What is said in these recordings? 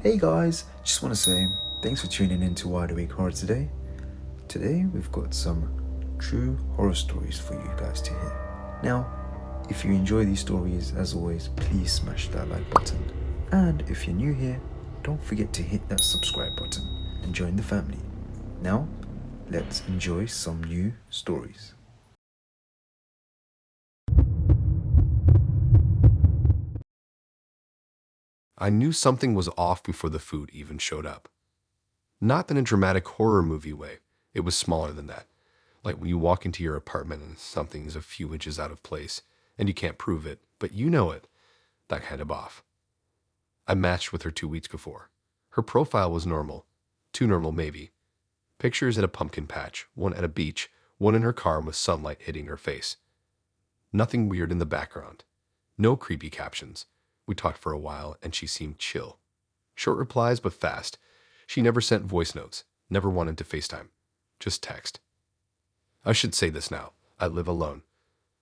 Hey guys, just want to say thanks for tuning in to Wide Awake Horror today. Today we've got some true horror stories for you guys to hear. Now, if you enjoy these stories, as always, please smash that like button. And if you're new here, don't forget to hit that subscribe button and join the family. Now, let's enjoy some new stories. I knew something was off before the food even showed up. Not in a dramatic horror movie way. It was smaller than that. Like when you walk into your apartment and something is a few inches out of place and you can't prove it, but you know it. That kind of off. I matched with her 2 weeks before. Her profile was normal. Too normal, maybe. Pictures at a pumpkin patch, one at a beach, one in her car with sunlight hitting her face. Nothing weird in the background. No creepy captions. We talked for a while and she seemed chill. Short replies, but fast. She never sent voice notes, never wanted to FaceTime. Just text. I should say this now. I live alone.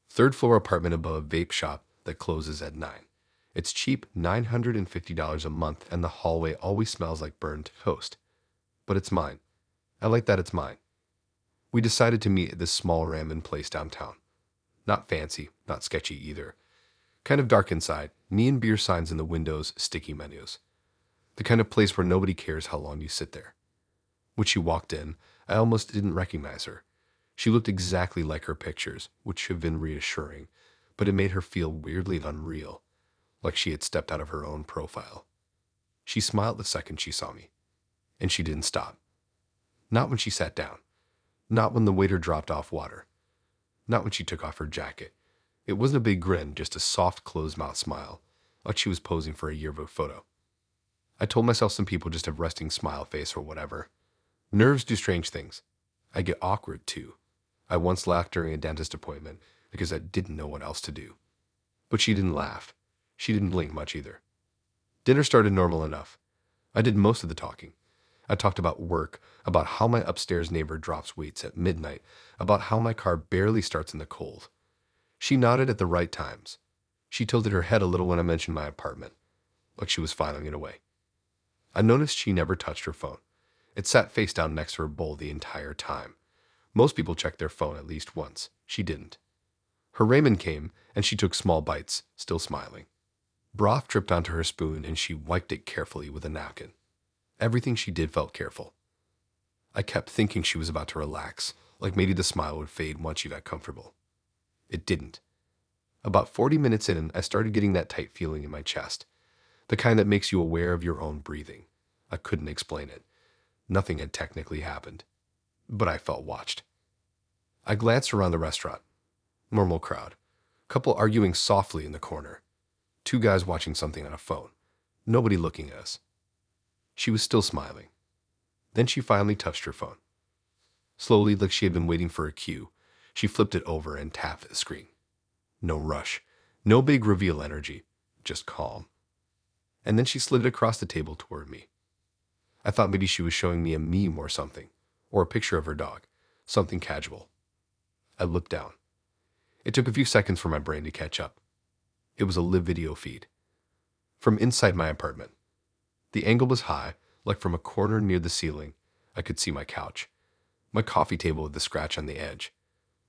Third floor apartment above a vape shop that closes at 9. It's cheap, $950 a month, and the hallway always smells like burned toast. But it's mine. I like that it's mine. We decided to meet at this small ramen place downtown. Not fancy, not sketchy either. Kind of dark inside, neon beer signs in the windows, sticky menus. The kind of place where nobody cares how long you sit there. When she walked in, I almost didn't recognize her. She looked exactly like her pictures, which should have been reassuring, but it made her feel weirdly unreal, like she had stepped out of her own profile. She smiled the second she saw me, and she didn't stop. Not when she sat down. Not when the waiter dropped off water. Not when she took off her jacket. It wasn't a big grin, just a soft, closed-mouth smile, like she was posing for a yearbook photo. I told myself some people just have resting smile face or whatever. Nerves do strange things. I get awkward, too. I once laughed during a dentist appointment because I didn't know what else to do. But she didn't laugh. She didn't blink much either. Dinner started normal enough. I did most of the talking. I talked about work, about how my upstairs neighbor drops weights at midnight, about how my car barely starts in the cold. She nodded at the right times. She tilted her head a little when I mentioned my apartment, like she was filing it away. I noticed she never touched her phone. It sat face down next to her bowl the entire time. Most people check their phone at least once. She didn't. Her ramen came, and she took small bites, still smiling. Broth dripped onto her spoon, and she wiped it carefully with a napkin. Everything she did felt careful. I kept thinking she was about to relax, like maybe the smile would fade once she got comfortable. It didn't. About 40 minutes in, I started getting that tight feeling in my chest, the kind that makes you aware of your own breathing. I couldn't explain it. Nothing had technically happened, but I felt watched. I glanced around the restaurant. Normal crowd. Couple arguing softly in the corner. 2 guys watching something on a phone. Nobody looking at us. She was still smiling. Then she finally touched her phone. Slowly, like she had been waiting for a cue, she flipped it over and tapped the screen. No rush. No big reveal energy. Just calm. And then she slid it across the table toward me. I thought maybe she was showing me a meme or something, or a picture of her dog, something casual. I looked down. It took a few seconds for my brain to catch up. It was a live video feed. From inside my apartment. The angle was high, like from a corner near the ceiling. I could see my couch. My coffee table with the scratch on the edge.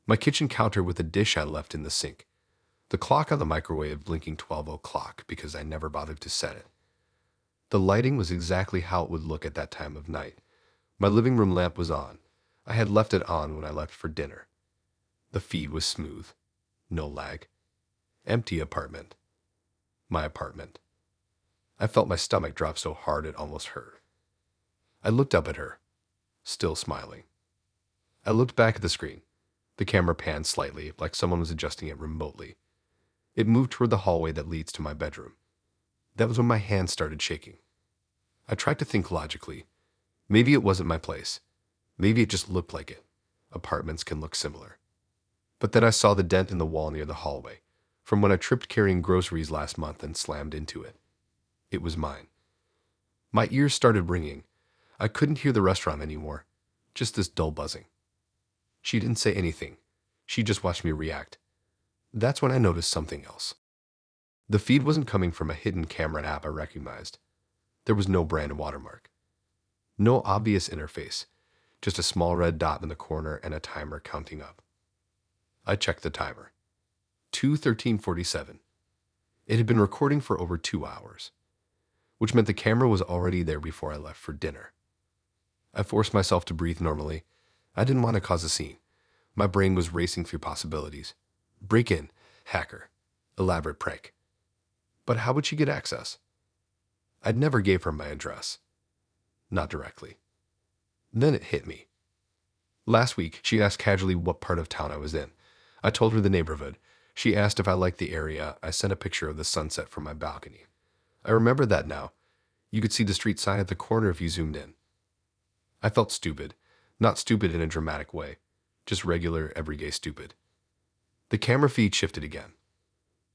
My kitchen counter with a dish I left in the sink. The clock on the microwave blinking 12 o'clock because I never bothered to set it. The lighting was exactly how it would look at that time of night. My living room lamp was on. I had left it on when I left for dinner. The feed was smooth. No lag. Empty apartment. My apartment. I felt my stomach drop so hard it almost hurt. I looked up at her, still smiling. I looked back at the screen. The camera panned slightly, like someone was adjusting it remotely. It moved toward the hallway that leads to my bedroom. That was when my hands started shaking. I tried to think logically. Maybe it wasn't my place. Maybe it just looked like it. Apartments can look similar. But then I saw the dent in the wall near the hallway, from when I tripped carrying groceries last month and slammed into it. It was mine. My ears started ringing. I couldn't hear the restaurant anymore, just this dull buzzing. She didn't say anything. She just watched me react. That's when I noticed something else. The feed wasn't coming from a hidden camera app I recognized. There was no brand watermark. No obvious interface, just a small red dot in the corner and a timer counting up. I checked the timer. 2:13:47. It had been recording for over 2 hours, which meant the camera was already there before I left for dinner. I forced myself to breathe normally. I didn't want to cause a scene. My brain was racing through possibilities. Break in, hacker, elaborate prank. But how would she get access? I'd never gave her my address. Not directly. Then it hit me. Last week, she asked casually what part of town I was in. I told her the neighborhood. She asked if I liked the area. I sent a picture of the sunset from my balcony. I remember that now. You could see the street sign at the corner if you zoomed in. I felt stupid. Not stupid in a dramatic way. Just regular, everyday stupid. The camera feed shifted again.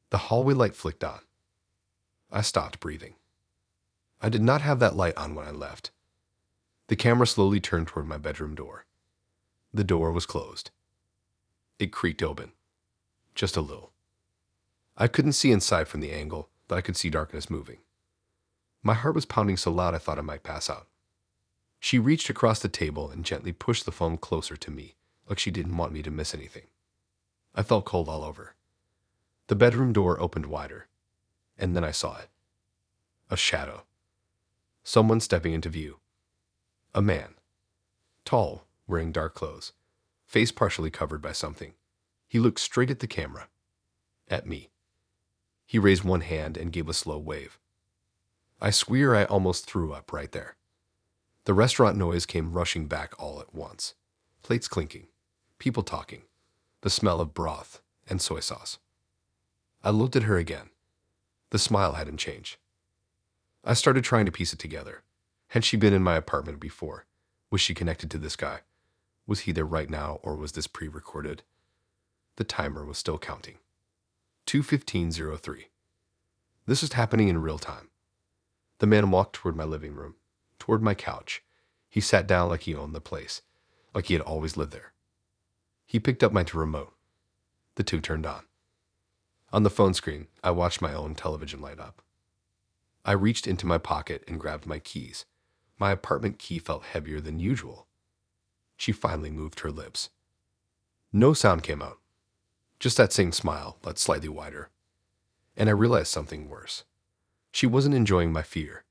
The hallway light flicked on. I stopped breathing. I did not have that light on when I left. The camera slowly turned toward my bedroom door. The door was closed. It creaked open. Just a little. I couldn't see inside from the angle, but I could see darkness moving. My heart was pounding so loud I thought I might pass out. She reached across the table and gently pushed the phone closer to me, like she didn't want me to miss anything. I felt cold all over. The bedroom door opened wider, and then I saw it. A shadow. Someone stepping into view. A man. Tall, wearing dark clothes, face partially covered by something. He looked straight at the camera. At me. He raised one hand and gave a slow wave. I swear I almost threw up right there. The restaurant noise came rushing back all at once. Plates clinking, people talking, the smell of broth and soy sauce. I looked at her again. The smile hadn't changed. I started trying to piece it together. Had she been in my apartment before? Was she connected to this guy? Was he there right now, or was this pre-recorded? The timer was still counting. 2:15:03. This was happening in real time. The man walked toward my living room, toward my couch. He sat down like he owned the place, like he had always lived there. He picked up my remote. The two turned on. On the phone screen, I watched my own television light up. I reached into my pocket and grabbed my keys. My apartment key felt heavier than usual. She finally moved her lips. No sound came out. Just that same smile, but slightly wider. And I realized something worse. She wasn't enjoying my fear.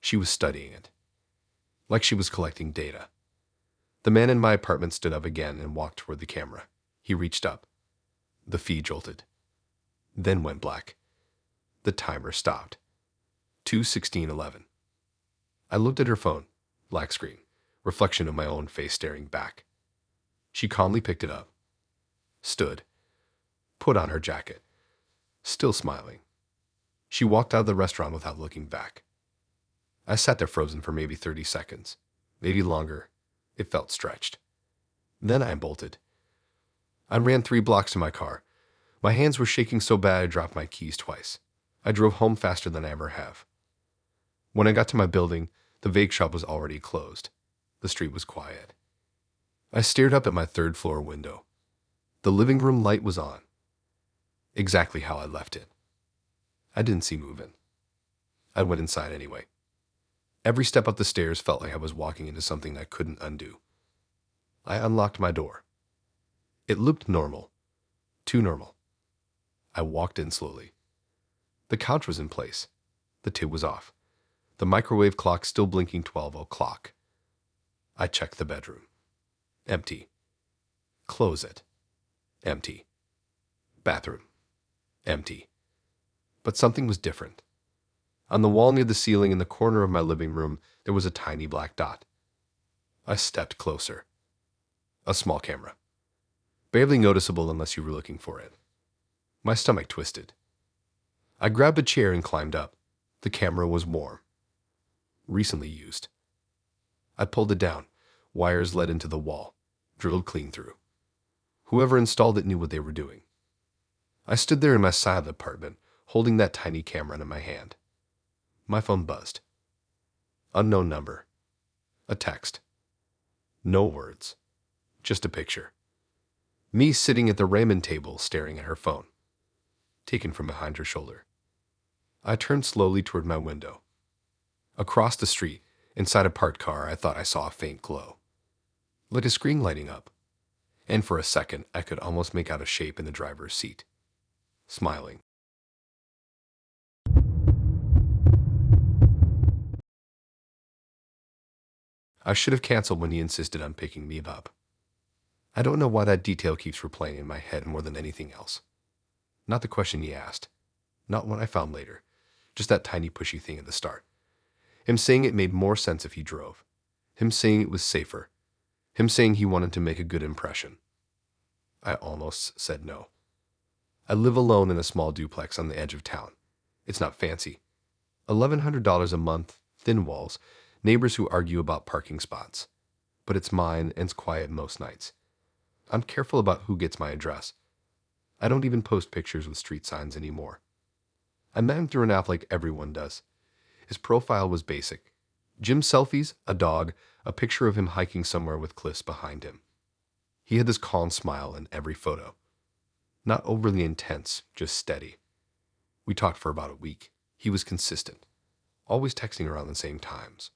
She was studying it. Like she was collecting data. The man in my apartment stood up again and walked toward the camera. He reached up. The feed jolted. Then went black. The timer stopped. 2:16:11. I looked at her phone. Black screen. Reflection of my own face staring back. She calmly picked it up. Stood. Put on her jacket. Still smiling. She walked out of the restaurant without looking back. I sat there frozen for maybe 30 seconds. Maybe longer. It felt stretched. Then I bolted. I ran 3 blocks to my car. My hands were shaking so bad I dropped my keys twice. I drove home faster than I ever have. When I got to my building, the vape shop was already closed. The street was quiet. I stared up at my 3rd floor window. The living room light was on. Exactly how I left it. I didn't see moving. I went inside anyway. Every step up the stairs felt like I was walking into something I couldn't undo. I unlocked my door. It looked normal. Too normal. I walked in slowly. The couch was in place. The tip was off. The microwave clock still blinking 12 o'clock. I checked the bedroom. Empty. Closet. Empty. Bathroom. Empty. But something was different. On the wall near the ceiling in the corner of my living room, there was a tiny black dot. I stepped closer. A small camera. Barely noticeable unless you were looking for it. My stomach twisted. I grabbed a chair and climbed up. The camera was warm. Recently used. I pulled it down. Wires led into the wall, drilled clean through. Whoever installed it knew what they were doing. I stood there in my side of the apartment, holding that tiny camera in my hand. My phone buzzed. Unknown number. A text. No words. Just a picture. Me sitting at the ramen table staring at her phone. Taken from behind her shoulder. I turned slowly toward my window. Across the street, inside a parked car, I thought I saw a faint glow, like a screen lighting up. And for a second, I could almost make out a shape in the driver's seat, smiling. I should have canceled when he insisted on picking me up. I don't know why that detail keeps replaying in my head more than anything else. Not the question he asked, not what I found later, just that tiny pushy thing at the start. Him saying it made more sense if he drove. Him saying it was safer. Him saying he wanted to make a good impression. I almost said no. I live alone in a small duplex on the edge of town. It's not fancy. $1,100 a month, thin walls, neighbors who argue about parking spots. But it's mine and it's quiet most nights. I'm careful about who gets my address. I don't even post pictures with street signs anymore. I met him through an app like everyone does. His profile was basic. Gym selfies, a dog, a picture of him hiking somewhere with cliffs behind him. He had this calm smile in every photo. Not overly intense, just steady. We talked for about a week. He was consistent. Always texting around the same times.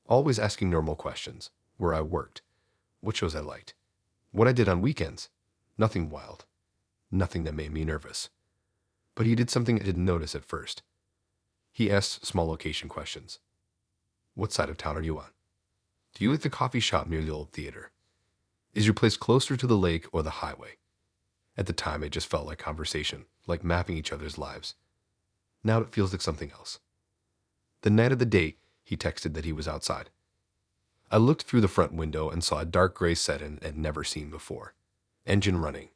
Always asking normal questions. Where I worked. What shows I liked. What I did on weekends. Nothing wild. Nothing that made me nervous. But he did something I didn't notice at first. He asked small location questions. What side of town are you on? Do you like the coffee shop near the old theater? Is your place closer to the lake or the highway? At the time, it just felt like conversation, like mapping each other's lives. Now it feels like something else. The night of the date, he texted that he was outside. I looked through the front window and saw a dark gray sedan I'd never seen before. Engine running.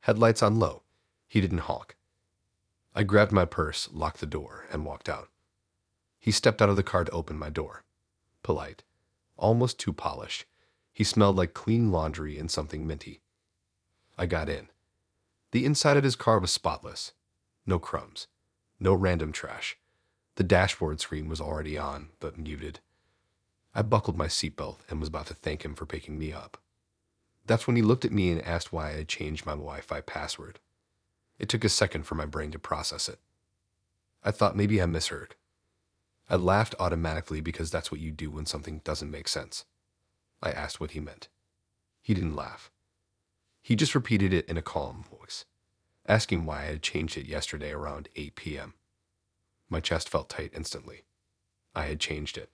Headlights on low. He didn't honk. I grabbed my purse, locked the door, and walked out. He stepped out of the car to open my door. Polite. Almost too polished. He smelled like clean laundry and something minty. I got in. The inside of his car was spotless. No crumbs. No random trash. The dashboard screen was already on, but muted. I buckled my seatbelt and was about to thank him for picking me up. That's when he looked at me and asked why I had changed my Wi-Fi password. It took a second for my brain to process it. I thought maybe I misheard. I laughed automatically because that's what you do when something doesn't make sense. I asked what he meant. He didn't laugh. He just repeated it in a calm voice, asking why I had changed it yesterday around 8 p.m. My chest felt tight instantly. I had changed it.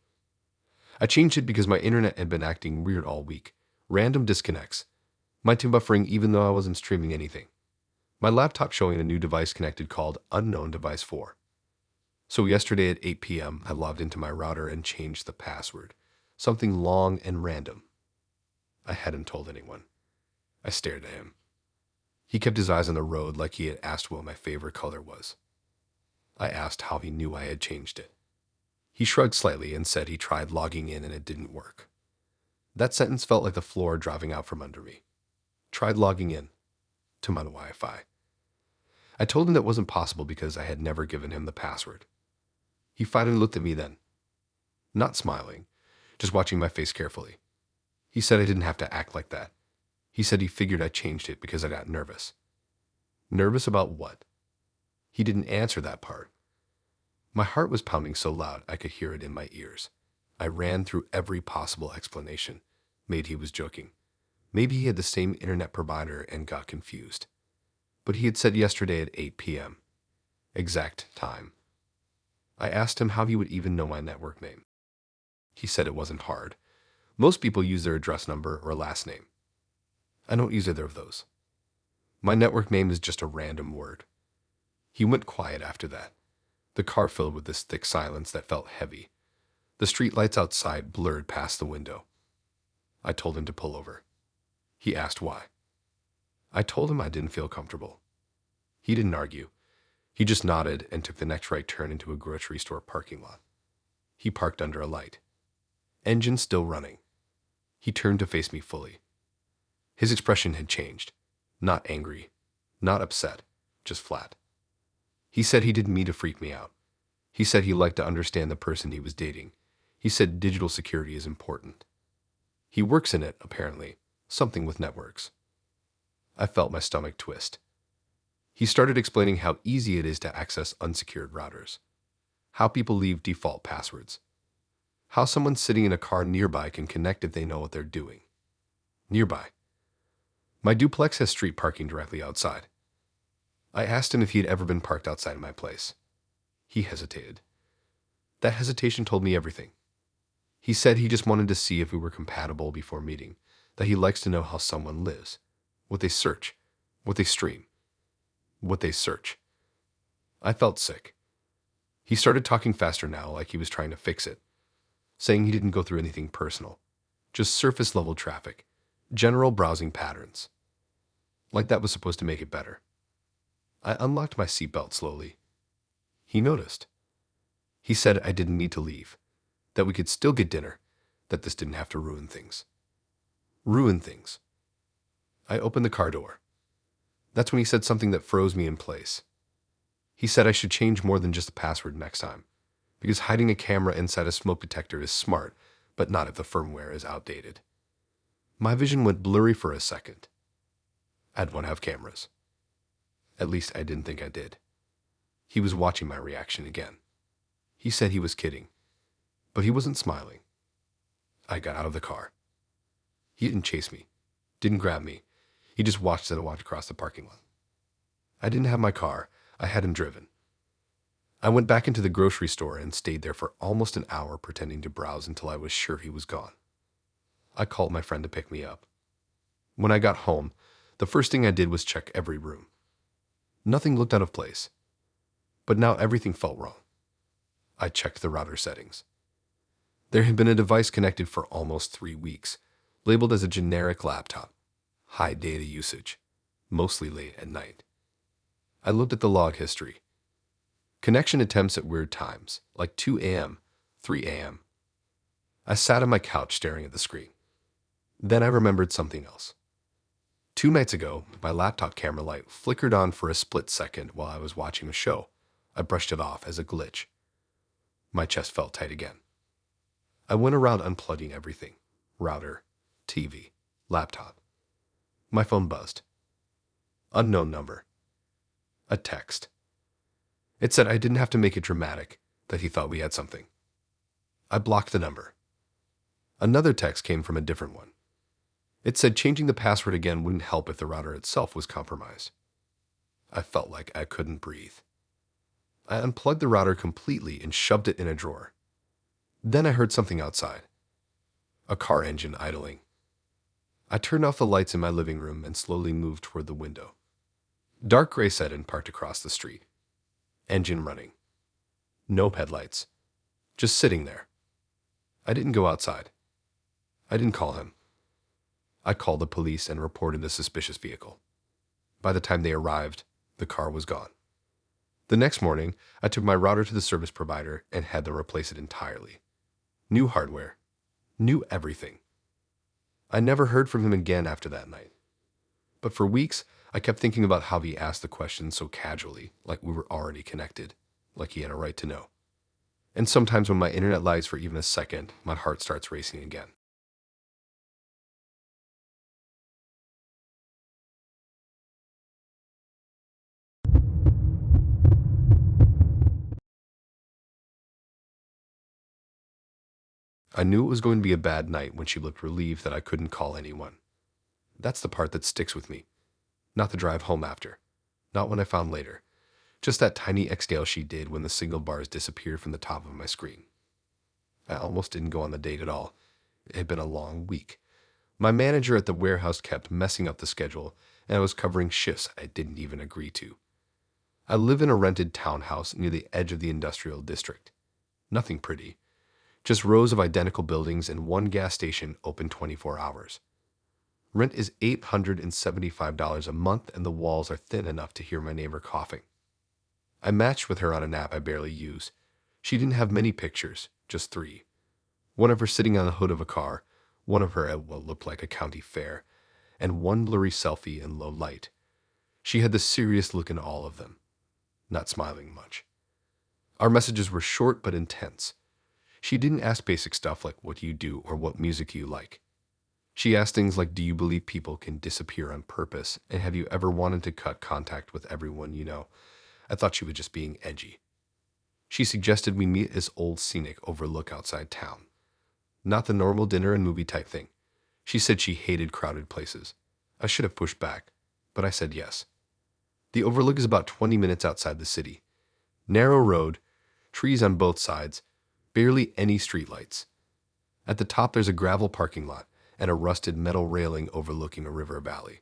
I changed it because my internet had been acting weird all week. Random disconnects. Might be buffering even though I wasn't streaming anything. My laptop showing a new device connected called Unknown Device 4. So yesterday at 8 p.m., I logged into my router and changed the password. Something long and random. I hadn't told anyone. I stared at him. He kept his eyes on the road like he had asked what my favorite color was. I asked how he knew I had changed it. He shrugged slightly and said he tried logging in and it didn't work. That sentence felt like the floor driving out from under me. Tried logging in to my Wi-Fi. I told him that wasn't possible because I had never given him the password. He finally looked at me then, not smiling, just watching my face carefully. He said I didn't have to act like that. He said he figured I changed it because I got nervous. Nervous about what? He didn't answer that part. My heart was pounding so loud I could hear it in my ears. I ran through every possible explanation. Maybe he was joking. Maybe he had the same internet provider and got confused. But he had said yesterday at 8 p.m. Exact time. I asked him how he would even know my network name. He said it wasn't hard. Most people use their address number or last name. I don't use either of those. My network name is just a random word. He went quiet after that. The car filled with this thick silence that felt heavy. The street lights outside blurred past the window. I told him to pull over. He asked why. I told him I didn't feel comfortable. He didn't argue. He just nodded and took the next right turn into a grocery store parking lot. He parked under a light. Engine still running. He turned to face me fully. His expression had changed. Not angry, not upset, just flat. He said he didn't mean to freak me out. He said he liked to understand the person he was dating. He said digital security is important. He works in it, apparently, something with networks. I felt my stomach twist. He started explaining how easy it is to access unsecured routers, how people leave default passwords, How someone sitting in a car nearby can connect if they know what they're doing. Nearby. My duplex has street parking directly outside. I asked him if he had ever been parked outside of my place. He hesitated. That hesitation told me everything. He said he just wanted to see if we were compatible before meeting, that he likes to know how someone lives, what they search, what they stream, what they search. I felt sick. He started talking faster now, like he was trying to fix it, saying he didn't go through anything personal, just surface-level traffic, general browsing patterns. Like that was supposed to make it better. I unlocked my seatbelt slowly. He noticed. He said I didn't need to leave, that we could still get dinner, that this didn't have to ruin things. Ruin things. I opened the car door. That's when he said something that froze me in place. He said I should change more than just the password next time, because hiding a camera inside a smoke detector is smart, but not if the firmware is outdated. My vision went blurry for a second. I'd want to have cameras. At least I didn't think I did. He was watching my reaction again. He said he was kidding, but he wasn't smiling. I got out of the car. He didn't chase me, didn't grab me. He just watched as I walked across the parking lot. I didn't have my car. I hadn't driven. I went back into the grocery store and stayed there for almost an hour pretending to browse until I was sure he was gone. I called my friend to pick me up. When I got home, the first thing I did was check every room. Nothing looked out of place, but now everything felt wrong. I checked the router settings. There had been a device connected for almost 3 weeks, labeled as a generic laptop, high data usage, mostly late at night. I looked at the log history. Connection attempts at weird times, like 2 a.m., 3 a.m. I sat on my couch staring at the screen. Then I remembered something else. 2 nights ago, my laptop camera light flickered on for a split second while I was watching a show. I brushed it off as a glitch. My chest felt tight again. I went around unplugging everything. Router, TV, laptop. My phone buzzed. Unknown number. A text. It said I didn't have to make it dramatic, that he thought we had something. I blocked the number. Another text came from a different one. It said changing the password again wouldn't help if the router itself was compromised. I felt like I couldn't breathe. I unplugged the router completely and shoved it in a drawer. Then I heard something outside. A car engine idling. I turned off the lights in my living room and slowly moved toward the window. Dark gray sedan parked across the street. Engine running. No headlights. Just sitting there. I didn't go outside. I didn't call him. I called the police and reported the suspicious vehicle. By the time they arrived, the car was gone. The next morning, I took my router to the service provider and had them replace it entirely. New hardware. New everything. I never heard from him again after that night. But for weeks, I kept thinking about how he asked the question so casually, like we were already connected, like he had a right to know. And sometimes when my internet lags for even a second, my heart starts racing again. I knew it was going to be a bad night when she looked relieved that I couldn't call anyone. That's the part that sticks with me. Not the drive home after. Not when I found later. Just that tiny exhale she did when the signal bars disappeared from the top of my screen. I almost didn't go on the date at all. It had been a long week. My manager at the warehouse kept messing up the schedule, and I was covering shifts I didn't even agree to. I live in a rented townhouse near the edge of the industrial district. Nothing pretty. Just rows of identical buildings and one gas station open 24 hours. Rent is $875 a month, and the walls are thin enough to hear my neighbor coughing. I matched with her on an app I barely use. She didn't have many pictures, just 3. One of her sitting on the hood of a car, one of her at what looked like a county fair, and one blurry selfie in low light. She had the serious look in all of them, not smiling much. Our messages were short but intense. She didn't ask basic stuff like what do you do or what music you like. She asked things like, do you believe people can disappear on purpose, and have you ever wanted to cut contact with everyone you know? I thought she was just being edgy. She suggested we meet at this old scenic overlook outside town. not the normal dinner and movie type thing. She said she hated crowded places. I should have pushed back, but I said yes. The overlook is about 20 minutes outside the city. Narrow road, trees on both sides, barely any streetlights. At the top there's a gravel parking lot and a rusted metal railing overlooking a river valley.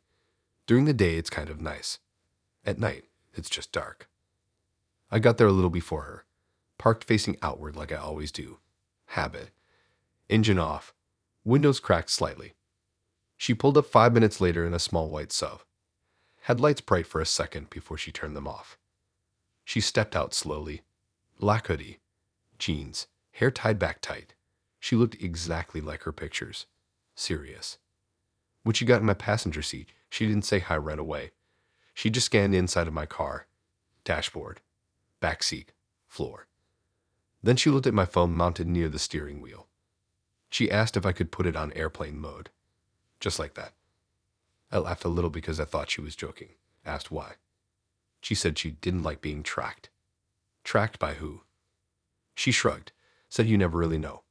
During the day it's kind of nice. At night, it's just dark. I got there a little before her, parked facing outward like I always do. Habit. Engine off. Windows cracked slightly. She pulled up 5 minutes later in a small white sub. Had lights bright for a second before she turned them off. She stepped out slowly. Black hoodie, jeans, hair tied back tight. She looked exactly like her pictures. Serious. When she got in my passenger seat, she didn't say hi right away. She just scanned the inside of my car. Dashboard, back seat, floor. Then she looked at my phone mounted near the steering wheel. She asked if I could put it on airplane mode. Just like that. I laughed a little because I thought she was joking. Asked why. She said she didn't like being tracked. Tracked by who? She shrugged, said you never really know.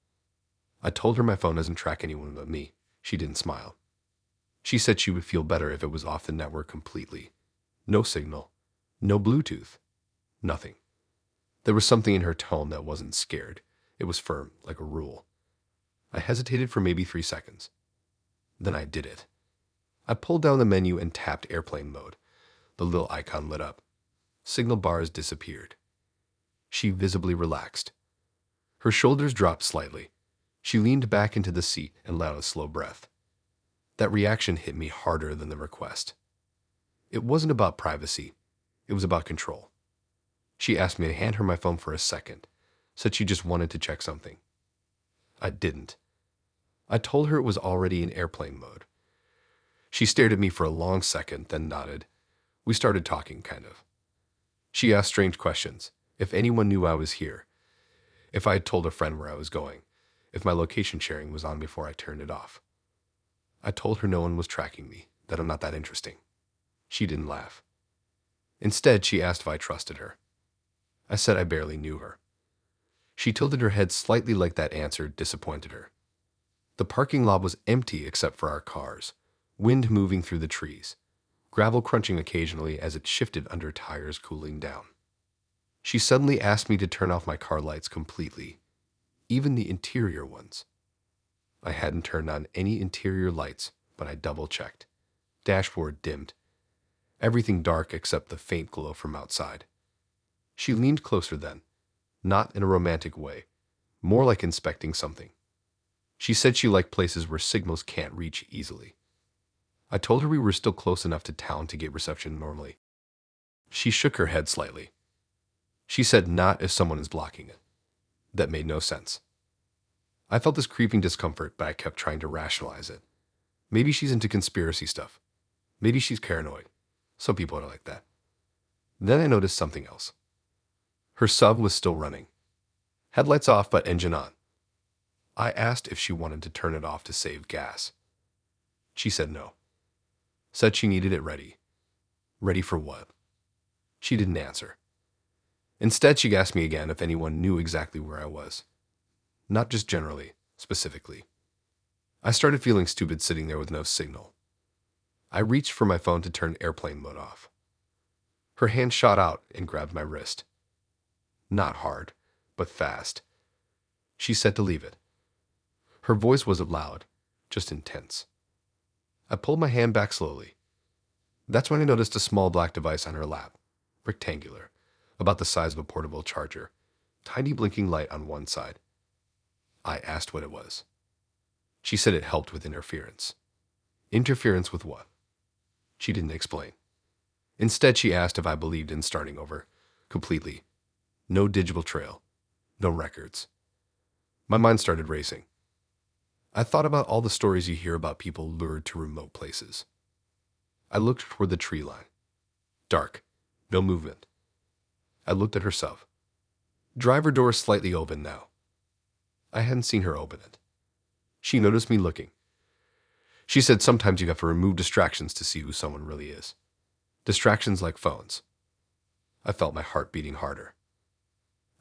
I told her my phone doesn't track anyone but me. She didn't smile. She said she would feel better if it was off the network completely. No signal. No Bluetooth. Nothing. There was something in her tone that wasn't scared. It was firm, like a rule. I hesitated for maybe 3 seconds. Then I did it. I pulled down the menu and tapped airplane mode. The little icon lit up. Signal bars disappeared. She visibly relaxed. Her shoulders dropped slightly. She leaned back into the seat and let out a slow breath. That reaction hit me harder than the request. It wasn't about privacy. It was about control. She asked me to hand her my phone for a second, said she just wanted to check something. I didn't. I told her it was already in airplane mode. She stared at me for a long second, then nodded. We started talking, kind of. She asked strange questions. If anyone knew I was here. If I had told a friend where I was going. If my location sharing was on before I turned it off. I told her no one was tracking me, that I'm not that interesting. She didn't laugh. Instead, she asked if I trusted her. I said I barely knew her. She tilted her head slightly like that answer disappointed her. The parking lot was empty except for our cars, wind moving through the trees, gravel crunching occasionally as it shifted under tires cooling down. She suddenly asked me to turn off my car lights completely, even the interior ones. I hadn't turned on any interior lights, but I double-checked. Dashboard dimmed. Everything dark except the faint glow from outside. She leaned closer then, not in a romantic way, more like inspecting something. She said she liked places where signals can't reach easily. I told her we were still close enough to town to get reception normally. She shook her head slightly. She said not if someone is blocking it. That made no sense. I felt this creeping discomfort, but I kept trying to rationalize it. Maybe she's into conspiracy stuff. Maybe she's paranoid. Some people are like that. Then I noticed something else. Her sub was still running. Headlights off, but engine on. I asked if she wanted to turn it off to save gas. She said no. Said she needed it ready. Ready for what? She didn't answer. Instead, she asked me again if anyone knew exactly where I was. Not just generally, specifically. I started feeling stupid sitting there with no signal. I reached for my phone to turn airplane mode off. Her hand shot out and grabbed my wrist. Not hard, but fast. She said to leave it. Her voice wasn't loud, just intense. I pulled my hand back slowly. That's when I noticed a small black device on her lap, rectangular, about the size of a portable charger, tiny blinking light on one side. I asked what it was. She said it helped with interference. Interference with what? She didn't explain. Instead, she asked if I believed in starting over, completely. No digital trail, no records. My mind started racing. I thought about all the stories you hear about people lured to remote places. I looked toward the tree line. Dark, no movement. I looked at her sub. Driver door slightly open now. I hadn't seen her open it. She noticed me looking. She said sometimes you have to remove distractions to see who someone really is. Distractions like phones. I felt my heart beating harder.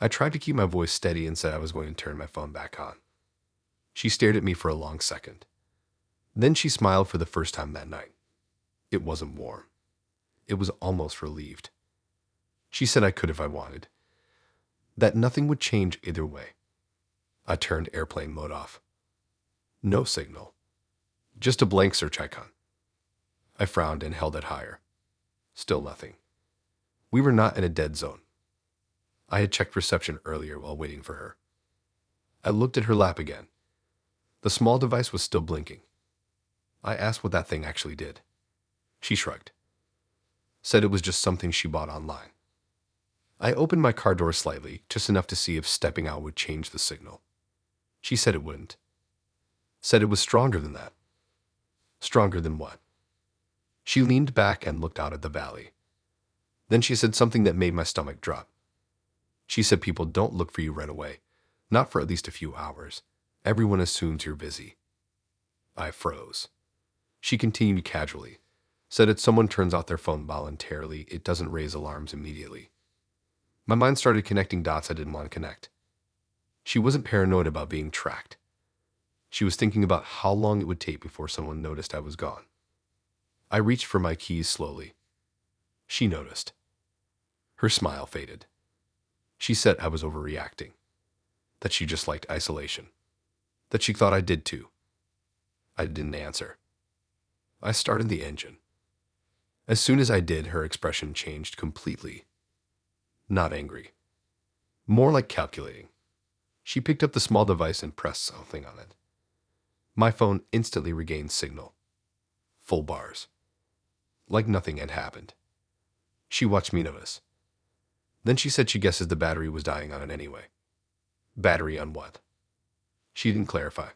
I tried to keep my voice steady and said I was going to turn my phone back on. She She stared at me for a long second. Then she smiled for the first time that night. It wasn't warm. It was almost relieved. She said I could if I wanted. That nothing would change either way. I turned airplane mode off. No signal. Just a blank search icon. I frowned and held it higher. Still nothing. We were not in a dead zone. I had checked reception earlier while waiting for her. I looked at her lap again. The small device was still blinking. I asked what that thing actually did. She shrugged. Said it was just something she bought online. I opened my car door slightly, just enough to see if stepping out would change the signal. She said it wouldn't. Said it was stronger than that. Stronger than what? She leaned back and looked out at the valley. Then she said something that made my stomach drop. She said people don't look for you right away, not for at least a few hours. Everyone assumes you're busy. I froze. She continued casually. Said if someone turns off their phone voluntarily, it doesn't raise alarms immediately. My mind started connecting dots I didn't want to connect. She wasn't paranoid about being tracked. She was thinking about how long it would take before someone noticed I was gone. I reached for my keys slowly. She noticed. Her smile faded. She said I was overreacting. That she just liked isolation. That she thought I did too. I didn't answer. I started the engine. As soon as I did, her expression changed completely. Not angry. More like calculating. She picked up the small device and pressed something on it. My phone instantly regained signal. Full bars. Like nothing had happened. She watched me notice. Then she said she guesses the battery was dying on it anyway. Battery on what? She didn't clarify.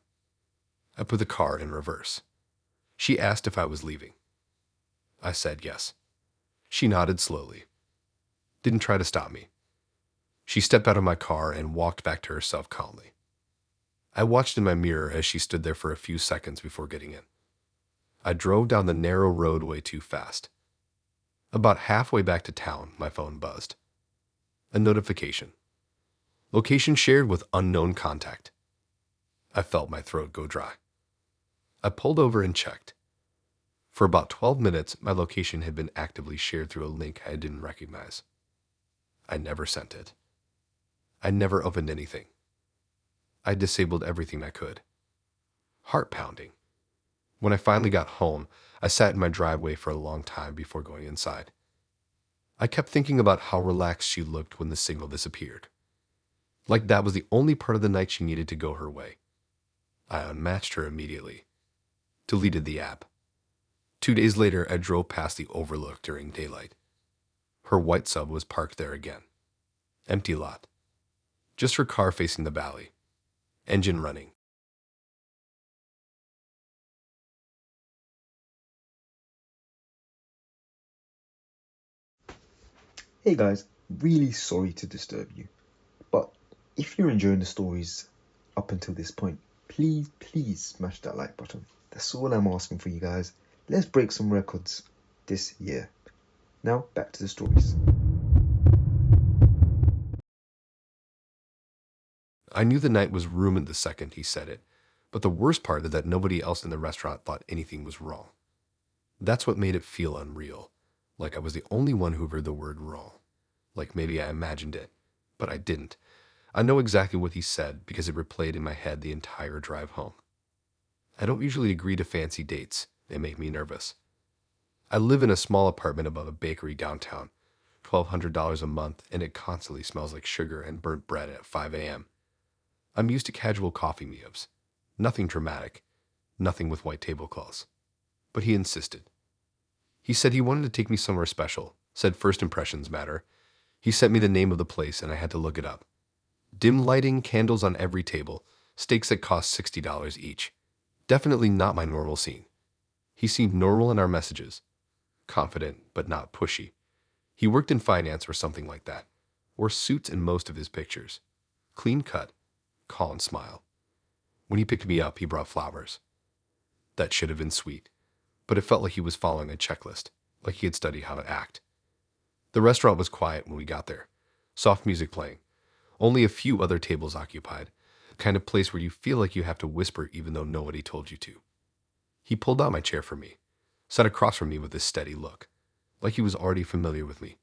I put the car in reverse. She asked if I was leaving. I said yes. She nodded slowly. Didn't try to stop me. She stepped out of my car and walked back to herself calmly. I watched in my mirror as she stood there for a few seconds before getting in. I drove down the narrow road way too fast. About halfway back to town, my phone buzzed. A notification. Location shared with unknown contact. I felt my throat go dry. I pulled over and checked. For about 12 minutes, my location had been actively shared through a link I didn't recognize. I never sent it. I never opened anything. I disabled everything I could. Heart pounding. When I finally got home, I sat in my driveway for a long time before going inside. I kept thinking about how relaxed she looked when the signal disappeared. Like that was the only part of the night she needed to go her way. I unmatched her immediately. Deleted the app. 2 days later, I drove past the overlook during daylight. Her white sub was parked there again. Empty lot. Just her car facing the valley. Engine running. Hey guys, really sorry to disturb you, but if you're enjoying the stories up until this point, please smash that like button. That's all I'm asking for you guys. Let's break some records this year. Now back to the stories. I knew the night was ruined the second he said it, but the worst part is that nobody else in the restaurant thought anything was wrong. That's what made it feel unreal, like I was the only one who heard the word wrong. Like maybe I imagined it, but I didn't. I know exactly what he said because it replayed in my head the entire drive home. I don't usually agree to fancy dates. They make me nervous. I live in a small apartment above a bakery downtown, $1,200 a month, and it constantly smells like sugar and burnt bread at 5 a.m. I'm used to casual coffee meetups. Nothing dramatic. Nothing with white tablecloths. But he insisted. He said he wanted to take me somewhere special, said first impressions matter. He sent me the name of the place and I had to look it up. Dim lighting, candles on every table, steaks that cost $60 each. Definitely not my normal scene. He seemed normal in our messages. Confident, but not pushy. He worked in finance or something like that. Wore suits in most of his pictures. Clean cut. Calm smile. When he picked me up, he brought flowers. That should have been sweet, but it felt like he was following a checklist, like he had studied how to act. The restaurant was quiet when we got there. Soft music playing. Only a few other tables occupied. kind of place where you feel like you have to whisper even though nobody told you to. He pulled out my chair for me, sat across from me with a steady look, like he was already familiar with me.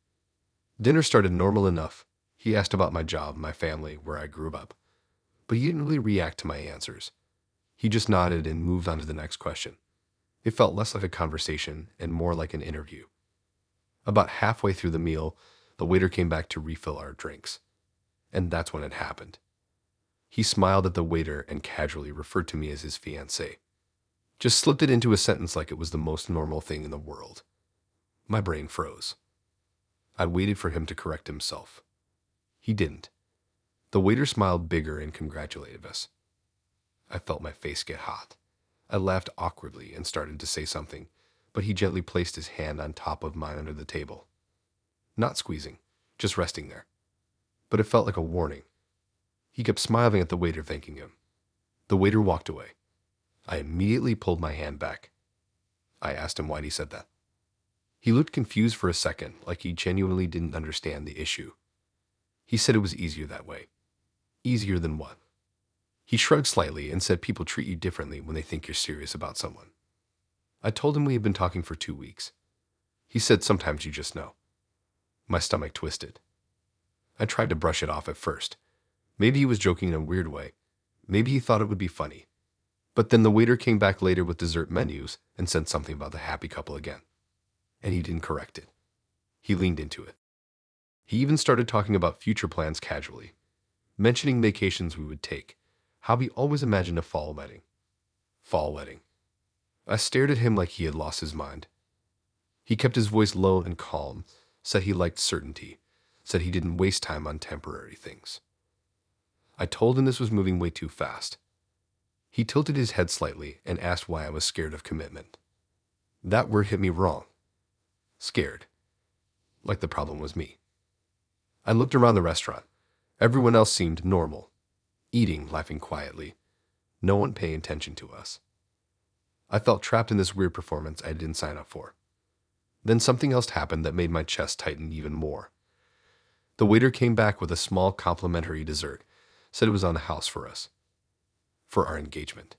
Dinner started normal enough. He asked about my job, my family, where I grew up, but he didn't really react to my answers. He just nodded and moved on to the next question. It felt less like a conversation and more like an interview. About halfway through the meal, the waiter came back to refill our drinks. And that's when it happened. He smiled at the waiter and casually referred to me as his fiancée. Just slipped it into a sentence like it was the most normal thing in the world. My brain froze. I waited for him to correct himself. He didn't. The waiter smiled bigger and congratulated us. I felt my face get hot. I laughed awkwardly and started to say something, but he gently placed his hand on top of mine under the table. Not squeezing, just resting there. But it felt like a warning. He kept smiling at the waiter, thanking him. The waiter walked away. I immediately pulled my hand back. I asked him why he said that. He looked confused for a second, like he genuinely didn't understand the issue. He said it was easier that way. Easier than what? He shrugged slightly and said people treat you differently when they think you're serious about someone. I told him we had been talking for 2 weeks. He said sometimes you just know. My stomach twisted. I tried to brush it off at first. Maybe he was joking in a weird way. Maybe he thought it would be funny. But then the waiter came back later with dessert menus and said something about the happy couple again. And he didn't correct it. He leaned into it. He even started talking about future plans casually, mentioning vacations we would take, how he always imagined a fall wedding. Fall wedding. I stared at him like he had lost his mind. He kept his voice low and calm, said he liked certainty, said he didn't waste time on temporary things. I told him this was moving way too fast. He tilted his head slightly and asked why I was scared of commitment. That word hit me wrong. Scared. Like the problem was me. I looked around the restaurant. Everyone else seemed normal. Eating, laughing quietly. No one paying attention to us. I felt trapped in this weird performance I didn't sign up for. Then something else happened that made my chest tighten even more. The waiter came back with a small complimentary dessert, said it was on the house for us. For our engagement.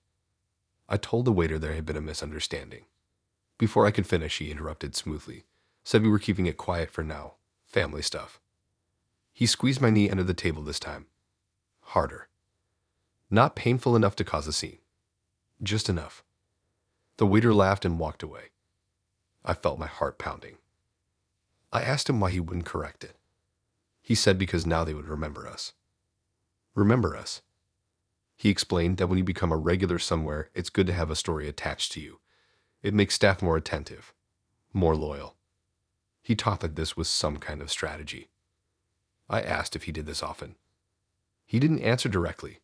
I told the waiter there had been a misunderstanding. Before I could finish, he interrupted smoothly, said we were keeping it quiet for now, family stuff. He squeezed my knee under the table this time. Harder. Not painful enough to cause a scene. Just enough. The waiter laughed and walked away. I felt my heart pounding. I asked him why he wouldn't correct it. He said because now they would remember us. Remember us. He explained that when you become a regular somewhere, it's good to have a story attached to you. It makes staff more attentive, more loyal. He taught that this was some kind of strategy. I asked if he did this often. He didn't answer directly.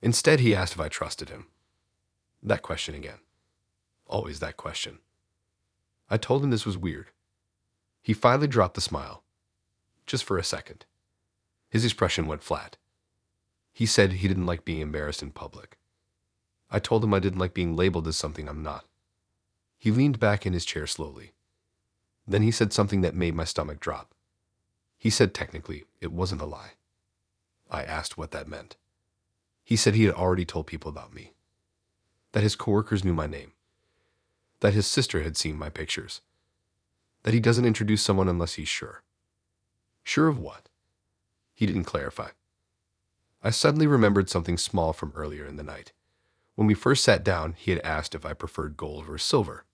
Instead, he asked if I trusted him. That question again. Always that question. I told him this was weird. He finally dropped the smile. Just for a second. His expression went flat. He said he didn't like being embarrassed in public. I told him I didn't like being labeled as something I'm not. He leaned back in his chair slowly. Then he said something that made my stomach drop. He said technically it wasn't a lie. I asked what that meant. He said he had already told people about me. That his coworkers knew my name. That his sister had seen my pictures. That he doesn't introduce someone unless he's sure. Sure of what? He didn't clarify. I suddenly remembered something small from earlier in the night. When we first sat down, he had asked if I preferred gold or silver.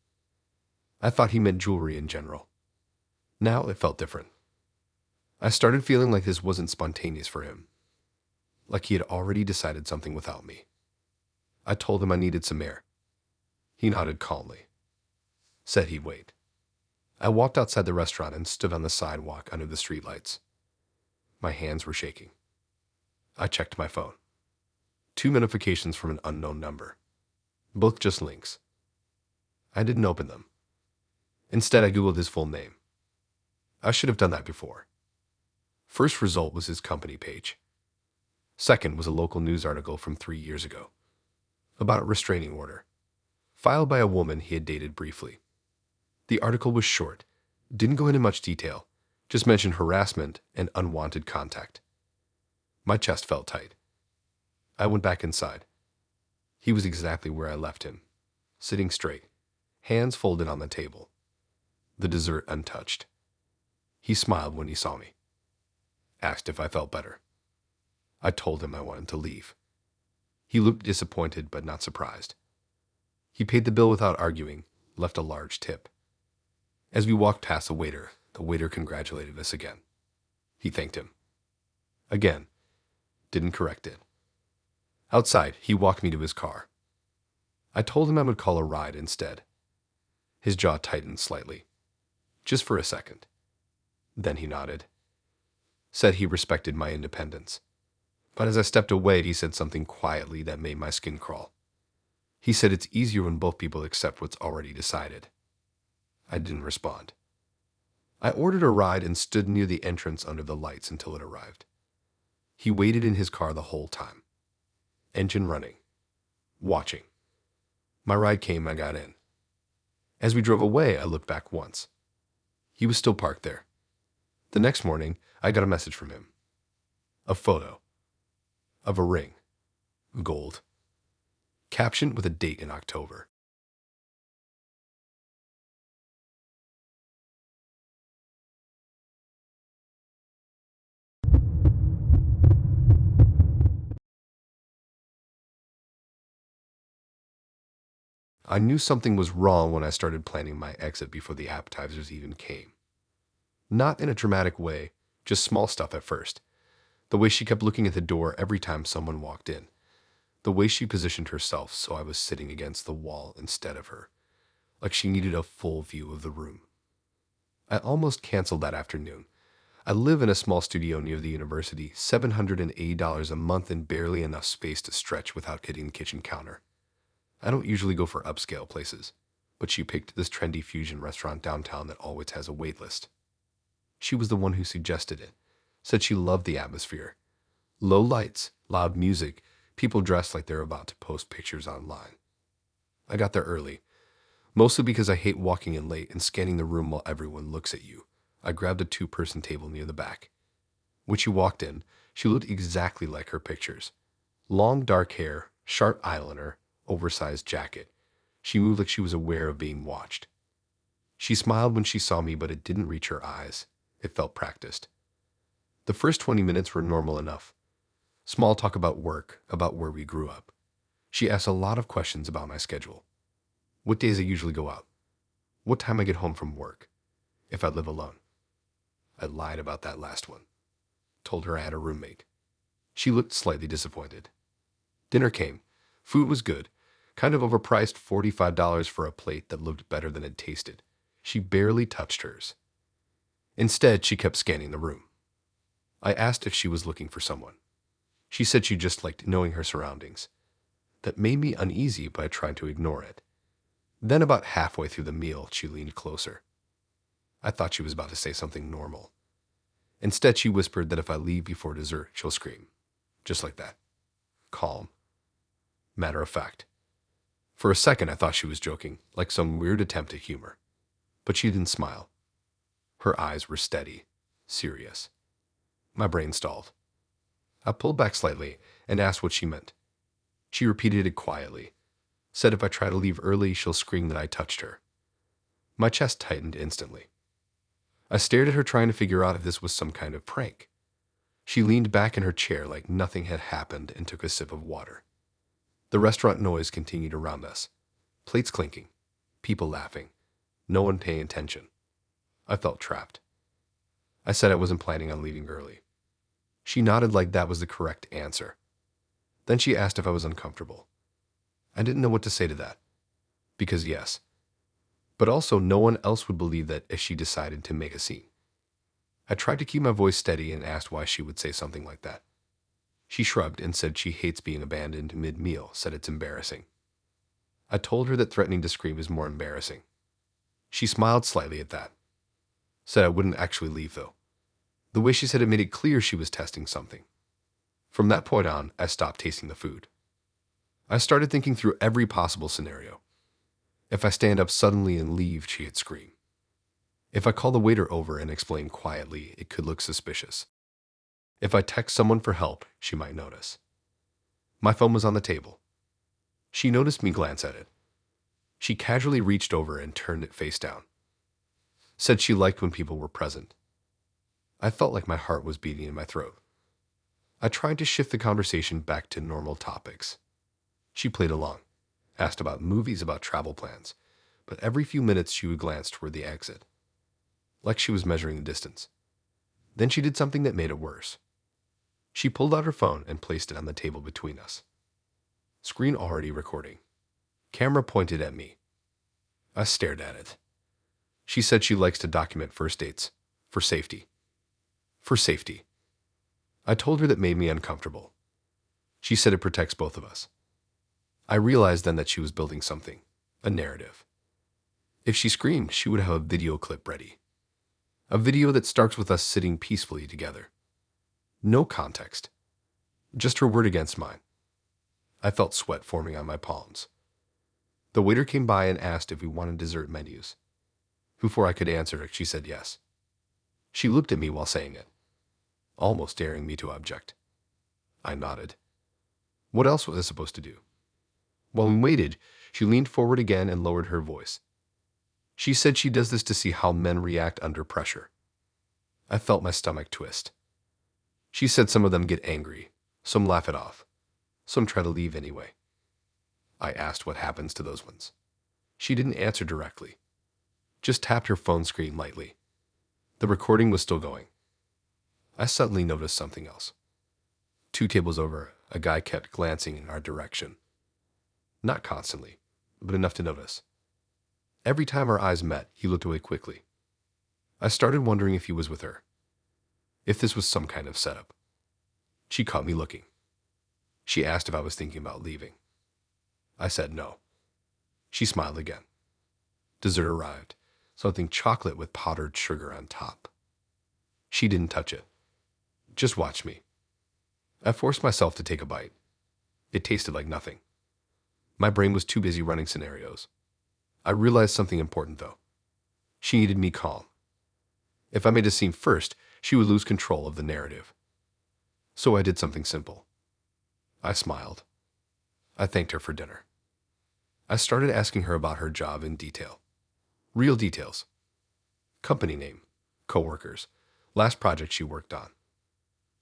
I thought he meant jewelry in general. Now it felt different. I started feeling like this wasn't spontaneous for him. Like he had already decided something without me. I told him I needed some air. He nodded calmly. Said he'd wait. I walked outside the restaurant and stood on the sidewalk under the streetlights. My hands were shaking. I checked my phone. 2 notifications from an unknown number. Both just links. I didn't open them. Instead, I Googled his full name. I should have done that before. First result was his company page. Second was a local news article from 3 years ago. About a restraining order. Filed by a woman he had dated briefly. The article was short, didn't go into much detail, just mentioned harassment and unwanted contact. My chest felt tight. I went back inside. He was exactly where I left him, sitting straight, hands folded on the table, the dessert untouched. He smiled when he saw me, asked if I felt better. I told him I wanted to leave. He looked disappointed but not surprised. He paid the bill without arguing, left a large tip. As we walked past the waiter congratulated us again. He thanked him. Again, didn't correct it. Outside, he walked me to his car. I told him I would call a ride instead. His jaw tightened slightly, just for a second. Then he nodded, said he respected my independence. But as I stepped away, he said something quietly that made my skin crawl. He said it's easier when both people accept what's already decided. I didn't respond. I ordered a ride and stood near the entrance under the lights until it arrived. He waited in his car the whole time. Engine running. Watching. My ride came, I got in. As we drove away, I looked back once. He was still parked there. The next morning, I got a message from him. A photo. Of a ring. Gold. Captioned with a date in October. I knew something was wrong when I started planning my exit before the appetizers even came. Not in a dramatic way, just small stuff at first. The way she kept looking at the door every time someone walked in. The way she positioned herself so I was sitting against the wall instead of her, like she needed a full view of the room. I almost canceled that afternoon. I live in a small studio near the university, $780 a month and barely enough space to stretch without hitting the kitchen counter. I don't usually go for upscale places, but she picked this trendy fusion restaurant downtown that always has a wait list. She was the one who suggested it, said she loved the atmosphere. Low lights, loud music, people dressed like they're about to post pictures online. I got there early, mostly because I hate walking in late and scanning the room while everyone looks at you. I grabbed a two-person table near the back. When she walked in, she looked exactly like her pictures. Long dark hair, sharp eyeliner, oversized jacket. She moved like she was aware of being watched. She smiled when she saw me, but it didn't reach her eyes. It felt practiced. The first 20 minutes were normal enough. Small talk about work, about where we grew up. She asked a lot of questions about my schedule. What days I usually go out. What time I get home from work. If I live alone. I lied about that last one. Told her I had a roommate. She looked slightly disappointed. Dinner came. Food was good. Kind of overpriced, $45 for a plate that looked better than it tasted. She barely touched hers. Instead, she kept scanning the room. I asked if she was looking for someone. She said she just liked knowing her surroundings. That made me uneasy, but I tried to ignore it. Then about halfway through the meal, she leaned closer. I thought she was about to say something normal. Instead, she whispered that if I leave before dessert, she'll scream. Just like that. Calm. Matter of fact. For a second, I thought she was joking, like some weird attempt at humor. But she didn't smile. Her eyes were steady, serious. My brain stalled. I pulled back slightly and asked what she meant. She repeated it quietly. Said if I try to leave early, she'll scream that I touched her. My chest tightened instantly. I stared at her trying to figure out if this was some kind of prank. She leaned back in her chair like nothing had happened and took a sip of water. The restaurant noise continued around us. Plates clinking. People laughing. No one paying attention. I felt trapped. I said I wasn't planning on leaving early. She nodded like that was the correct answer. Then she asked if I was uncomfortable. I didn't know what to say to that. Because yes. But also no one else would believe that if she decided to make a scene. I tried to keep my voice steady and asked why she would say something like that. She shrugged and said she hates being abandoned mid-meal, said it's embarrassing. I told her that threatening to scream is more embarrassing. She smiled slightly at that. Said I wouldn't actually leave, though. The way she said it made it clear she was testing something. From that point on, I stopped tasting the food. I started thinking through every possible scenario. If I stand up suddenly and leave, she'd scream. If I call the waiter over and explain quietly, it could look suspicious. If I text someone for help, she might notice. My phone was on the table. She noticed me glance at it. She casually reached over and turned it face down. Said she liked when people were present. I felt like my heart was beating in my throat. I tried to shift the conversation back to normal topics. She played along, asked about movies, about travel plans, but every few minutes she would glance toward the exit, like she was measuring the distance. Then she did something that made it worse. She pulled out her phone and placed it on the table between us. Screen already recording. Camera pointed at me. I stared at it. She said she likes to document first dates. For safety. For safety. I told her that made me uncomfortable. She said it protects both of us. I realized then that she was building something. A narrative. If she screamed, she would have a video clip ready. A video that starts with us sitting peacefully together. No context. Just her word against mine. I felt sweat forming on my palms. The waiter came by and asked if we wanted dessert menus. Before I could answer, she said yes. She looked at me while saying it, almost daring me to object. I nodded. What else was I supposed to do? While we waited, she leaned forward again and lowered her voice. She said she does this to see how men react under pressure. I felt my stomach twist. She said some of them get angry, some laugh it off, some try to leave anyway. I asked what happens to those ones. She didn't answer directly, just tapped her phone screen lightly. The recording was still going. I suddenly noticed something else. 2 tables over, a guy kept glancing in our direction. Not constantly, but enough to notice. Every time our eyes met, he looked away quickly. I started wondering if he was with her, if this was some kind of setup. She caught me looking. She asked if I was thinking about leaving. I said no. She smiled again. Dessert arrived, something chocolate with powdered sugar on top. She didn't touch it. Just watched me. I forced myself to take a bite. It tasted like nothing. My brain was too busy running scenarios. I realized something important, though. She needed me calm. If I made a scene first, she would lose control of the narrative. So I did something simple. I smiled. I thanked her for dinner. I started asking her about her job in detail. Real details. Company name, coworkers, last project she worked on.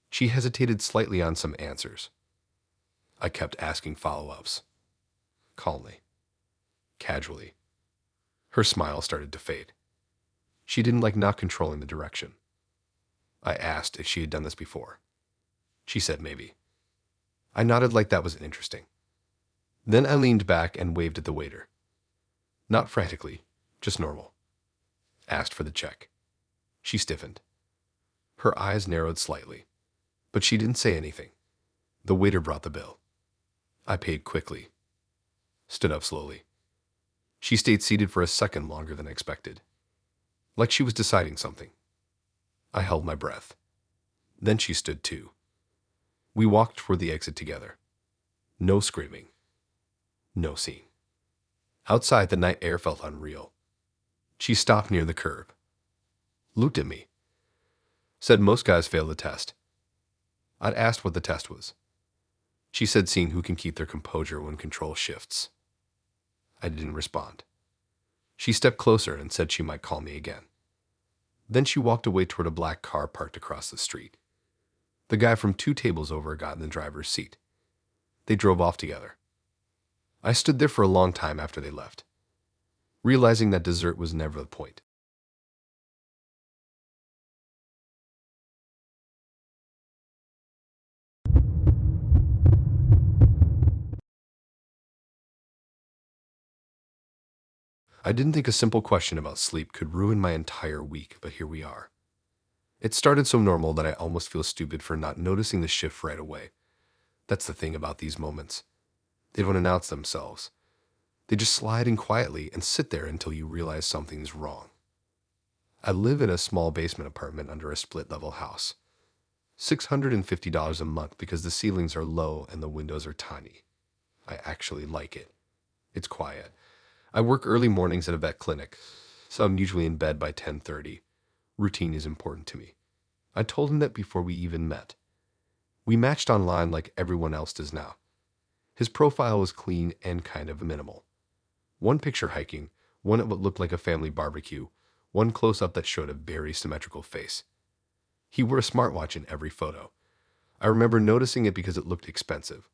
She hesitated slightly on some answers. I kept asking follow-ups. Calmly. Casually. Her smile started to fade. She didn't like not controlling the direction. I asked if she had done this before. She said maybe. I nodded like that was interesting. Then I leaned back and waved at the waiter. Not frantically, just normal. Asked for the check. She stiffened. Her eyes narrowed slightly, but she didn't say anything. The waiter brought the bill. I paid quickly. Stood up slowly. She stayed seated for a second longer than expected, like she was deciding something. I held my breath. Then she stood too. We walked toward the exit together. No screaming. No scene. Outside, the night air felt unreal. She stopped near the curb. Looked at me. Said most guys fail the test. I'd asked what the test was. She said seeing who can keep their composure when control shifts. I didn't respond. She stepped closer and said she might call me again. Then she walked away toward a black car parked across the street. The guy from 2 tables over got in the driver's seat. They drove off together. I stood there for a long time after they left, realizing that dessert was never the point. I didn't think a simple question about sleep could ruin my entire week, but here we are. It started so normal that I almost feel stupid for not noticing the shift right away. That's the thing about these moments. They don't announce themselves. They just slide in quietly and sit there until you realize something's wrong. I live in a small basement apartment under a split-level house. $650 a month because the ceilings are low and the windows are tiny. I actually like it. It's quiet. I work early mornings at a vet clinic, so I'm usually in bed by 10:30. Routine is important to me. I told him that before we even met. We matched online like everyone else does now. His profile was clean and kind of minimal. One picture hiking, one of what looked like a family barbecue, one close-up that showed a very symmetrical face. He wore a smartwatch in every photo. I remember noticing it because it looked expensive.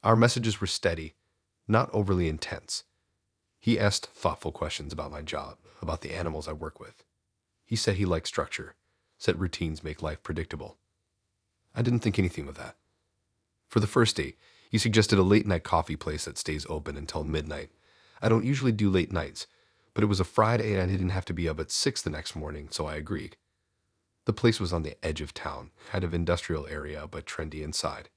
Our messages were steady, not overly intense. He asked thoughtful questions about my job, about the animals I work with. He said he liked structure, said routines make life predictable. I didn't think anything of that. For the first date, he suggested a late-night coffee place that stays open until midnight. I don't usually do late nights, but it was a Friday and I didn't have to be up at 6 the next morning, so I agreed. The place was on the edge of town, kind of industrial area, but trendy inside.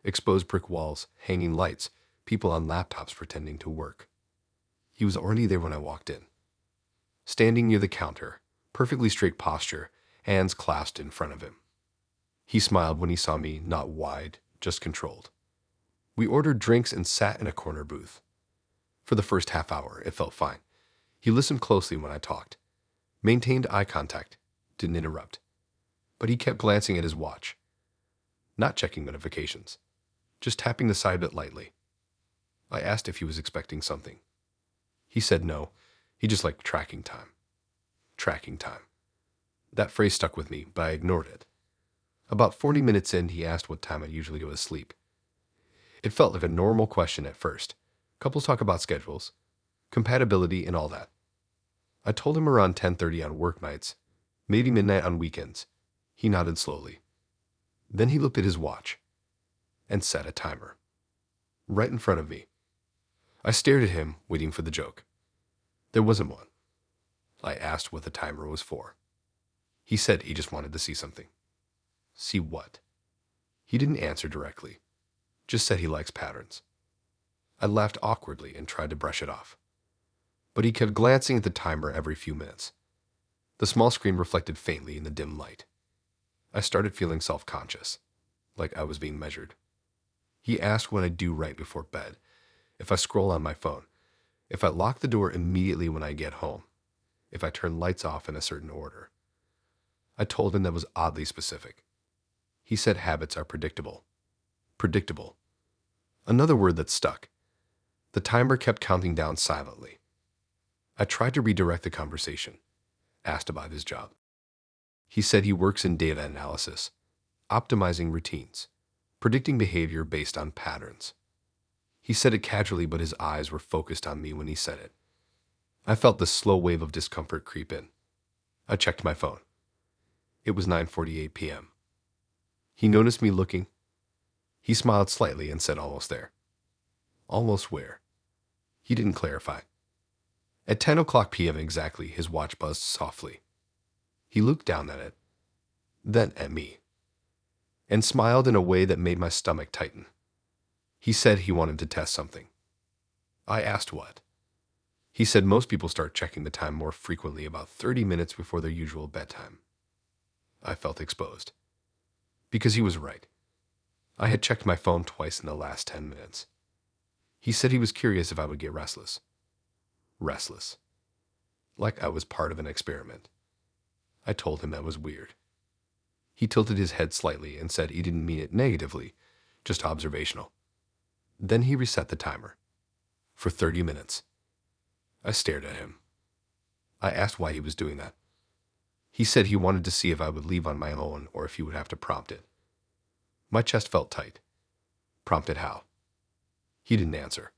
Exposed brick walls, hanging lights, people on laptops pretending to work. He was already there when I walked in. Standing near the counter, perfectly straight posture, hands clasped in front of him. He smiled when he saw me, not wide, just controlled. We ordered drinks and sat in a corner booth. For the first half hour, it felt fine. He listened closely when I talked, maintained eye contact, didn't interrupt. But he kept glancing at his watch, not checking notifications, just tapping the side of it lightly. I asked if he was expecting something. He said no, he just liked tracking time. Tracking time. That phrase stuck with me, but I ignored it. About 40 minutes in, he asked what time I usually go to sleep. It felt like a normal question at first. Couples talk about schedules, compatibility, and all that. I told him around 10:30 on work nights, maybe midnight on weekends. He nodded slowly. Then he looked at his watch and set a timer. Right in front of me. I stared at him, waiting for the joke. There wasn't one. I asked what the timer was for. He said he just wanted to see something. See what? He didn't answer directly, just said he likes patterns. I laughed awkwardly and tried to brush it off. But he kept glancing at the timer every few minutes. The small screen reflected faintly in the dim light. I started feeling self-conscious, like I was being measured. He asked what I do right before bed, if I scroll on my phone, if I lock the door immediately when I get home, if I turn lights off in a certain order. I told him that was oddly specific. He said habits are predictable. Predictable. Another word that stuck. The timer kept counting down silently. I tried to redirect the conversation, asked about his job. He said he works in data analysis, optimizing routines, predicting behavior based on patterns. He said it casually, but his eyes were focused on me when he said it. I felt the slow wave of discomfort creep in. I checked my phone. It was 9:48 p.m. He noticed me looking. He smiled slightly and said almost there. Almost where? He didn't clarify. At 10 o'clock p.m. exactly, his watch buzzed softly. He looked down at it, then at me, and smiled in a way that made my stomach tighten. He said he wanted to test something. I asked what. He said most people start checking the time more frequently about 30 minutes before their usual bedtime. I felt exposed. Because he was right. I had checked my phone twice in the last 10 minutes. He said he was curious if I would get restless. Restless. Like I was part of an experiment. I told him that was weird. He tilted his head slightly and said he didn't mean it negatively, just observational. Then he reset the timer. For 30 minutes. I stared at him. I asked why he was doing that. He said he wanted to see if I would leave on my own or if he would have to prompt it. My chest felt tight. Prompted how? He didn't answer.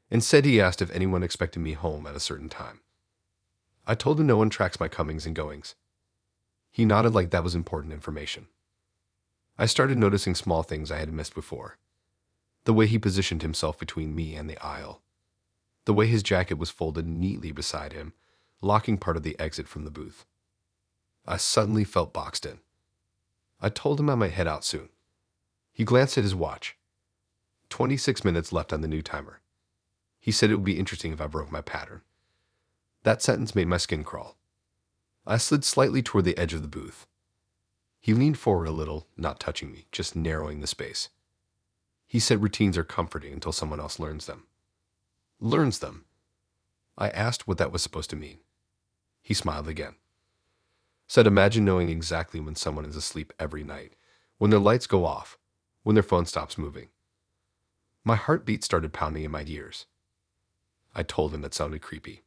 Instead, he asked if anyone expected me home at a certain time. I told him no one tracks my comings and goings. He nodded like that was important information. I started noticing small things I had missed before. The way he positioned himself between me and the aisle. The way his jacket was folded neatly beside him, locking part of the exit from the booth. I suddenly felt boxed in. I told him I might head out soon. He glanced at his watch. 26 minutes left on the new timer. He said it would be interesting if I broke my pattern. That sentence made my skin crawl. I slid slightly toward the edge of the booth. He leaned forward a little, not touching me, just narrowing the space. He said routines are comforting until someone else learns them. Learns them? I asked what that was supposed to mean. He smiled again. Said imagine knowing exactly when someone is asleep every night, when their lights go off, when their phone stops moving. My heartbeat started pounding in my ears. I told him that sounded creepy.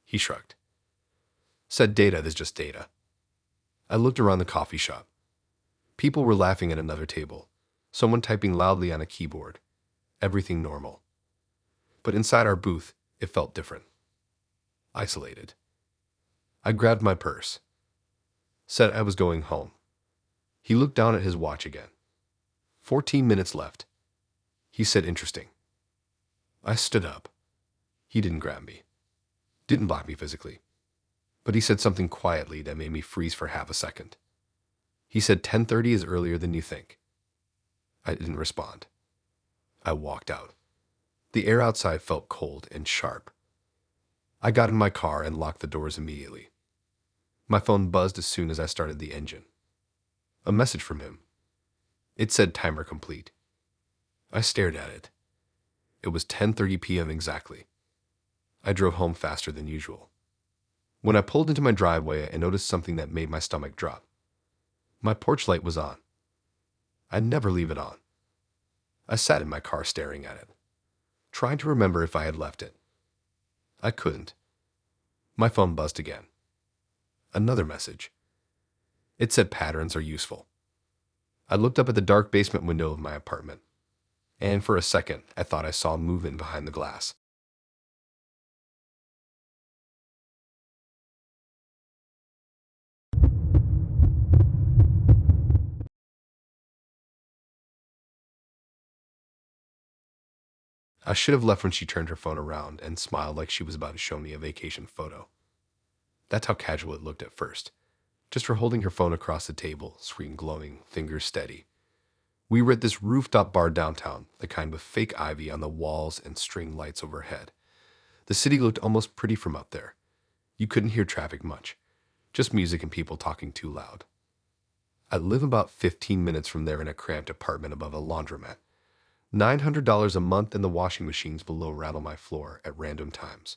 He shrugged. Said data is just data. I looked around the coffee shop. People were laughing at another table. Someone typing loudly on a keyboard. Everything normal. But inside our booth, it felt different. Isolated. I grabbed my purse. Said I was going home. He looked down at his watch again. 14 minutes left. He said interesting. I stood up. He didn't grab me. Didn't block me physically. But he said something quietly that made me freeze for half a second. He said 10:30 is earlier than you think. I didn't respond. I walked out. The air outside felt cold and sharp. I got in my car and locked the doors immediately. My phone buzzed as soon as I started the engine. A message from him. It said timer complete. I stared at it. It was 10:30 p.m. exactly. I drove home faster than usual. When I pulled into my driveway, I noticed something that made my stomach drop. My porch light was on. I'd never leave it on. I sat in my car staring at it, trying to remember if I had left it. I couldn't. My phone buzzed again. Another message. It said patterns are useful. I looked up at the dark basement window of my apartment, and for a second, I thought I saw movement behind the glass. I should have left when she turned her phone around and smiled like she was about to show me a vacation photo. That's how casual it looked at first. Just her holding her phone across the table, screen glowing, fingers steady. We were at this rooftop bar downtown, the kind with fake ivy on the walls and string lights overhead. The city looked almost pretty from up there. You couldn't hear traffic much, just music and people talking too loud. I live about 15 minutes from there in a cramped apartment above a laundromat. $900 a month and the washing machines below rattle my floor at random times.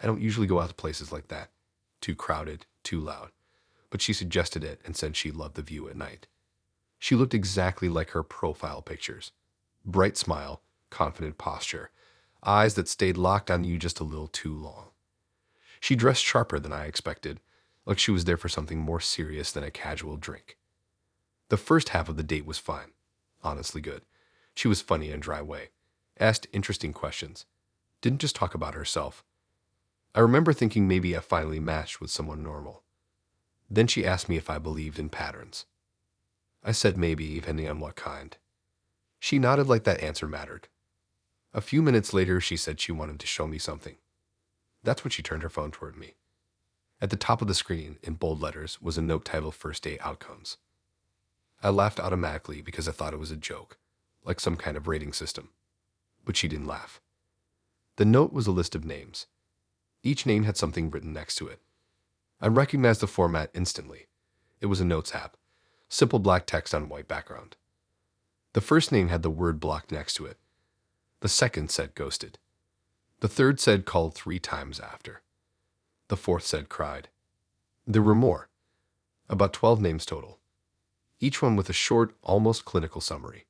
I don't usually go out to places like that. Too crowded, too loud. But she suggested it and said she loved the view at night. She looked exactly like her profile pictures. Bright smile, confident posture, eyes that stayed locked on you just a little too long. She dressed sharper than I expected, like she was there for something more serious than a casual drink. The first half of the date was fine, honestly good. She was funny in a dry way, asked interesting questions, didn't just talk about herself. I remember thinking maybe I finally matched with someone normal. Then she asked me if I believed in patterns. I said maybe, depending on what kind. She nodded like that answer mattered. A few minutes later, she said she wanted to show me something. That's when she turned her phone toward me. At the top of the screen, in bold letters, was a note titled First Date Outcomes. I laughed automatically because I thought it was a joke, like some kind of rating system. But she didn't laugh. The note was a list of names. Each name had something written next to it. I recognized the format instantly. It was a notes app, simple black text on white background. The first name had the word blocked next to it. The second said ghosted. The third said called 3 times after. The fourth said cried. There were more, about 12 names total, each one with a short, almost clinical summary.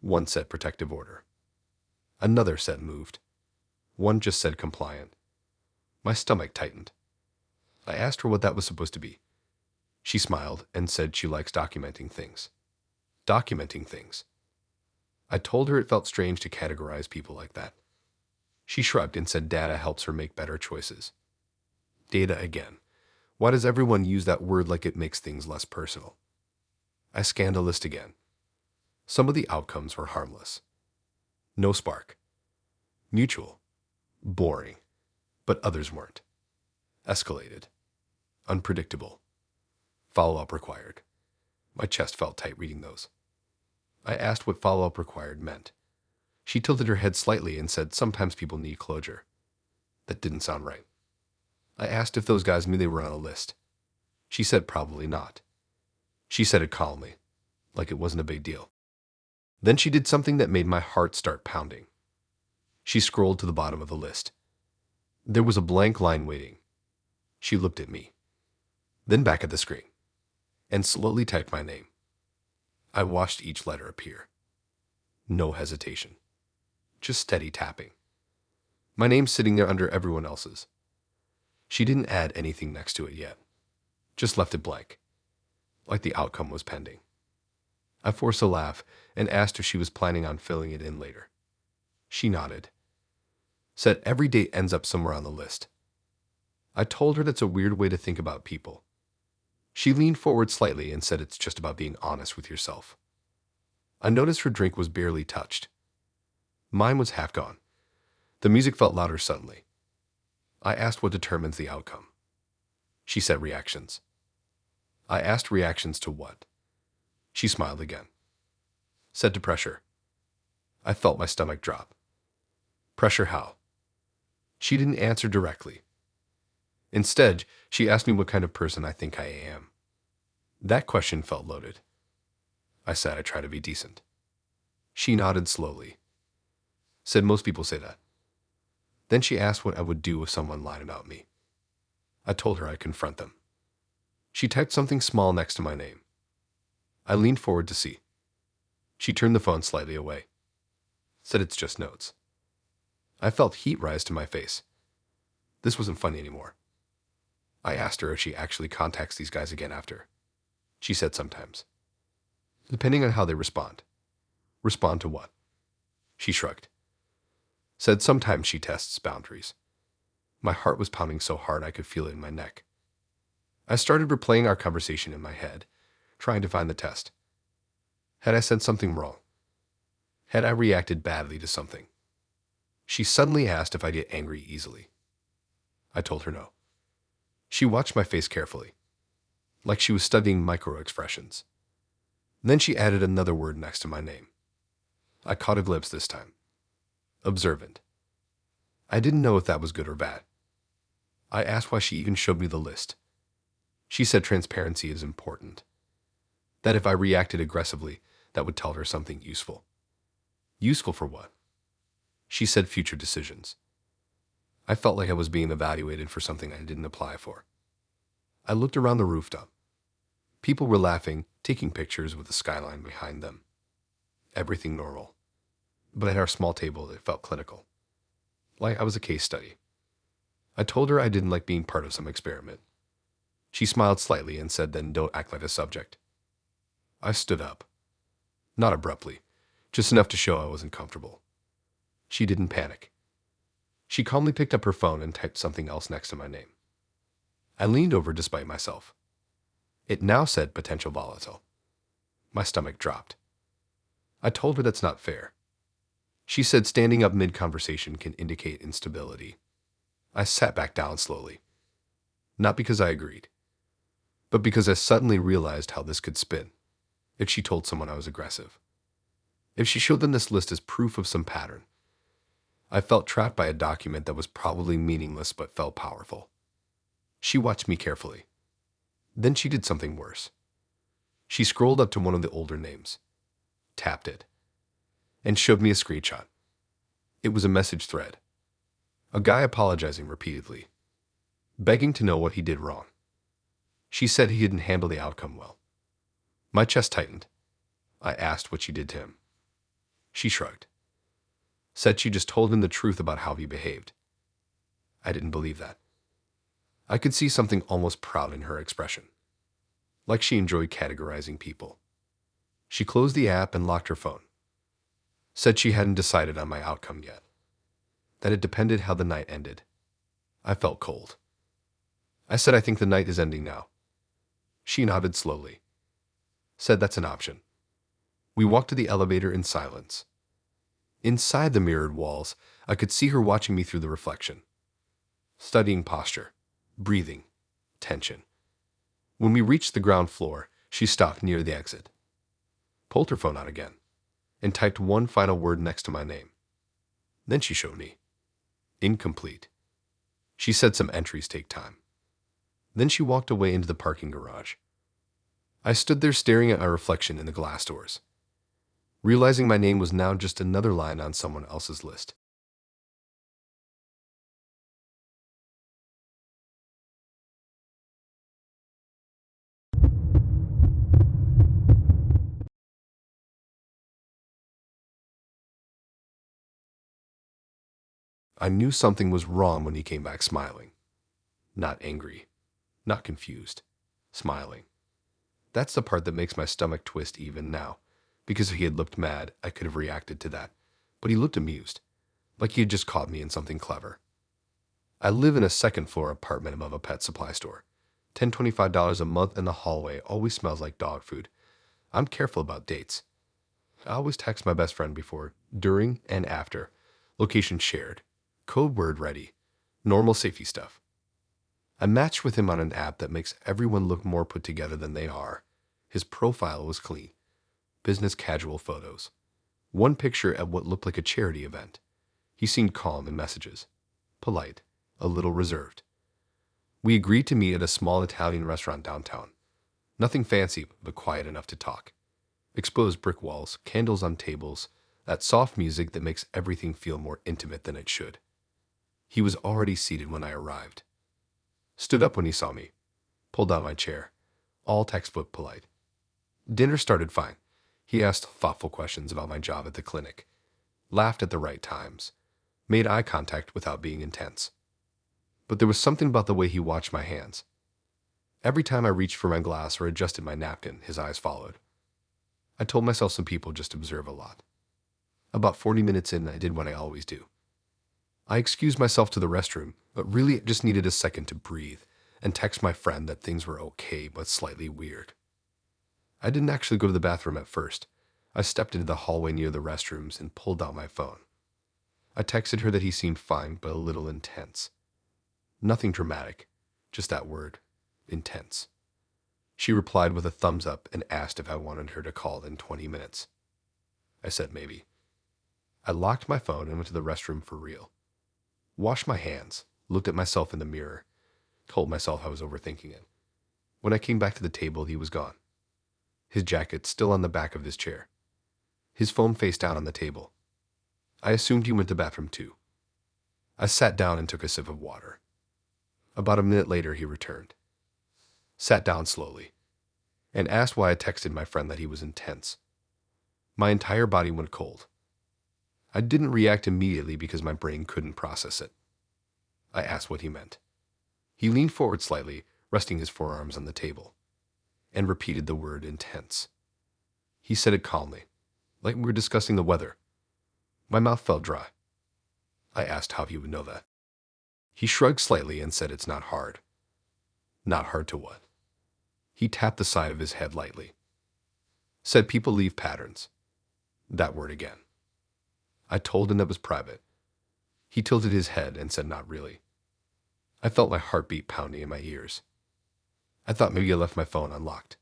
One said protective order. Another said moved. One just said compliant. My stomach tightened. I asked her what that was supposed to be. She smiled and said she likes documenting things. Documenting things. I told her it felt strange to categorize people like that. She shrugged and said data helps her make better choices. Data again. Why does everyone use that word like it makes things less personal? I scanned a list again. Some of the outcomes were harmless. No spark. Mutual. Boring. But others weren't. Escalated. Unpredictable. Follow-up required. My chest felt tight reading those. I asked what follow-up required meant. She tilted her head slightly and said sometimes people need closure. That didn't sound right. I asked if those guys knew they were on a list. She said probably not. She said it calmly, like it wasn't a big deal. Then she did something that made my heart start pounding. She scrolled to the bottom of the list. There was a blank line waiting. She looked at me, then back at the screen, and slowly typed my name. I watched each letter appear. No hesitation. just steady tapping. My name's sitting there under everyone else's. She didn't add anything next to it yet, just left it blank, like the outcome was pending. I forced a laugh and asked if she was planning on filling it in later. She nodded, said every date ends up somewhere on the list. I told her that's a weird way to think about people. She leaned forward slightly and said it's just about being honest with yourself. I noticed her drink was barely touched. Mine was half gone. The music felt louder suddenly. I asked what determines the outcome. She said reactions. I asked reactions to what? She smiled again. Said to pressure. I felt my stomach drop. Pressure how? She didn't answer directly. Instead, she asked me what kind of person I think I am. That question felt loaded. I said I try to be decent. She nodded slowly. Said most people say that. Then she asked what I would do if someone lied about me. I told her I'd confront them. She typed something small next to my name. I leaned forward to see. She turned the phone slightly away. Said it's just notes. I felt heat rise to my face. This wasn't funny anymore. I asked her if she actually contacts these guys again after. She said sometimes. Depending on how they respond. Respond to what? She shrugged. Said sometimes she tests boundaries. My heart was pounding so hard I could feel it in my neck. I started replaying our conversation in my head, trying to find the test. Had I said something wrong? Had I reacted badly to something? She suddenly asked if I get angry easily. I told her no. She watched my face carefully, like she was studying micro-expressions. Then she added another word next to my name. I caught a glimpse this time. Observant. I didn't know if that was good or bad. I asked why she even showed me the list. She said transparency is important. That if I reacted aggressively, that would tell her something useful. Useful for what? She said future decisions. I felt like I was being evaluated for something I didn't apply for. I looked around the rooftop. People were laughing, taking pictures with the skyline behind them. Everything normal. But at our small table, it felt clinical. Like I was a case study. I told her I didn't like being part of some experiment. She smiled slightly and said, then don't act like a subject. I stood up. Not abruptly, just enough to show I wasn't comfortable. She didn't panic. She calmly picked up her phone and typed something else next to my name. I leaned over despite myself. It now said potential volatile. My stomach dropped. I told her that's not fair. She said standing up mid-conversation can indicate instability. I sat back down slowly. Not because I agreed, but because I suddenly realized how this could spin if she told someone I was aggressive. If she showed them this list as proof of some pattern. I felt trapped by a document that was probably meaningless but felt powerful. She watched me carefully. Then she did something worse. She scrolled up to one of the older names, tapped it, and showed me a screenshot. It was a message thread. A guy apologizing repeatedly, begging to know what he did wrong. She said he didn't handle the outcome well. My chest tightened. I asked what she did to him. She shrugged. Said she just told him the truth about how he behaved. I didn't believe that. I could see something almost proud in her expression, like she enjoyed categorizing people. She closed the app and locked her phone. Said she hadn't decided on my outcome yet, that it depended how the night ended. I felt cold. I said I think the night is ending now. She nodded slowly. Said that's an option. We walked to the elevator in silence. Inside the mirrored walls, I could see her watching me through the reflection, studying posture, breathing, tension. When we reached the ground floor, she stopped near the exit, pulled her phone out again, and typed one final word next to my name. Then she showed me. Incomplete. She said some entries take time. Then she walked away into the parking garage. I stood there staring at my reflection in the glass doors, realizing my name was now just another line on someone else's list. I knew something was wrong when he came back smiling. Not angry, not confused, smiling. That's the part that makes my stomach twist even now, because if he had looked mad, I could have reacted to that. But he looked amused, like he had just caught me in something clever. I live in a second-floor apartment above a pet supply store. $25 a month, and the hallway always smells like dog food. I'm careful about dates. I always text my best friend before, during, and after. Location shared. Code word ready. Normal safety stuff. I matched with him on an app that makes everyone look more put together than they are. His profile was clean. Business casual photos. One picture at what looked like a charity event. He seemed calm in messages. Polite. A little reserved. We agreed to meet at a small Italian restaurant downtown. Nothing fancy, but quiet enough to talk. Exposed brick walls, candles on tables, that soft music that makes everything feel more intimate than it should. He was already seated when I arrived. Stood up when he saw me. Pulled out my chair. All textbook polite. Dinner started fine. He asked thoughtful questions about my job at the clinic. Laughed at the right times. Made eye contact without being intense. But there was something about the way he watched my hands. Every time I reached for my glass or adjusted my napkin, his eyes followed. I told myself some people just observe a lot. About 40 minutes in, I did what I always do. I excused myself to the restroom, but really just needed a second to breathe and text my friend that things were okay but slightly weird. I didn't actually go to the bathroom at first. I stepped into the hallway near the restrooms and pulled out my phone. I texted her that he seemed fine but a little intense. Nothing dramatic, just that word, intense. She replied with a thumbs up and asked if I wanted her to call in 20 minutes. I said maybe. I locked my phone and went to the restroom for real. Washed my hands, looked at myself in the mirror, told myself I was overthinking it. When I came back to the table, he was gone. His jacket still on the back of his chair. His phone face down on the table. I assumed he went to the bathroom too. I sat down and took a sip of water. About a minute later, he returned. Sat down slowly, and asked why I texted my friend that he was intense. My entire body went cold. I didn't react immediately because my brain couldn't process it. I asked what he meant. He leaned forward slightly, resting his forearms on the table, and repeated the word intense. He said it calmly, like we were discussing the weather. My mouth felt dry. I asked how he would know that. He shrugged slightly and said it's not hard. Not hard to what? He tapped the side of his head lightly. Said people leave patterns. That word again. I told him that was private. He tilted his head and said not really. I felt my heartbeat pounding in my ears. I thought maybe I left my phone unlocked.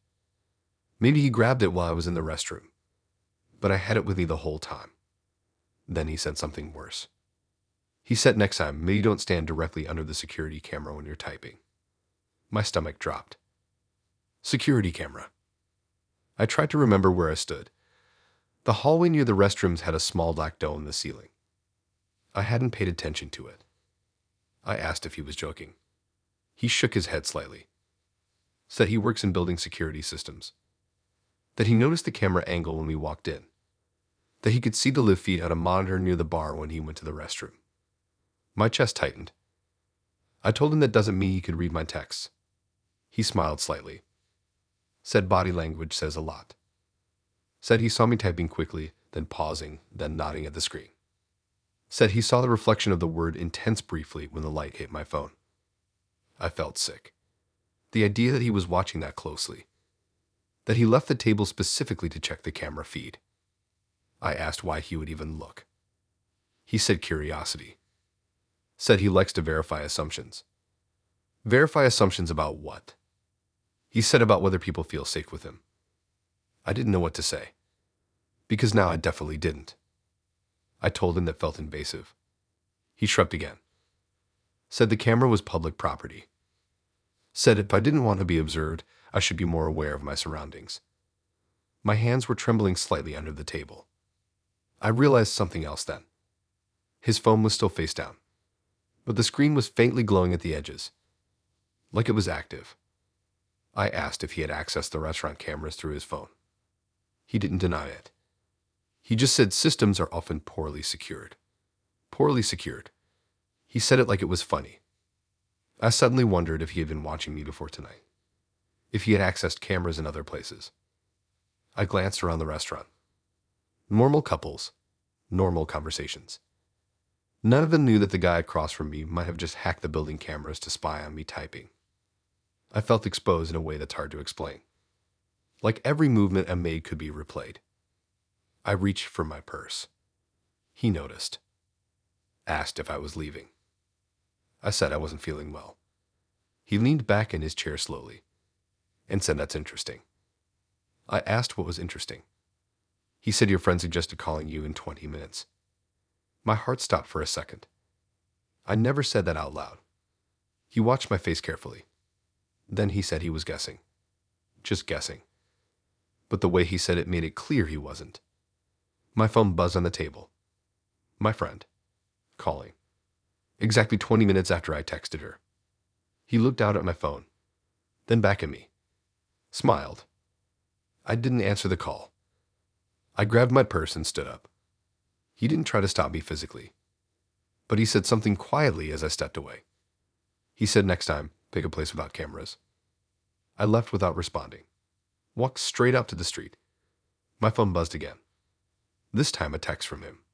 Maybe he grabbed it while I was in the restroom. But I had it with me the whole time. Then he said something worse. He said next time, maybe don't stand directly under the security camera when you're typing. My stomach dropped. Security camera. I tried to remember where I stood. The hallway near the restrooms had a small black dome in the ceiling. I hadn't paid attention to it. I asked if he was joking. He shook his head slightly. Said he works in building security systems. That he noticed the camera angle when we walked in. That he could see the live feed on a monitor near the bar when he went to the restroom. My chest tightened. I told him that doesn't mean he could read my texts. He smiled slightly. Said body language says a lot. Said he saw me typing quickly, then pausing, then nodding at the screen. Said he saw the reflection of the word intense briefly when the light hit my phone. I felt sick. The idea that he was watching that closely. That he left the table specifically to check the camera feed. I asked why he would even look. He said curiosity. Said he likes to verify assumptions. Verify assumptions about what? He said about whether people feel safe with him. I didn't know what to say. Because now I definitely didn't. I told him that felt invasive. He shrugged again. Said the camera was public property. Said if I didn't want to be observed, I should be more aware of my surroundings. My hands were trembling slightly under the table. I realized something else then. His phone was still face down, but the screen was faintly glowing at the edges, like it was active. I asked if he had accessed the restaurant cameras through his phone. He didn't deny it. He just said systems are often poorly secured. Poorly secured. He said it like it was funny. I suddenly wondered if he had been watching me before tonight, if he had accessed cameras in other places. I glanced around the restaurant. Normal couples, normal conversations. None of them knew that the guy across from me might have just hacked the building cameras to spy on me typing. I felt exposed in a way that's hard to explain. Like every movement I made could be replayed. I reached for my purse. He noticed. Asked if I was leaving. I said I wasn't feeling well. He leaned back in his chair slowly and said, "That's interesting." I asked what was interesting. He said, "Your friend suggested calling you in 20 minutes. My heart stopped for a second. I never said that out loud. He watched my face carefully. Then he said he was guessing. Just guessing. But the way he said it made it clear he wasn't. My phone buzzed on the table. My friend. Calling. Exactly 20 minutes after I texted her. He looked out at my phone, then back at me. Smiled. I didn't answer the call. I grabbed my purse and stood up. He didn't try to stop me physically, but he said something quietly as I stepped away. He said, "Next time, pick a place without cameras." I left without responding. Walked straight out to the street. My phone buzzed again. This time a text from him.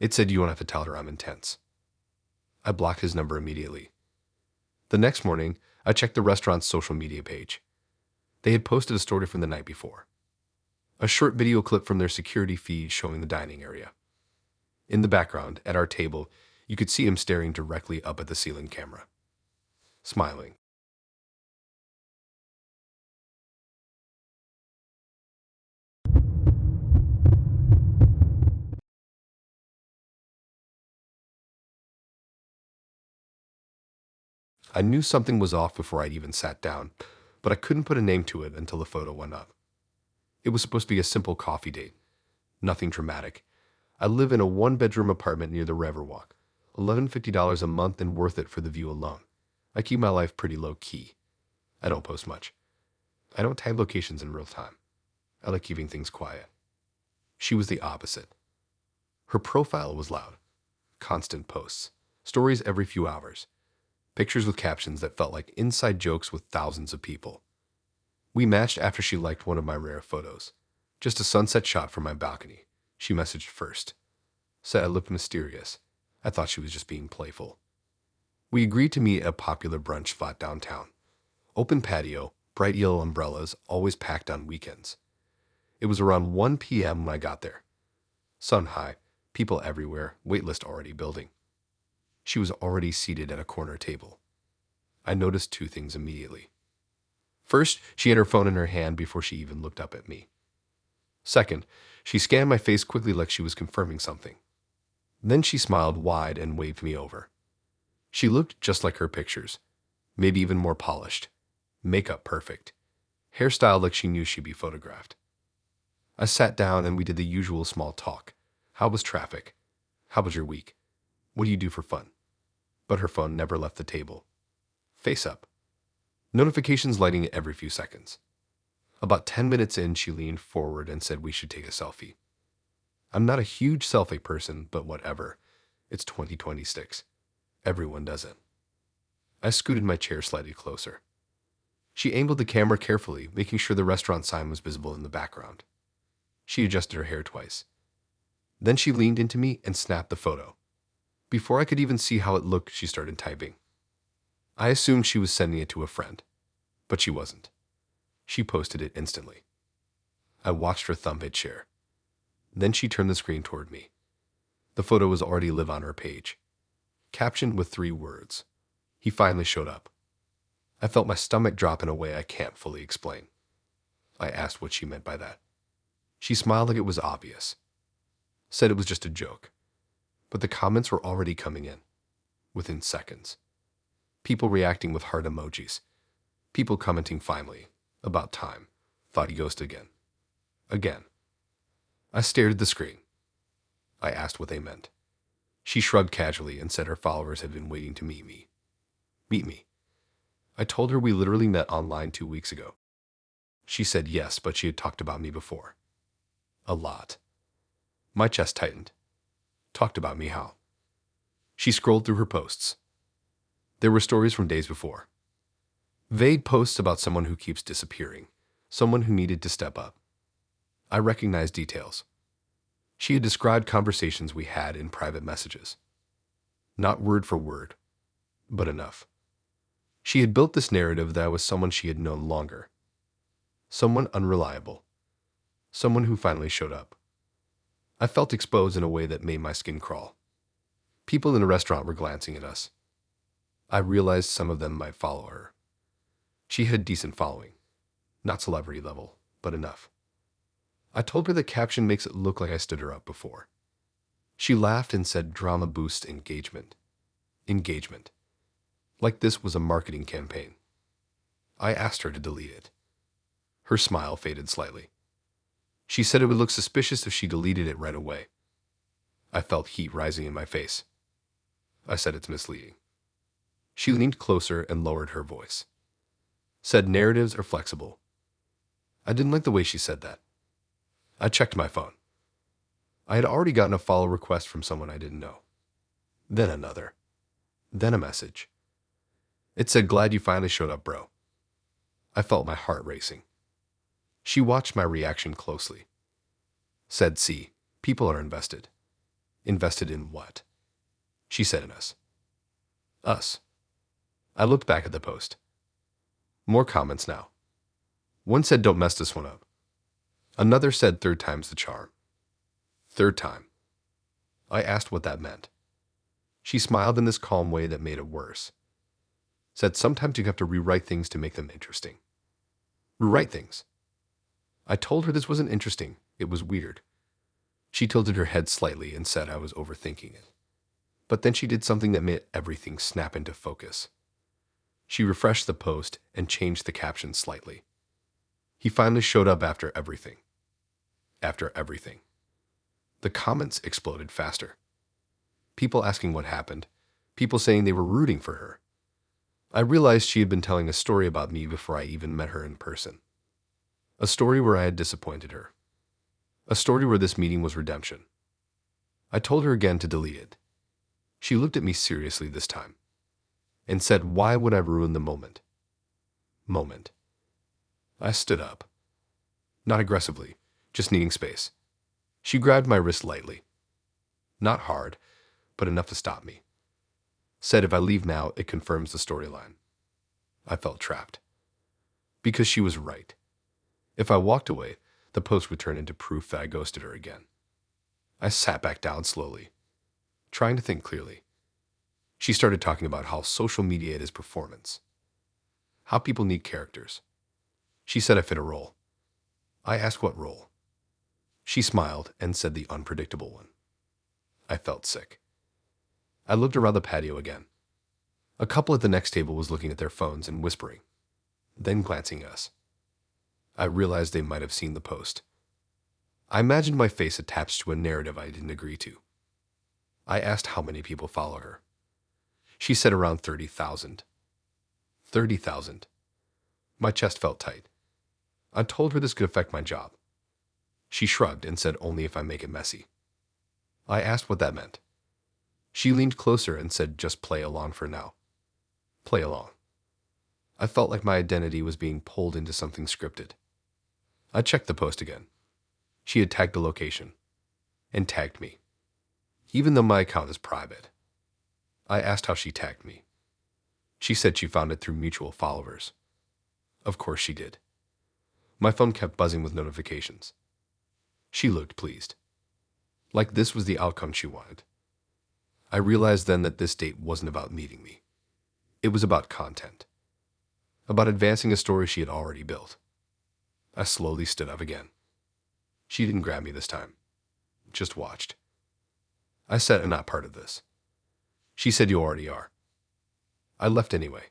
It said, "You won't have to tell her I'm intense." I blocked his number immediately. The next morning, I checked the restaurant's social media page. They had posted a story from the night before. A short video clip from their security feed showing the dining area. In the background, at our table, you could see him staring directly up at the ceiling camera. Smiling. I knew something was off before I'd even sat down, but I couldn't put a name to it until the photo went up. It was supposed to be a simple coffee date. Nothing dramatic. I live in a one-bedroom apartment near the Riverwalk. $1,150 a month and worth it for the view alone. I keep my life pretty low-key. I don't post much. I don't tag locations in real time. I like keeping things quiet. She was the opposite. Her profile was loud. Constant posts. Stories every few hours. Pictures with captions that felt like inside jokes with thousands of people. We matched after she liked one of my rare photos. Just a sunset shot from my balcony. She messaged first. Said I looked mysterious. I thought she was just being playful. We agreed to meet at a popular brunch spot downtown. Open patio, bright yellow umbrellas, always packed on weekends. It was around 1 p.m. when I got there. Sun high, people everywhere, waitlist already building. She was already seated at a corner table. I noticed two things immediately. First, she had her phone in her hand before she even looked up at me. Second, she scanned my face quickly like she was confirming something. Then she smiled wide and waved me over. She looked just like her pictures, maybe even more polished. Makeup perfect. Hairstyled like she knew she'd be photographed. I sat down and we did the usual small talk. How was traffic? How was your week? What do you do for fun? But her phone never left the table. Face up. Notifications lighting every few seconds. About 10 minutes in, she leaned forward and said we should take a selfie. I'm not a huge selfie person, but whatever. It's 2026. Everyone does it. I scooted my chair slightly closer. She angled the camera carefully, making sure the restaurant sign was visible in the background. She adjusted her hair twice. Then she leaned into me and snapped the photo. Before I could even see how it looked, she started typing. I assumed she was sending it to a friend, but she wasn't. She posted it instantly. I watched her thumb hit share. Then she turned the screen toward me. The photo was already live on her page, captioned with 3 words. He finally showed up. I felt my stomach drop in a way I can't fully explain. I asked what she meant by that. She smiled like it was obvious. Said it was just a joke. But the comments were already coming in, within seconds. People reacting with heart emojis. People commenting finally, about time, thought he ghosted again. Again. I stared at the screen. I asked what they meant. She shrugged casually and said her followers had been waiting to meet me. Meet me. I told her we literally met online 2 weeks ago. She said yes, but she had talked about me before. A lot. My chest tightened. Talked about me how? She scrolled through her posts. There were stories from days before. Vague posts about someone who keeps disappearing, someone who needed to step up. I recognized details. She had described conversations we had in private messages. Not word for word, but enough. She had built this narrative that I was someone she had known longer. Someone unreliable. Someone who finally showed up. I felt exposed in a way that made my skin crawl. People in the restaurant were glancing at us. I realized some of them might follow her. She had decent following. Not celebrity level, but enough. I told her the caption makes it look like I stood her up before. She laughed and said drama boosts engagement. Engagement. Like this was a marketing campaign. I asked her to delete it. Her smile faded slightly. She said it would look suspicious if she deleted it right away. I felt heat rising in my face. I said it's misleading. She leaned closer and lowered her voice. Said narratives are flexible. I didn't like the way she said that. I checked my phone. I had already gotten a follow request from someone I didn't know. Then another. Then a message. It said, "Glad you finally showed up, bro." I felt my heart racing. She watched my reaction closely. Said, "See, people are invested." Invested in what? She said in us. Us. I looked back at the post. More comments now. One said, "Don't mess this one up." Another said, "Third time's the charm." Third time. I asked what that meant. She smiled in this calm way that made it worse. Said, "Sometimes you have to rewrite things to make them interesting." Rewrite things. I told her this wasn't interesting. It was weird. She tilted her head slightly and said I was overthinking it. But then she did something that made everything snap into focus. She refreshed the post and changed the caption slightly. He finally showed up after everything. After everything. The comments exploded faster. People asking what happened. People saying they were rooting for her. I realized she had been telling a story about me before I even met her in person. A story where I had disappointed her. A story where this meeting was redemption. I told her again to delete it. She looked at me seriously this time and said, "Why would I ruin the moment?" Moment. I stood up. Not aggressively, just needing space. She grabbed my wrist lightly. Not hard, but enough to stop me. Said if I leave now, it confirms the storyline. I felt trapped. Because she was right. If I walked away, the post would turn into proof that I ghosted her again. I sat back down slowly, trying to think clearly. She started talking about how social media is performance. How people need characters. She said I fit a role. I asked what role. She smiled and said the unpredictable one. I felt sick. I looked around the patio again. A couple at the next table was looking at their phones and whispering, then glancing at us. I realized they might have seen the post. I imagined my face attached to a narrative I didn't agree to. I asked how many people follow her. She said around 30,000. 30,000. My chest felt tight. I told her this could affect my job. She shrugged and said only if I make it messy. I asked what that meant. She leaned closer and said just play along for now. Play along. I felt like my identity was being pulled into something scripted. I checked the post again. She had tagged the location and tagged me, even though my account is private. I asked how she tagged me. She said she found it through mutual followers. Of course she did. My phone kept buzzing with notifications. She looked pleased. Like this was the outcome she wanted. I realized then that this date wasn't about meeting me. It was about content. About advancing a story she had already built. I slowly stood up again. She didn't grab me this time. Just watched. I said, "I'm not part of this." She said, "You already are." I left anyway.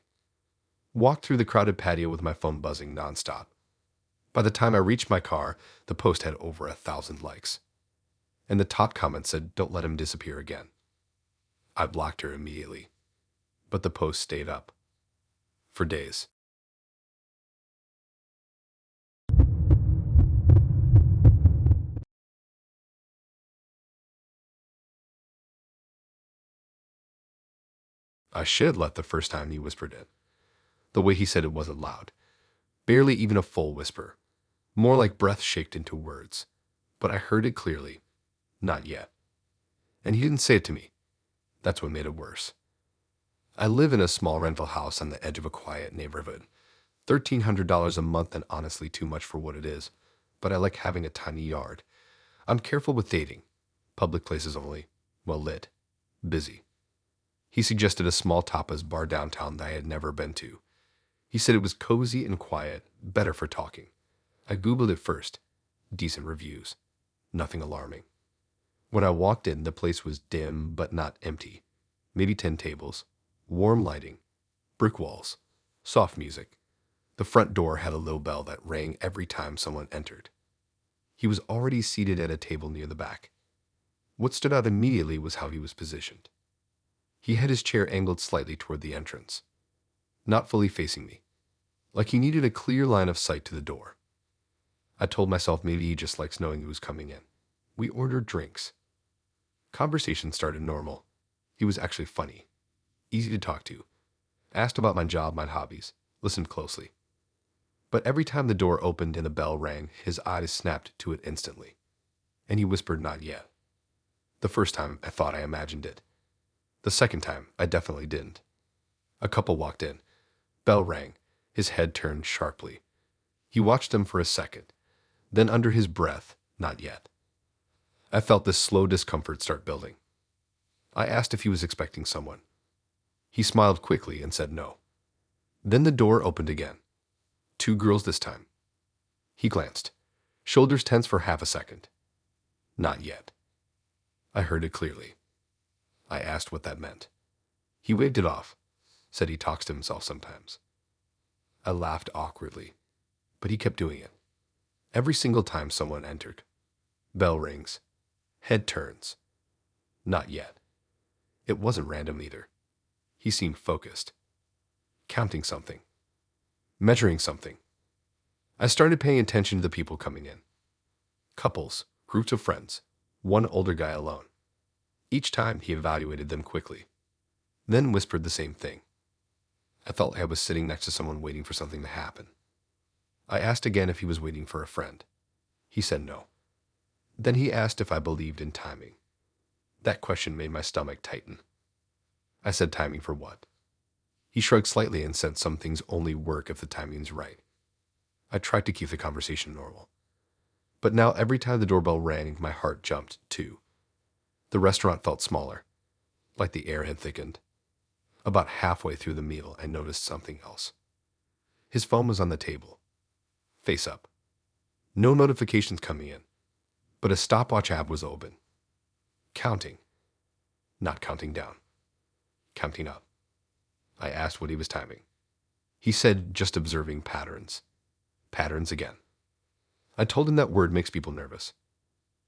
Walked through the crowded patio with my phone buzzing nonstop. By the time I reached my car, the post had over 1,000 likes. And the top comment said, "Don't let him disappear again." I blocked her immediately. But the post stayed up. For days. I should have left the first time he whispered it. The way he said it wasn't loud. Barely even a full whisper. More like breath shaked into words. But I heard it clearly. Not yet. And he didn't say it to me. That's what made it worse. I live in a small rental house on the edge of a quiet neighborhood. $1,300 a month and honestly too much for what it is. But I like having a tiny yard. I'm careful with dating. Public places only. Well lit. Busy. He suggested a small tapas bar downtown that I had never been to. He said it was cozy and quiet, better for talking. I Googled it first. Decent reviews. Nothing alarming. When I walked in, the place was dim but not empty. Maybe 10 tables. Warm lighting. Brick walls. Soft music. The front door had a low bell that rang every time someone entered. He was already seated at a table near the back. What stood out immediately was how he was positioned. He had his chair angled slightly toward the entrance, not fully facing me, like he needed a clear line of sight to the door. I told myself maybe he just likes knowing who was coming in. We ordered drinks. Conversation started normal. He was actually funny, easy to talk to, asked about my job, my hobbies, listened closely. But every time the door opened and the bell rang, his eyes snapped to it instantly, and he whispered, "Not yet." The first time, I thought I imagined it. The second time, I definitely didn't. A couple walked in. Bell rang. His head turned sharply. He watched them for a second. Then under his breath, "Not yet." I felt this slow discomfort start building. I asked if he was expecting someone. He smiled quickly and said no. Then the door opened again. 2 girls this time. He glanced. Shoulders tense for half a second. "Not yet." I heard it clearly. I asked what that meant. He waved it off, said he talks to himself sometimes. I laughed awkwardly, but he kept doing it. Every single time someone entered. Bell rings. Head turns. Not yet. It wasn't random either. He seemed focused. Counting something. Measuring something. I started paying attention to the people coming in. Couples, groups of friends, one older guy alone. Each time he evaluated them quickly, then whispered the same thing. I felt like I was sitting next to someone waiting for something to happen. I asked again if he was waiting for a friend. He said no. Then he asked if I believed in timing. That question made my stomach tighten. I said, "Timing for what?" He shrugged slightly and said some things only work if the timing's right. I tried to keep the conversation normal. But now every time the doorbell rang, my heart jumped too. The restaurant felt smaller, like the air had thickened. About halfway through the meal, I noticed something else. His phone was on the table, face up. No notifications coming in, but a stopwatch app was open. Counting. Not counting down. Counting up. I asked what he was timing. He said just observing patterns. Patterns again. I told him that word makes people nervous.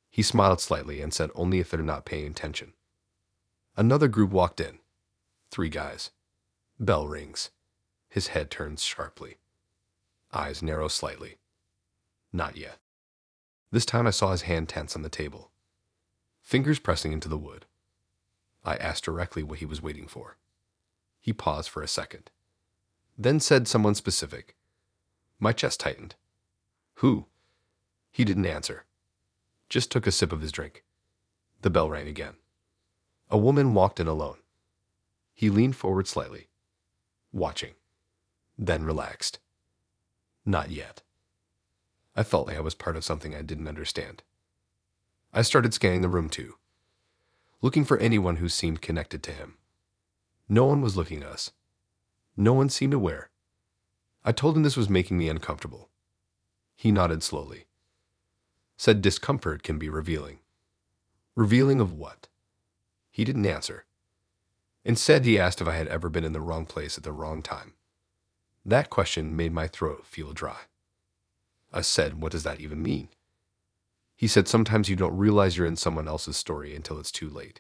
He smiled slightly and said only if they're not paying attention. Another group walked in. 3 guys. Bell rings. His head turns sharply. Eyes narrow slightly. Not yet. This time I saw his hand tense on the table. Fingers pressing into the wood. I asked directly what he was waiting for. He paused for a second. Then said someone specific. My chest tightened. Who? He didn't answer. Just took a sip of his drink. The bell rang again. A woman walked in alone. He leaned forward slightly, watching, then relaxed. Not yet. I felt like I was part of something I didn't understand. I started scanning the room too, looking for anyone who seemed connected to him. No one was looking at us. No one seemed aware. I told him this was making me uncomfortable. He nodded slowly. Said discomfort can be revealing. Revealing of what? He didn't answer. Instead, he asked if I had ever been in the wrong place at the wrong time. That question made my throat feel dry. I said, what does that even mean? He said sometimes you don't realize you're in someone else's story until it's too late.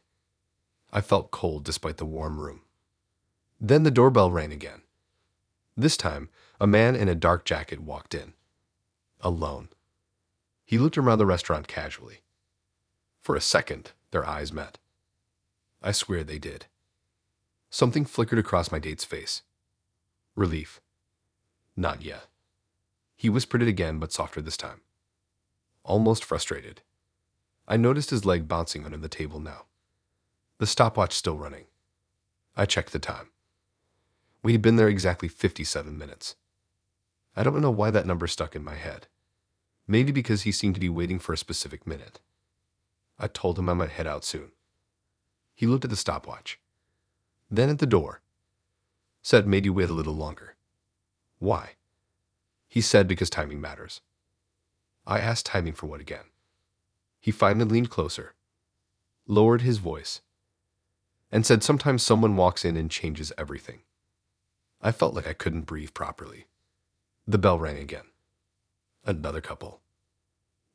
I felt cold despite the warm room. Then the doorbell rang again. This time, a man in a dark jacket walked in. Alone. He looked around the restaurant casually. For a second, their eyes met. I swear they did. Something flickered across my date's face. Relief. Not yet. He whispered it again, but softer this time. Almost frustrated. I noticed his leg bouncing under the table now. The stopwatch still running. I checked the time. We had been there exactly 57 minutes. I don't know why that number stuck in my head. Maybe because he seemed to be waiting for a specific minute. I told him I might head out soon. He looked at the stopwatch. Then at the door. Said, "Made you wait a little longer." Why? He said, "Because timing matters." I asked, timing for what again? He finally leaned closer, lowered his voice, and said, "Sometimes someone walks in and changes everything." I felt like I couldn't breathe properly. The bell rang again. Another couple.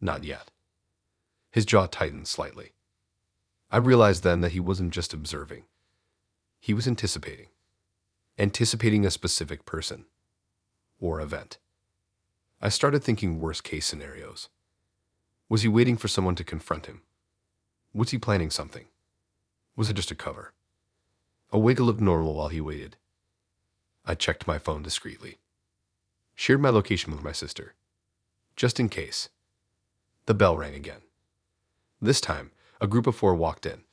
Not yet. His jaw tightened slightly. I realized then that he wasn't just observing. He was anticipating. Anticipating a specific person or event. I started thinking worst-case scenarios. Was he waiting for someone to confront him? Was he planning something? Was it just a cover? A way to look normal while he waited. I checked my phone discreetly. Shared my location with my sister. Just in case. The bell rang again. This time, a group of 4 walked in.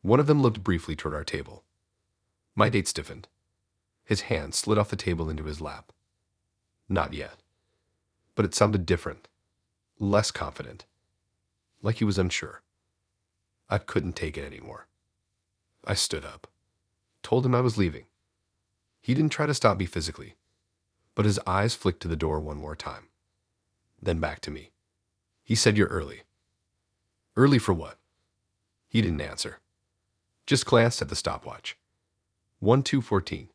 One of them looked briefly toward our table. My date stiffened. His hand slid off the table into his lap. Not yet. But it sounded different. Less confident. Like he was unsure. I couldn't take it anymore. I stood up. Told him I was leaving. He didn't try to stop me physically, but his eyes flicked to the door one more time. Then back to me. He said, "You're early." Early for what? He didn't answer. Just glanced at the stopwatch. 1:14.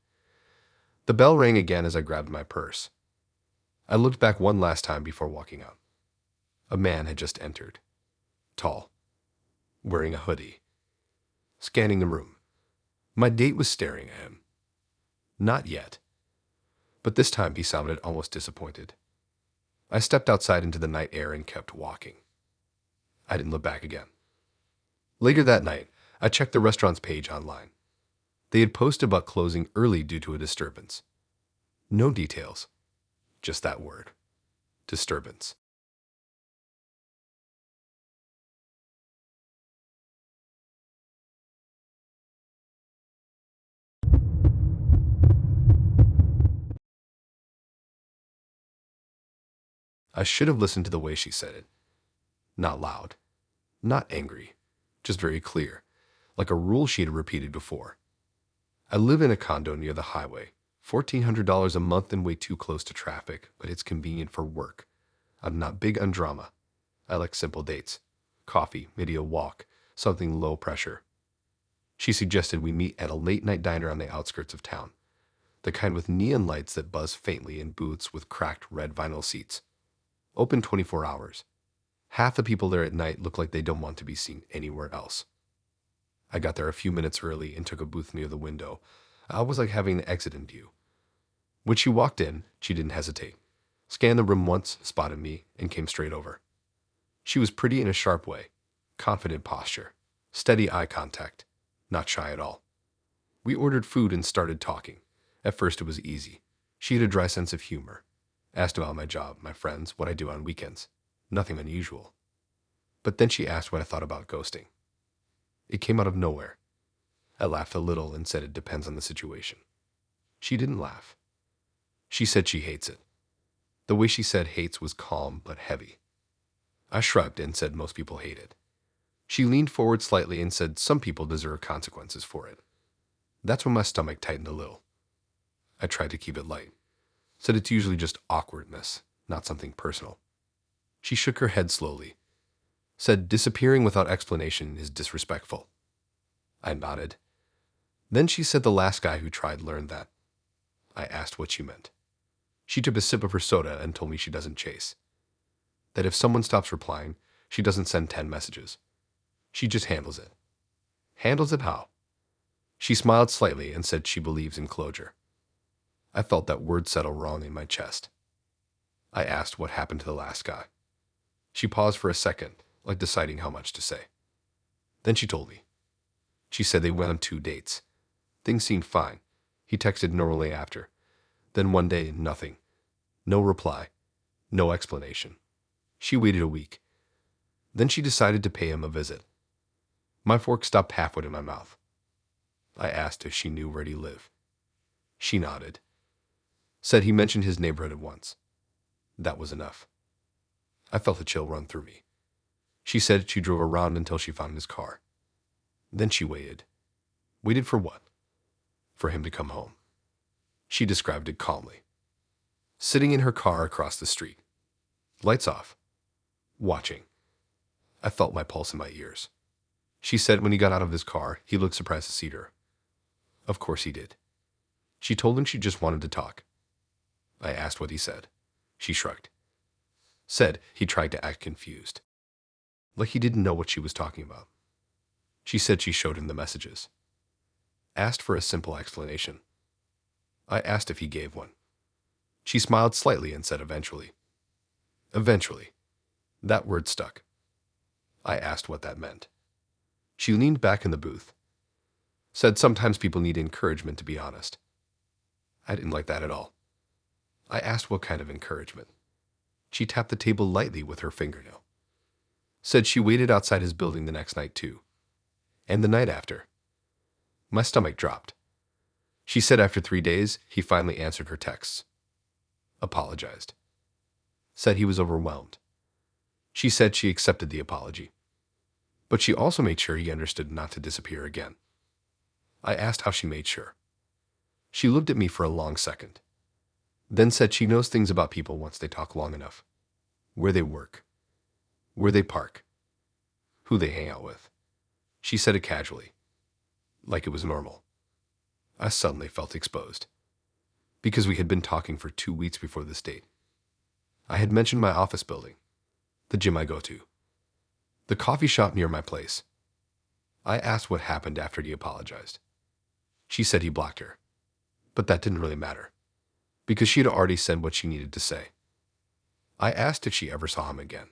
The bell rang again as I grabbed my purse. I looked back one last time before walking out. A man had just entered. Tall. Wearing a hoodie. Scanning the room. My date was staring at him. Not yet. But this time he sounded almost disappointed. I stepped outside into the night air and kept walking. I didn't look back again. Later that night, I checked the restaurant's page online. They had posted about closing early due to a disturbance. No details. Just that word. Disturbance. I should have listened to the way she said it. Not loud. Not angry. Just very clear. Like a rule she had repeated before. I live in a condo near the highway. $1,400 a month and way too close to traffic, but it's convenient for work. I'm not big on drama. I like simple dates. Coffee, maybe a walk, something low pressure. She suggested we meet at a late-night diner on the outskirts of town. The kind with neon lights that buzz faintly in booths with cracked red vinyl seats. Open 24 hours. Half the people there at night look like they don't want to be seen anywhere else. I got there a few minutes early and took a booth near the window. I was like having the exit in view. When she walked in, she didn't hesitate. Scanned the room once, spotted me, and came straight over. She was pretty in a sharp way. Confident posture. Steady eye contact. Not shy at all. We ordered food and started talking. At first it was easy. She had a dry sense of humor. Asked about my job, my friends, what I do on weekends. Nothing unusual. But then she asked what I thought about ghosting. It came out of nowhere. I laughed a little and said it depends on the situation. She didn't laugh. She said she hates it. The way she said hates was calm but heavy. I shrugged and said most people hate it. She leaned forward slightly and said some people deserve consequences for it. That's when my stomach tightened a little. I tried to keep it light. Said it's usually just awkwardness, not something personal. She shook her head slowly. Said disappearing without explanation is disrespectful. I nodded. Then she said the last guy who tried learned that. I asked what she meant. She took a sip of her soda and told me she doesn't chase. That if someone stops replying, she doesn't send 10 messages. She just handles it. Handles it how? She smiled slightly and said she believes in closure. I felt that word settle wrong in my chest. I asked what happened to the last guy. She paused for a second, like deciding how much to say. Then she told me. She said they went on 2 dates. Things seemed fine. He texted normally after. Then one day, nothing. No reply. No explanation. She waited a week. Then she decided to pay him a visit. My fork stopped halfway in my mouth. I asked if she knew where he lived. She nodded. Said he mentioned his neighborhood once. That was enough. I felt a chill run through me. She said she drove around until she found his car. Then she waited. Waited for what? For him to come home. She described it calmly. Sitting in her car across the street. Lights off. Watching. I felt my pulse in my ears. She said when he got out of his car, he looked surprised to see her. Of course he did. She told him she just wanted to talk. I asked what he said. She shrugged. Said he tried to act confused. Like he didn't know what she was talking about. She said she showed him the messages. Asked for a simple explanation. I asked if he gave one. She smiled slightly and said eventually. Eventually. That word stuck. I asked what that meant. She leaned back in the booth. Said sometimes people need encouragement, to be honest. I didn't like that at all. I asked what kind of encouragement. She tapped the table lightly with her fingernail. Said she waited outside his building the next night too. And the night after. My stomach dropped. She said after 3 days, he finally answered her texts. Apologized. Said he was overwhelmed. She said she accepted the apology. But she also made sure he understood not to disappear again. I asked how she made sure. She looked at me for a long second. Then said she knows things about people once they talk long enough. Where they work. Where they park. Who they hang out with. She said it casually. Like it was normal. I suddenly felt exposed. Because we had been talking for 2 weeks before this date. I had mentioned my office building. The gym I go to. The coffee shop near my place. I asked what happened after he apologized. She said he blocked her. But that didn't really matter. Because she had already said what she needed to say. I asked if she ever saw him again.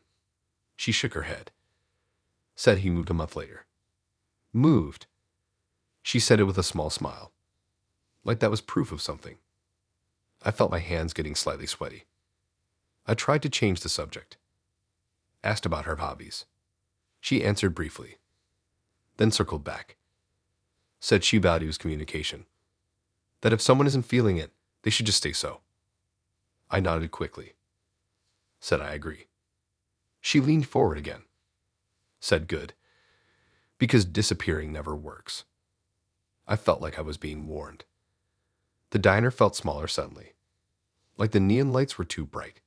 She shook her head. Said he moved a month later. Moved. She said it with a small smile. Like that was proof of something. I felt my hands getting slightly sweaty. I tried to change the subject. Asked about her hobbies. She answered briefly. Then circled back. Said she values communication. That if someone isn't feeling it, they should just stay so. I nodded quickly. Said I agree. She leaned forward again. Said good. Because disappearing never works. I felt like I was being warned. The diner felt smaller suddenly. Like the neon lights were too bright.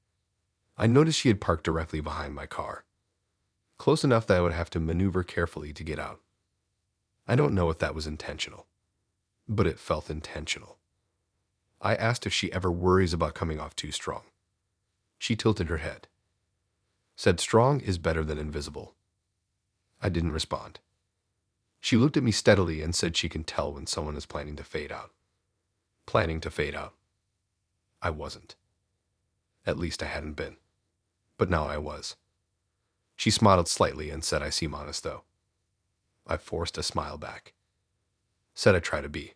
I noticed she had parked directly behind my car. Close enough that I would have to maneuver carefully to get out. I don't know if that was intentional. But it felt intentional. I asked if she ever worries about coming off too strong. She tilted her head. Said strong is better than invisible. I didn't respond. She looked at me steadily and said she can tell when someone is planning to fade out. Planning to fade out. I wasn't. At least I hadn't been. But now I was. She smiled slightly and said I seem honest though. I forced a smile back. Said I try to be.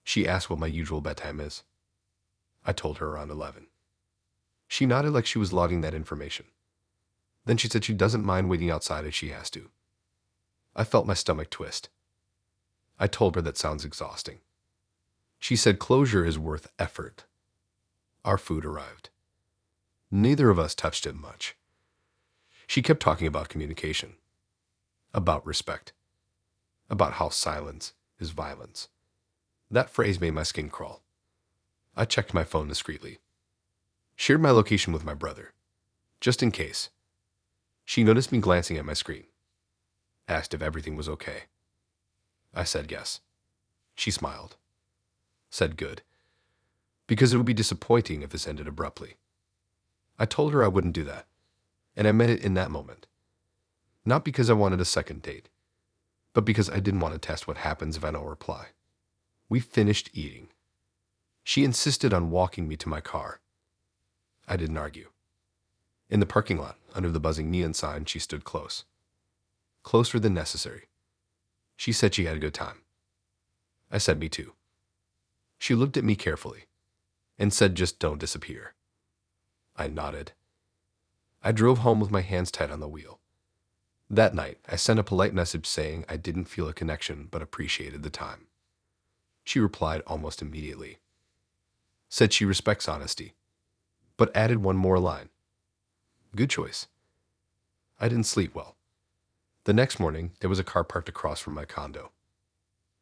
She asked what my usual bedtime is. I told her around 11. She nodded like she was logging that information. Then she said she doesn't mind waiting outside if she has to. I felt my stomach twist. I told her that sounds exhausting. She said closure is worth effort. Our food arrived. Neither of us touched it much. She kept talking about communication. About respect. About how silence is violence. That phrase made my skin crawl. I checked my phone discreetly. Shared my location with my brother. Just in case. She noticed me glancing at my screen. Asked if everything was okay. I said yes. She smiled. Said good. Because it would be disappointing if this ended abruptly. I told her I wouldn't do that. And I meant it in that moment. Not because I wanted a second date. But because I didn't want to test what happens if I don't reply. We finished eating. She insisted on walking me to my car. I didn't argue. In the parking lot, under the buzzing neon sign, she stood close. Closer than necessary. She said she had a good time. I said, "Me too." She looked at me carefully and said, "Just don't disappear." I nodded. I drove home with my hands tight on the wheel. That night, I sent a polite message saying I didn't feel a connection but appreciated the time. She replied almost immediately. Said she respects honesty, but added one more line. Good choice. I didn't sleep well. The next morning, there was a car parked across from my condo.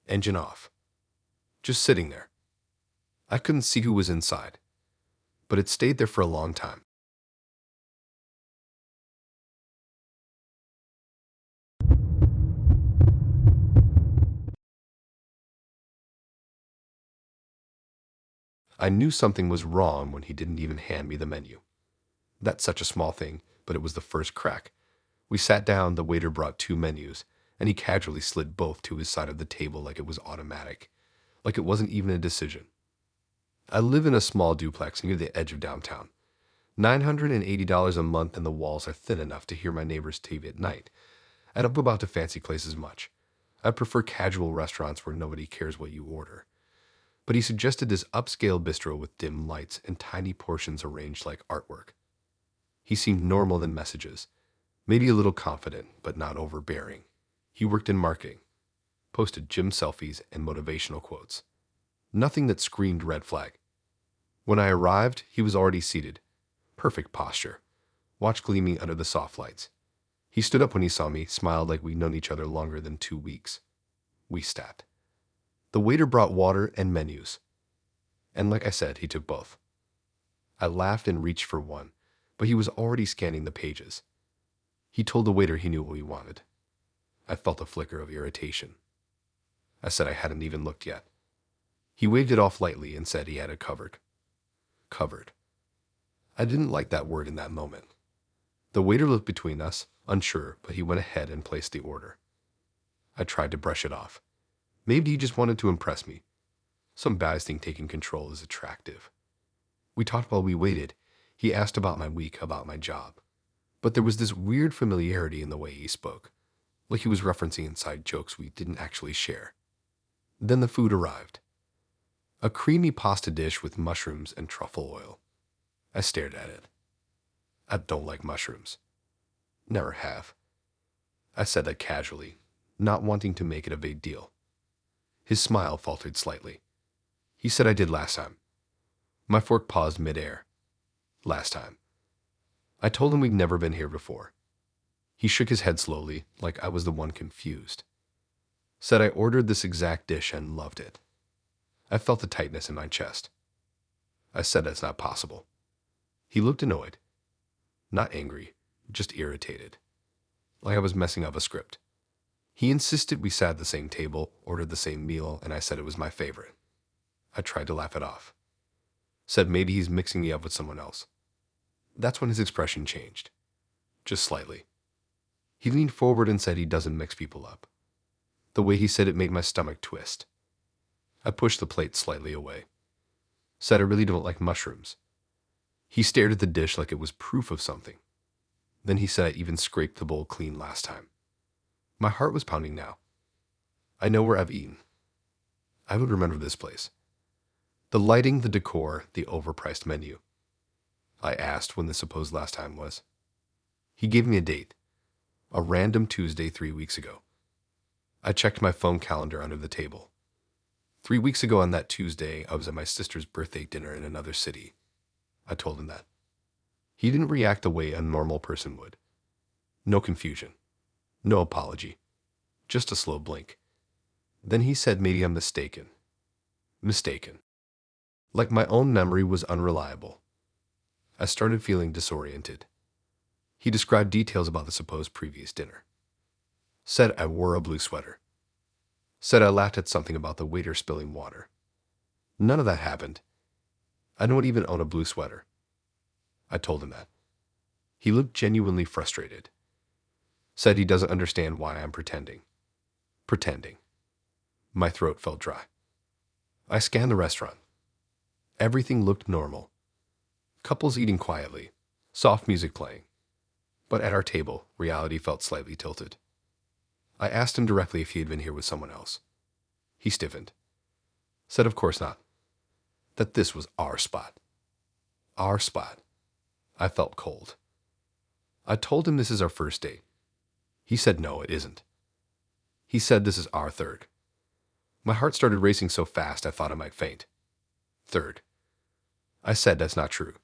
Engine off. Just sitting there. I couldn't see who was inside, but it stayed there for a long time. I knew something was wrong when he didn't even hand me the menu. That's such a small thing, but it was the first crack. We sat down, the waiter brought two menus, and he casually slid both to his side of the table like it was automatic, like it wasn't even a decision. I live in a small duplex near the edge of downtown. $980 a month, and the walls are thin enough to hear my neighbor's TV at night. I don't go out to fancy places much. I prefer casual restaurants where nobody cares what you order. But he suggested this upscale bistro with dim lights and tiny portions arranged like artwork. He seemed normal in messages, maybe a little confident, but not overbearing. He worked in marketing, posted gym selfies and motivational quotes. Nothing that screamed red flag. When I arrived, he was already seated. Perfect posture, watch gleaming under the soft lights. He stood up when he saw me, smiled like we'd known each other longer than 2 weeks. We sat. The waiter brought water and menus. And like I said, he took both. I laughed and reached for one, but he was already scanning the pages. He told the waiter he knew what we wanted. I felt a flicker of irritation. I said I hadn't even looked yet. He waved it off lightly and said he had it covered. Covered. I didn't like that word in that moment. The waiter looked between us, unsure, but he went ahead and placed the order. I tried to brush it off. Maybe he just wanted to impress me. Some guys think taking control is attractive. We talked while we waited. He asked about my week, about my job. But there was this weird familiarity in the way he spoke, like he was referencing inside jokes we didn't actually share. Then the food arrived. A creamy pasta dish with mushrooms and truffle oil. I stared at it. I don't like mushrooms. Never have. I said that casually, not wanting to make it a big deal. His smile faltered slightly. He said I did last time. My fork paused midair. Last time. I told him we'd never been here before. He shook his head slowly, like I was the one confused. Said I ordered this exact dish and loved it. I felt the tightness in my chest. I said that's not possible. He looked annoyed. Not angry, just irritated. Like I was messing up a script. He insisted we sat at the same table, ordered the same meal, and I said it was my favorite. I tried to laugh it off. Said maybe he's mixing me up with someone else. That's when his expression changed. Just slightly. He leaned forward and said he doesn't mix people up. The way he said it made my stomach twist. I pushed the plate slightly away. Said I really don't like mushrooms. He stared at the dish like it was proof of something. Then he said I even scraped the bowl clean last time. My heart was pounding now. I know where I've eaten. I would remember this place. The lighting, the decor, the overpriced menu. I asked when the supposed last time was. He gave me a date. A random Tuesday 3 weeks ago. I checked my phone calendar under the table. 3 weeks ago on that Tuesday, I was at my sister's birthday dinner in another city. I told him that. He didn't react the way a normal person would. No confusion. No apology. Just a slow blink. Then he said maybe I'm mistaken. Mistaken. Like my own memory was unreliable. I started feeling disoriented. He described details about the supposed previous dinner. Said I wore a blue sweater. Said I laughed at something about the waiter spilling water. None of that happened. I don't even own a blue sweater. I told him that. He looked genuinely frustrated. Said he doesn't understand why I'm pretending. Pretending. My throat felt dry. I scanned the restaurant. Everything looked normal. Couples eating quietly, soft music playing. But at our table, reality felt slightly tilted. I asked him directly if he had been here with someone else. He stiffened. Said of course not. That this was our spot. Our spot. I felt cold. I told him this is our first date. He said no, it isn't. He said this is our third. My heart started racing so fast I thought I might faint. Third. I said that's not true.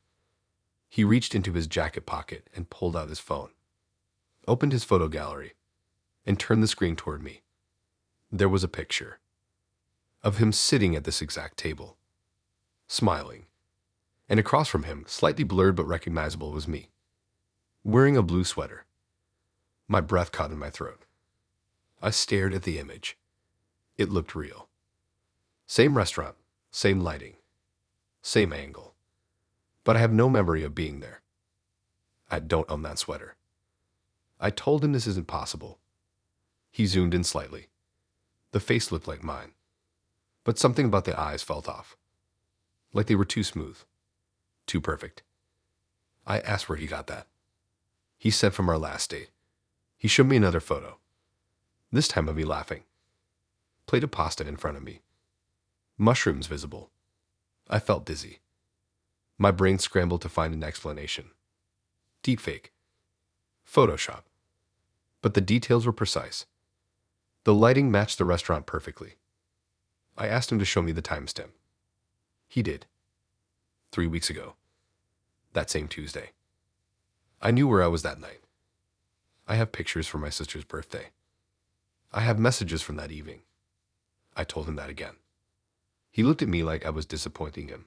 He reached into his jacket pocket and pulled out his phone, opened his photo gallery, and turned the screen toward me. There was a picture of him sitting at this exact table, smiling, and across from him, slightly blurred but recognizable, was me, wearing a blue sweater. My breath caught in my throat. I stared at the image. It looked real. Same restaurant, same lighting, same angle. But I have no memory of being there. I don't own that sweater. I told him this isn't possible. He zoomed in slightly. The face looked like mine, but something about the eyes felt off, like they were too smooth, too perfect. I asked where he got that. He said from our last date. He showed me another photo, this time of me laughing. Plate of pasta in front of me. Mushrooms visible. I felt dizzy. My brain scrambled to find an explanation. Deepfake. Photoshop. But the details were precise. The lighting matched the restaurant perfectly. I asked him to show me the timestamp. He did. 3 weeks ago. That same Tuesday. I knew where I was that night. I have pictures from my sister's birthday. I have messages from that evening. I told him that again. He looked at me like I was disappointing him.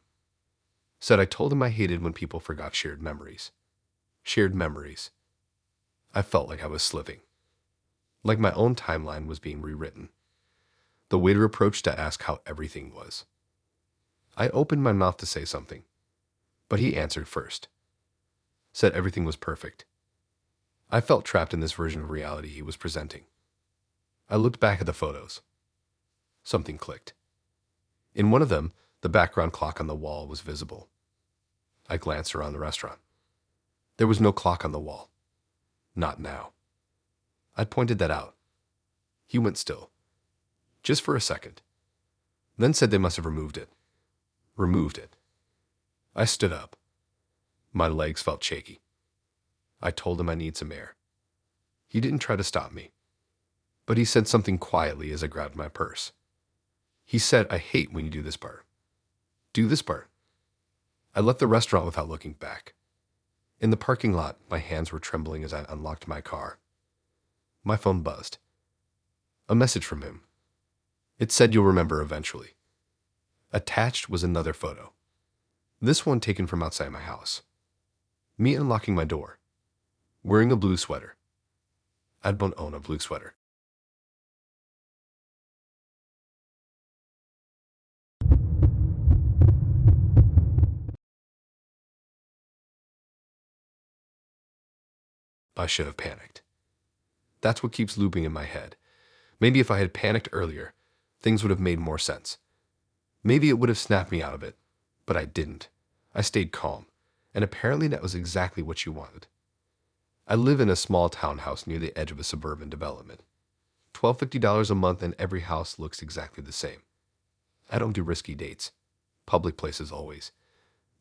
Said I told him I hated when people forgot shared memories. Shared memories. I felt like I was sliving. Like my own timeline was being rewritten. The waiter approached to ask how everything was. I opened my mouth to say something, but he answered first. Said everything was perfect. I felt trapped in this version of reality he was presenting. I looked back at the photos. Something clicked. In one of them, the background clock on the wall was visible. I glanced around the restaurant. There was no clock on the wall. Not now. I pointed that out. He went still. Just for a second. Then said they must have removed it. Removed it. I stood up. My legs felt shaky. I told him I need some air. He didn't try to stop me, but he said something quietly as I grabbed my purse. He said, I hate when you do this part. Do this part. I left the restaurant without looking back. In the parking lot, my hands were trembling as I unlocked my car. My phone buzzed. A message from him. It said you'll remember eventually. Attached was another photo. This one taken from outside my house. Me unlocking my door. Wearing a blue sweater. I don't own a blue sweater. I should have panicked. That's what keeps looping in my head. Maybe if I had panicked earlier, things would have made more sense. Maybe it would have snapped me out of it, but I didn't. I stayed calm, and apparently that was exactly what she wanted. I live in a small townhouse near the edge of a suburban development. $1,250 a month and every house looks exactly the same. I don't do risky dates. Public places always.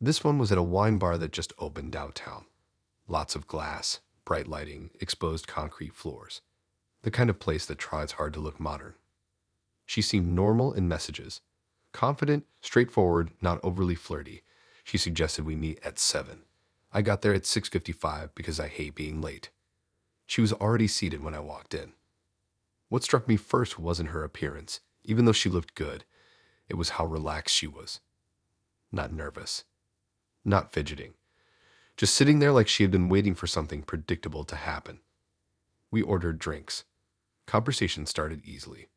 This one was at a wine bar that just opened downtown. Lots of glass, bright lighting, exposed concrete floors. The kind of place that tries hard to look modern. She seemed normal in messages. Confident, straightforward, not overly flirty. She suggested we meet at 7. I got there at 6:55 because I hate being late. She was already seated when I walked in. What struck me first wasn't her appearance. Even though she looked good, it was how relaxed she was. Not nervous. Not fidgeting. Just sitting there like she had been waiting for something predictable to happen. We ordered drinks. Conversation started easily.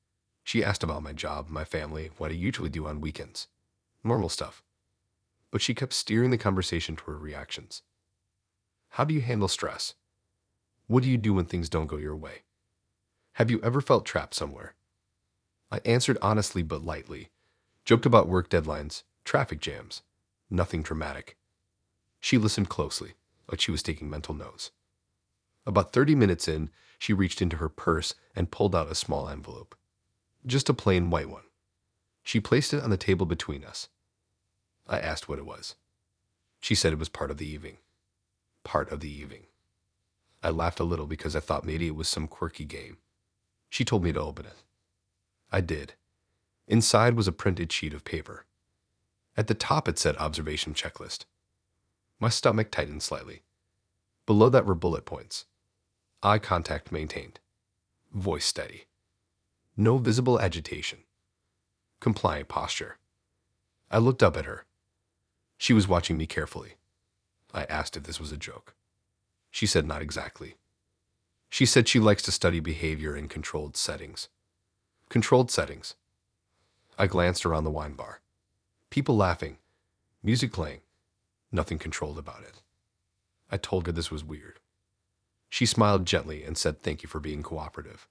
She asked about my job, my family, what I usually do on weekends. Normal stuff. But she kept steering the conversation toward reactions. How do you handle stress? What do you do when things don't go your way? Have you ever felt trapped somewhere? I answered honestly but lightly. Joked about work deadlines, traffic jams. Nothing dramatic. She listened closely, like she was taking mental notes. About 30 minutes in, she reached into her purse and pulled out a small envelope. Just a plain white one. She placed it on the table between us. I asked what it was. She said it was part of the evening. Part of the evening. I laughed a little because I thought maybe it was some quirky game. She told me to open it. I did. Inside was a printed sheet of paper. At the top it said observation checklist. My stomach tightened slightly. Below that were bullet points. Eye contact maintained. Voice steady. No visible agitation. Compliant posture. I looked up at her. She was watching me carefully. I asked if this was a joke. She said not exactly. She said she likes to study behavior in controlled settings. Controlled settings. I glanced around the wine bar. People laughing. Music playing. Nothing controlled about it. I told her this was weird. She smiled gently and said thank you for being cooperative.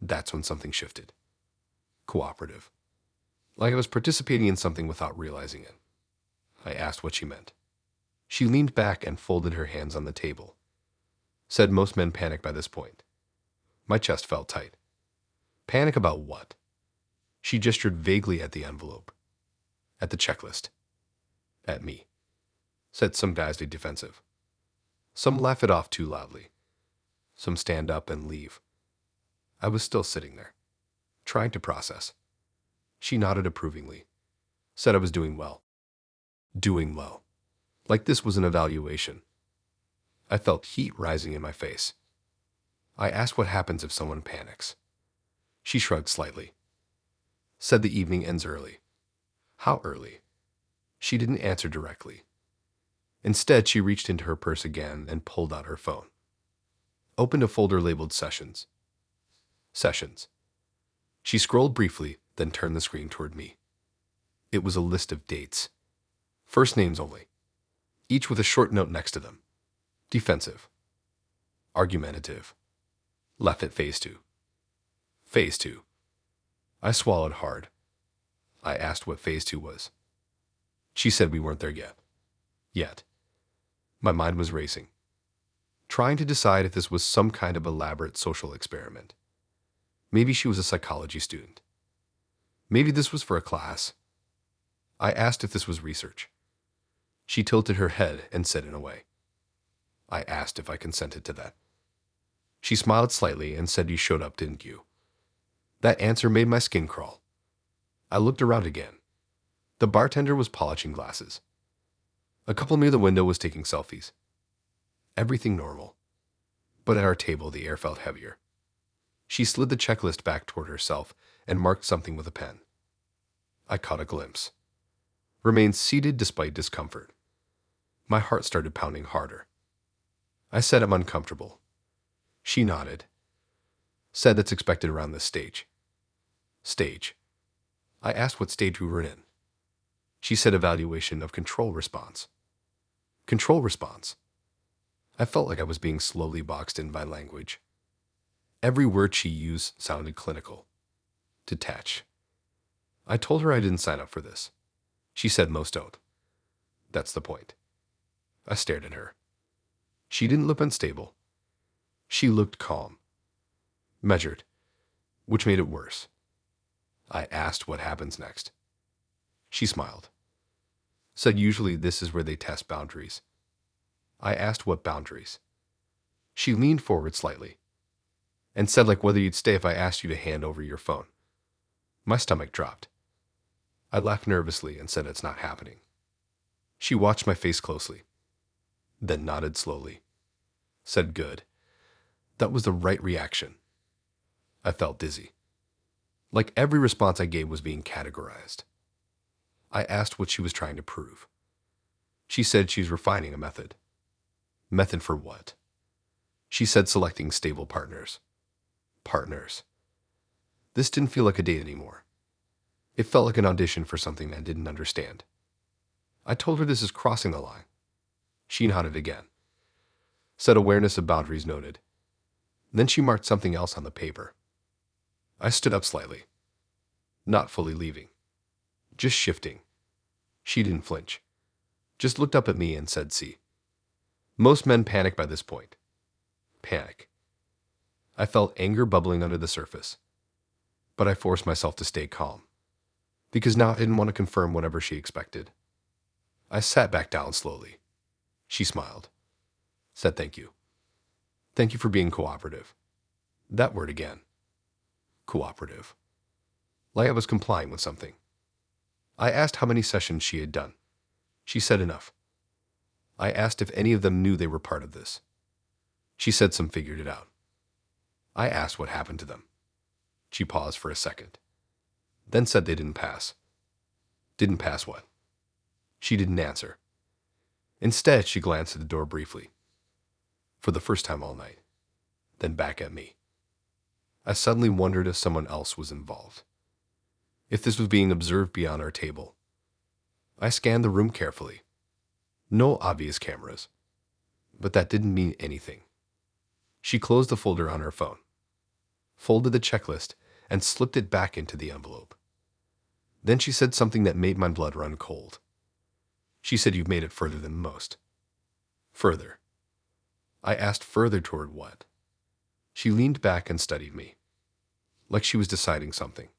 That's when something shifted. Cooperative. Like I was participating in something without realizing it. I asked what she meant. She leaned back and folded her hands on the table. Said most men panic by this point. My chest felt tight. Panic about what? She gestured vaguely at the envelope. At the checklist. At me. Said some guys be defensive. Some laugh it off too loudly. Some stand up and leave. I was still sitting there, trying to process. She nodded approvingly. Said I was doing well. Doing well. Like this was an evaluation. I felt heat rising in my face. I asked what happens if someone panics. She shrugged slightly. Said the evening ends early. How early? She didn't answer directly. Instead, she reached into her purse again and pulled out her phone. Opened a folder labeled Sessions. Sessions. She scrolled briefly, then turned the screen toward me. It was a list of dates. First names only. Each with a short note next to them. Defensive. Argumentative. Left at phase 2. Phase 2. I swallowed hard. I asked what phase 2 was. She said we weren't there yet. Yet. My mind was racing, trying to decide if this was some kind of elaborate social experiment. Maybe she was a psychology student. Maybe this was for a class. I asked if this was research. She tilted her head and said in a way. I asked if I consented to that. She smiled slightly and said you showed up, didn't you? That answer made my skin crawl. I looked around again. The bartender was polishing glasses. A couple near the window was taking selfies. Everything normal. But at our table, the air felt heavier. She slid the checklist back toward herself and marked something with a pen. I caught a glimpse. Remained seated despite discomfort. My heart started pounding harder. I said I'm uncomfortable. She nodded. Said that's expected around this stage. Stage. I asked what stage we were in. She said evaluation of control response. Control response. I felt like I was being slowly boxed in by language. Every word she used sounded clinical. Detach. I told her I didn't sign up for this. She said most don't. That's the point. I stared at her. She didn't look unstable. She looked calm. Measured. Which made it worse. I asked what happens next. She smiled. Said usually this is where they test boundaries. I asked what boundaries. She leaned forward slightly and said like whether you'd stay if I asked you to hand over your phone. My stomach dropped. I laughed nervously and said it's not happening. She watched my face closely, then nodded slowly. Said good. That was the right reaction. I felt dizzy. Like every response I gave was being categorized. I asked what she was trying to prove. She said she's refining a method. Method for what? She said selecting stable partners. Partners. This didn't feel like a date anymore. It felt like an audition for something I didn't understand. I told her this is crossing the line. She nodded again. Said awareness of boundaries noted. Then she marked something else on the paper. I stood up slightly. Not fully leaving. Just shifting. She didn't flinch. Just looked up at me and said, see. Most men panic by this point. Panic. I felt anger bubbling under the surface. But I forced myself to stay calm. because now I didn't want to confirm whatever she expected. I sat back down slowly. She smiled, said thank you. Thank you for being cooperative. That word again. Cooperative. Like I was complying with something. I asked how many sessions she had done. She said enough. I asked if any of them knew they were part of this. She said some figured it out. I asked what happened to them. She paused for a second, then said they didn't pass. Didn't pass what? She didn't answer. Instead, she glanced at the door briefly, for the first time all night, then back at me. I suddenly wondered if someone else was involved, if this was being observed beyond our table. I scanned the room carefully. No obvious cameras, but that didn't mean anything. She closed the folder on her phone, folded the checklist, and slipped it back into the envelope. Then she said something that made my blood run cold. She said, "You've made it further than most." Further. I asked further toward what? She leaned back and studied me, like she was deciding something.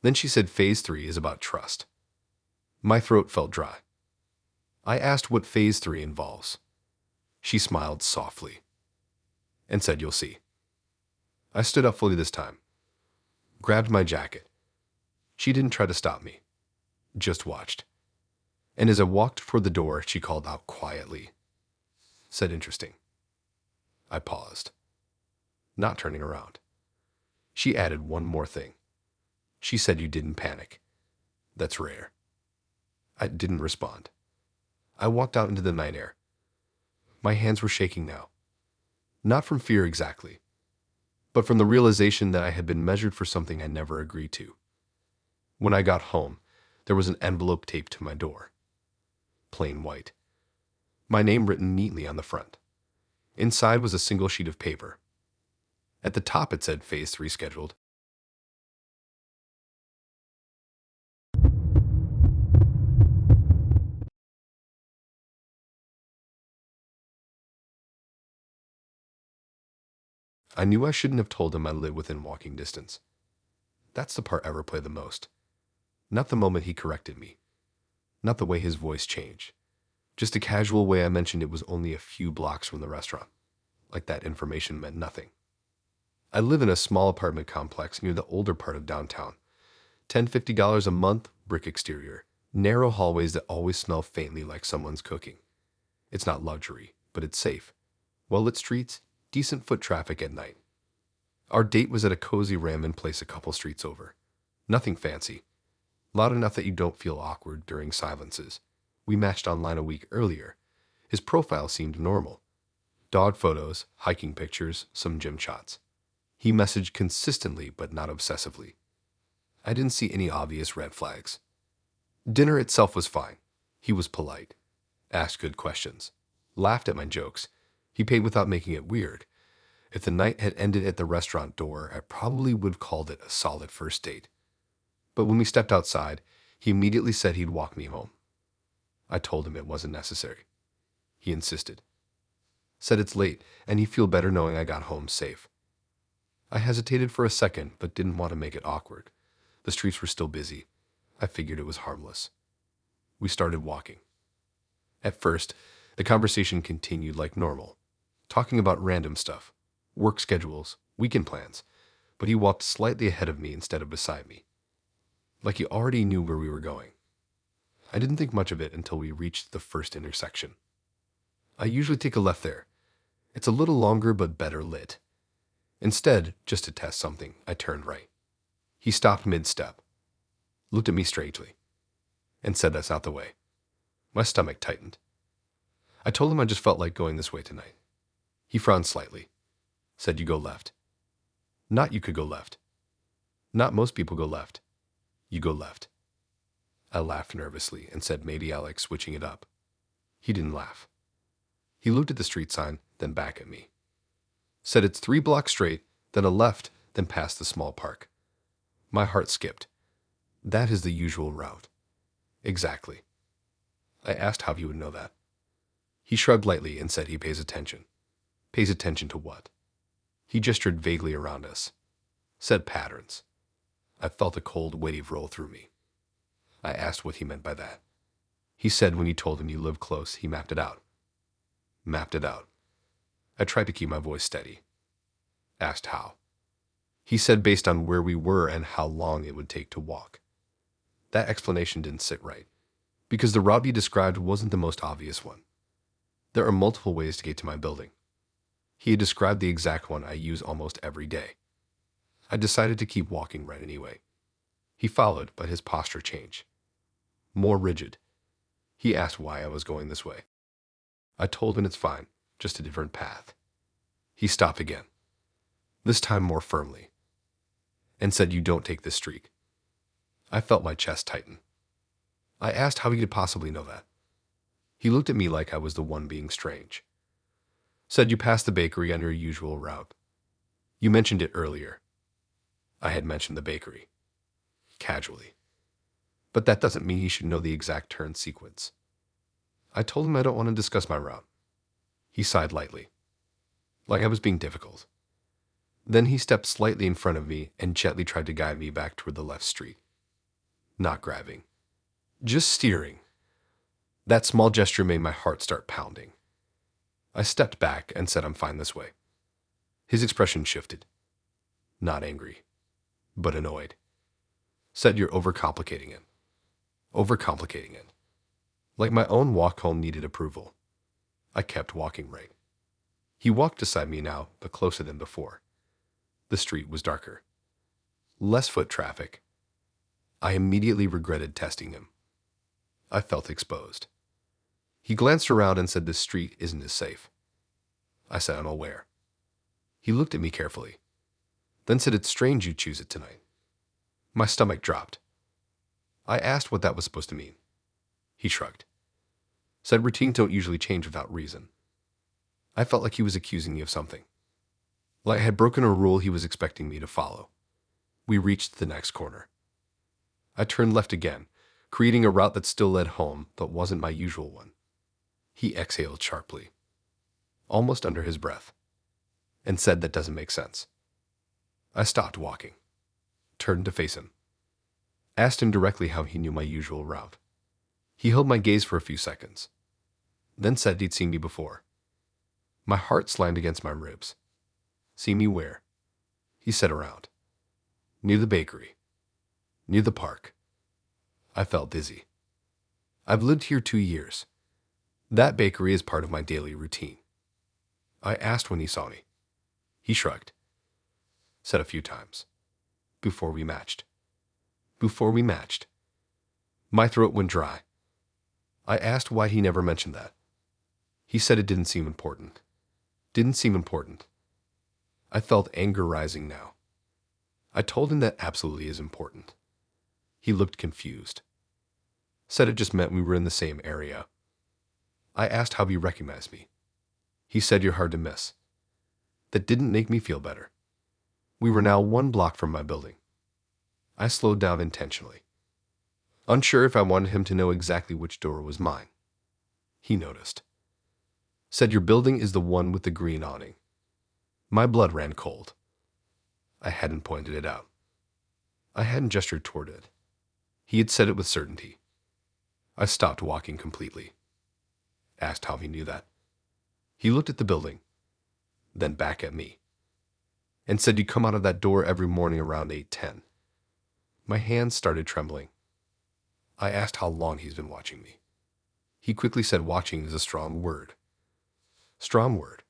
Then she said, "Phase 3 is about trust." My throat felt dry. I asked what Phase 3 involves. She smiled softly and said, "You'll see." I stood up fully this time, grabbed my jacket. She didn't try to stop me, just watched. And as I walked toward the door, she called out quietly, said, "Interesting." I paused, not turning around. She added one more thing. She said, "You didn't panic. That's rare." I didn't respond. I walked out into the night air. My hands were shaking now. Not from fear exactly, but from the realization that I had been measured for something I never agreed to. When I got home, there was an envelope taped to my door. Plain white. My name written neatly on the front. Inside was a single sheet of paper. At the top it said Phase 3 scheduled. I knew I shouldn't have told him I lived within walking distance. That's the part I replay the most. Not the moment he corrected me. Not the way his voice changed. Just a casual way I mentioned it was only a few blocks from the restaurant. Like that information meant nothing. I live in a small apartment complex near the older part of downtown. $10-50 a month, brick exterior. Narrow hallways that always smell faintly like someone's cooking. It's not luxury, but it's safe. Well-lit streets, decent foot traffic at night. Our date was at a cozy ramen place a couple streets over. Nothing fancy. Loud enough that you don't feel awkward during silences. We matched online a week earlier. His profile seemed normal. Dog photos, hiking pictures, some gym shots. He messaged consistently but not obsessively. I didn't see any obvious red flags. Dinner itself was fine. He was polite, asked good questions, laughed at my jokes. He paid without making it weird. If the night had ended at the restaurant door, I probably would have called it a solid first date. But when we stepped outside, he immediately said he'd walk me home. I told him it wasn't necessary. He insisted. Said it's late, and he'd feel better knowing I got home safe. I hesitated for a second, but didn't want to make it awkward. The streets were still busy. I figured it was harmless. We started walking. At first, the conversation continued like normal, talking about random stuff, work schedules, weekend plans, but he walked slightly ahead of me instead of beside me, like he already knew where we were going. I didn't think much of it until we reached the first intersection. I usually take a left there. It's a little longer but better lit. Instead, just to test something, I turned right. He stopped mid-step, looked at me strangely, and said that's not the way. My stomach tightened. I told him I just felt like going this way tonight. He frowned slightly, said you go left. Not you could go left. Not most people go left. You go left. I laughed nervously and said maybe I like switching it up. He didn't laugh. He looked at the street sign, then back at me. Said it's 3 blocks straight, then a left, then past the small park. My heart skipped. That is the usual route. Exactly. I asked how he would know that. He shrugged lightly and said he pays attention. Pays attention to what? He gestured vaguely around us. Said patterns. I felt a cold wave roll through me. I asked what he meant by that. He said when you told him you lived close, he mapped it out. Mapped it out. I tried to keep my voice steady. Asked how. He said based on where we were and how long it would take to walk. That explanation didn't sit right, because the route he described wasn't the most obvious one. There are multiple ways to get to my building. He had described the exact one I use almost every day. I decided to keep walking right anyway. He followed, but his posture changed. More rigid. He asked why I was going this way. I told him it's fine, just a different path. He stopped again, this time more firmly, and said, "You don't take this streak." I felt my chest tighten. I asked how he could possibly know that. He looked at me like I was the one being strange. Said, "You passed the bakery on your usual route. You mentioned it earlier." I had mentioned the bakery. Casually. But that doesn't mean he should know the exact turn sequence. I told him I don't want to discuss my route. He sighed lightly, like I was being difficult. Then he stepped slightly in front of me and gently tried to guide me back toward the left street. Not grabbing. Just steering. That small gesture made my heart start pounding. I stepped back and said, "I'm fine this way." His expression shifted. Not angry, but annoyed. Said, "You're overcomplicating it." Overcomplicating it. Like my own walk home needed approval. I kept walking right. He walked beside me now, but closer than before. The street was darker. Less foot traffic. I immediately regretted testing him. I felt exposed. He glanced around and said, "This street isn't as safe." I said, "I'm aware." He looked at me carefully, then said, "It's strange you choose it tonight." My stomach dropped. I asked what that was supposed to mean. He shrugged. Said routines don't usually change without reason. I felt like he was accusing me of something. Like I had broken a rule he was expecting me to follow. We reached the next corner. I turned left again, creating a route that still led home, but wasn't my usual one. He exhaled sharply, almost under his breath, and said, "That doesn't make sense." I stopped walking, turned to face him, asked him directly how he knew my usual route. He held my gaze for a few seconds, then said he'd seen me before. My heart slammed against my ribs. "See me where?" He said, "Around. Near the bakery. Near the park." I felt dizzy. I've lived here 2 years. That bakery is part of my daily routine. I asked when he saw me. He shrugged. Said a few times. "Before we matched." Before we matched. My throat went dry. I asked why he never mentioned that. He said it didn't seem important. Didn't seem important. I felt anger rising now. I told him that absolutely is important. He looked confused. Said it just meant we were in the same area. I asked how he recognized me. He said, "You're hard to miss." That didn't make me feel better. We were now 1 block from my building. I slowed down intentionally, unsure if I wanted him to know exactly which door was mine. He noticed. Said, "Your building is the one with the green awning." My blood ran cold. I hadn't pointed it out. I hadn't gestured toward it. He had said it with certainty. I stopped walking completely. Asked how he knew that. He looked at the building, then back at me, and said, "You come out of that door every morning around 8:10. My hands started trembling. I asked how long he's been watching me. He quickly said watching is a strong word. Strong word.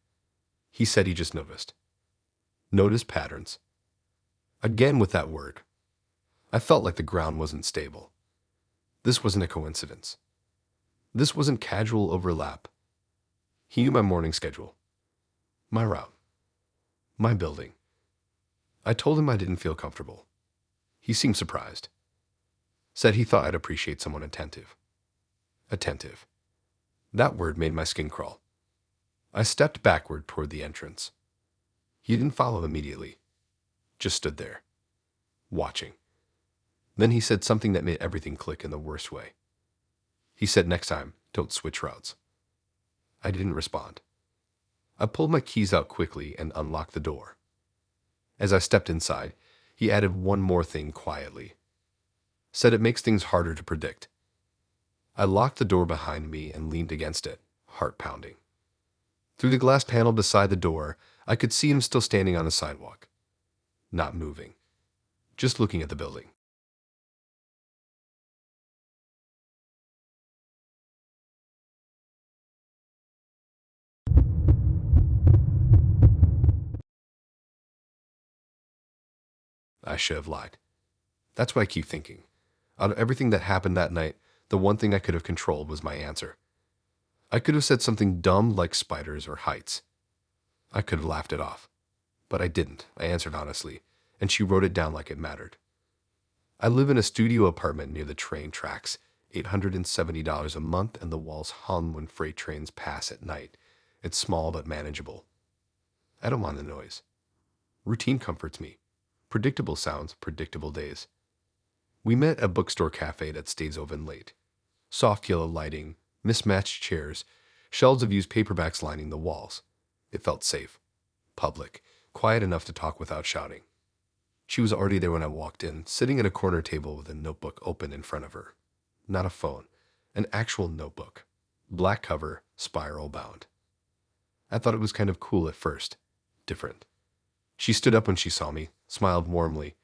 He said he just noticed. Noticed patterns. Again with that word. I felt like the ground wasn't stable. This wasn't a coincidence. This wasn't casual overlap. He knew my morning schedule, my route, my building. I told him I didn't feel comfortable. He seemed surprised. Said he thought I'd appreciate someone attentive. Attentive. That word made my skin crawl. I stepped backward toward the entrance. He didn't follow immediately, just stood there, watching. Then he said something that made everything click in the worst way. He said, "Next time, don't switch routes." I didn't respond. I pulled my keys out quickly and unlocked the door. As I stepped inside, he added one more thing quietly. said it makes things harder to predict. I locked the door behind me and leaned against it, heart pounding. Through the glass panel beside the door, I could see him still standing on the sidewalk, not moving, just looking at the building. I should have lied. That's what I keep thinking. Out of everything that happened that night, the one thing I could have controlled was my answer. I could have said something dumb like spiders or heights. I could have laughed it off. But I didn't. I answered honestly, and she wrote it down like it mattered. I live in a studio apartment near the train tracks, $870 a month, and the walls hum when freight trains pass at night. It's small but manageable. I don't mind the noise. Routine comforts me. Predictable sounds, predictable days. We met at a bookstore cafe that stays open late. Soft yellow lighting, mismatched chairs, shelves of used paperbacks lining the walls. It felt safe, public, quiet enough to talk without shouting. She was already there when I walked in, sitting at a corner table with a notebook open in front of her. Not a phone, an actual notebook. Black cover, spiral bound. I thought it was kind of cool at first. Different. She stood up when she saw me, smiled warmly.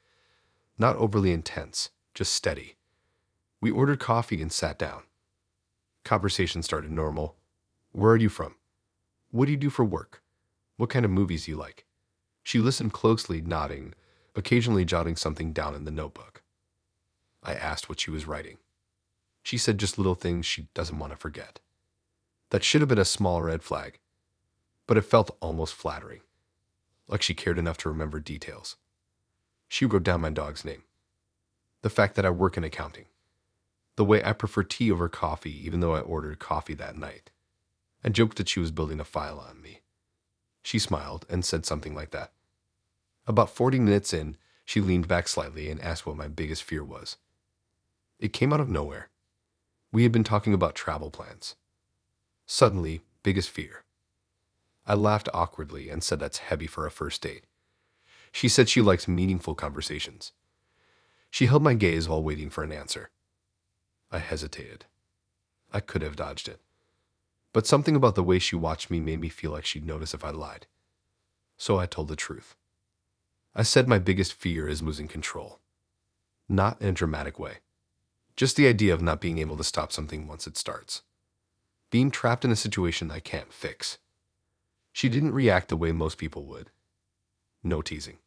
Not overly intense, just steady. We ordered coffee and sat down. Conversation started normal. Where are you from? What do you do for work? What kind of movies do you like? She listened closely, nodding, occasionally jotting something down in the notebook. I asked what she was writing. She said just little things she doesn't want to forget. That should have been a small red flag, but it felt almost flattering, like she cared enough to remember details. She wrote down my dog's name, the fact that I work in accounting, the way I prefer tea over coffee even though I ordered coffee that night. I joked that she was building a file on me. She smiled and said something like that. About 40 minutes in, she leaned back slightly and asked what my biggest fear was. It came out of nowhere. We had been talking about travel plans. Suddenly, biggest fear. I laughed awkwardly and said that's heavy for a first date. She said she likes meaningful conversations. She held my gaze while waiting for an answer. I hesitated. I could have dodged it. But something about the way she watched me made me feel like she'd notice if I lied. So I told the truth. I said my biggest fear is losing control. Not in a dramatic way. Just the idea of not being able to stop something once it starts. Being trapped in a situation I can't fix. She didn't react the way most people would. No teasing.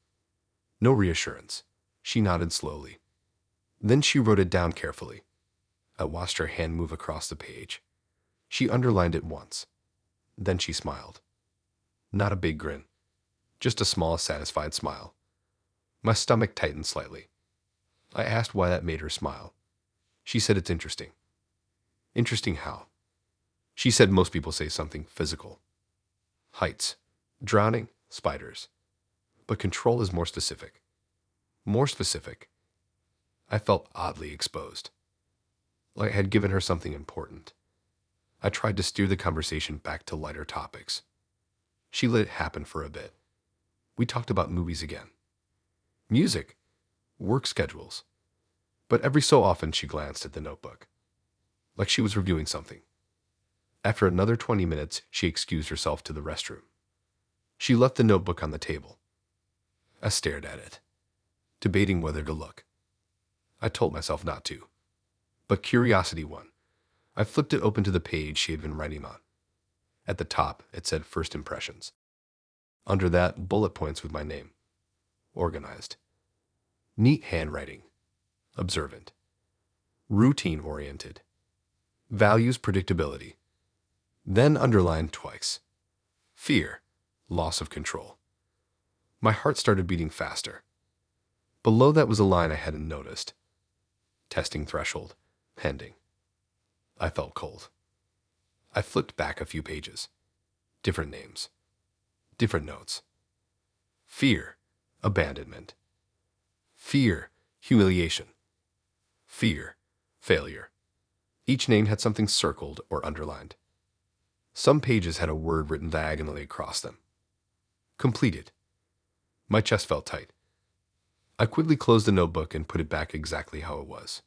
No reassurance. She nodded slowly. Then she wrote it down carefully. I watched her hand move across the page. She underlined it once. Then she smiled. Not a big grin. Just a small, satisfied smile. My stomach tightened slightly. I asked why that made her smile. She said it's interesting. Interesting how? She said most people say something physical. Heights, drowning, spiders. But control is more specific. More specific. I felt oddly exposed. Like I had given her something important. I tried to steer the conversation back to lighter topics. She let it happen for a bit. We talked about movies again. Music. Work schedules. But every so often she glanced at the notebook, like she was reviewing something. After another 20 minutes, she excused herself to the restroom. She left the notebook on the table. I stared at it, debating whether to look. I told myself not to, but curiosity won. I flipped it open to the page she had been writing on. At the top, it said First Impressions. Under that, bullet points with my name. Organized. Neat handwriting. Observant. Routine-oriented. Values predictability. Then underlined twice. Fear. Loss of control. My heart started beating faster. Below that was a line I hadn't noticed. Testing threshold. Pending. I felt cold. I flipped back a few pages. Different names. Different notes. Fear. Abandonment. Fear. Humiliation. Fear. Failure. Each name had something circled or underlined. Some pages had a word written diagonally across them. Completed. My chest felt tight. I quickly closed the notebook and put it back exactly how it was.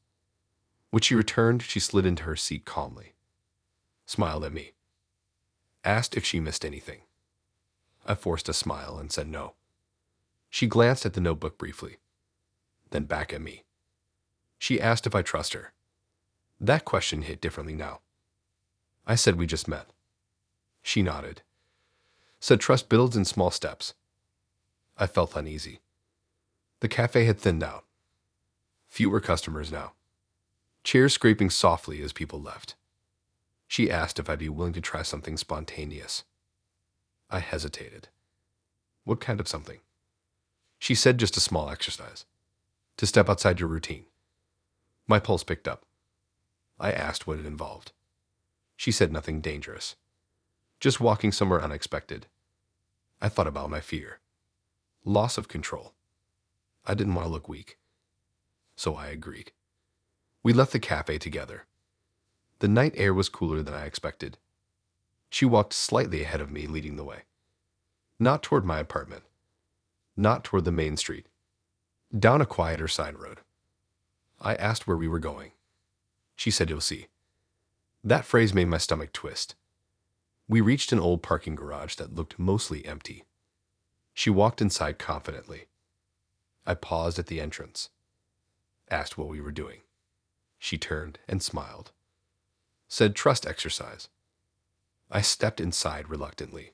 When she returned, she slid into her seat calmly, smiled at me, asked if she missed anything. I forced a smile and said no. She glanced at the notebook briefly, then back at me. She asked if I trust her. That question hit differently now. I said we just met. She nodded, said trust builds in small steps. I felt uneasy. The cafe had thinned out. Fewer customers now. Chairs scraping softly as people left. She asked if I'd be willing to try something spontaneous. I hesitated. What kind of something? She said just a small exercise. To step outside your routine. My pulse picked up. I asked what it involved. She said nothing dangerous. Just walking somewhere unexpected. I thought about my fear. Loss of control. I didn't want to look weak. So I agreed. We left the cafe together. The night air was cooler than I expected. She walked slightly ahead of me, leading the way. Not toward my apartment. Not toward the main street. Down a quieter side road. I asked where we were going. She said you'll see. That phrase made my stomach twist. We reached an old parking garage that looked mostly empty. She walked inside confidently. I paused at the entrance. Asked what we were doing. She turned and smiled. Said trust exercise. I stepped inside reluctantly.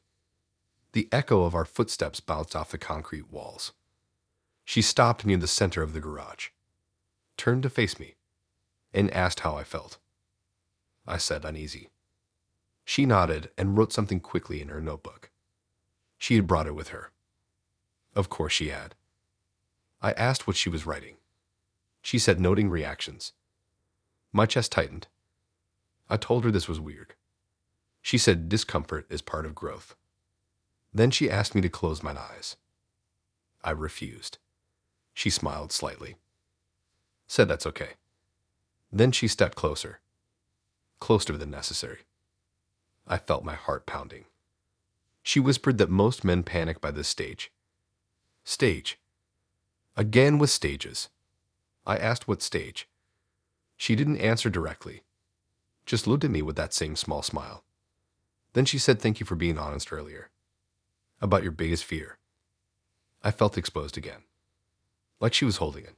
The echo of our footsteps bounced off the concrete walls. She stopped near the center of the garage, turned to face me, and asked how I felt. I said uneasy. She nodded and wrote something quickly in her notebook. She had brought it with her. Of course she had. I asked what she was writing. She said noting reactions. My chest tightened. I told her this was weird. She said discomfort is part of growth. Then she asked me to close my eyes. I refused. She smiled slightly. Said that's okay. Then she stepped closer. Closer than necessary. I felt my heart pounding. She whispered that most men panic by this stage. Stage. Again with stages. I asked what stage. She didn't answer directly. Just looked at me with that same small smile. Then she said thank you for being honest earlier. About your biggest fear. I felt exposed again. Like she was holding it.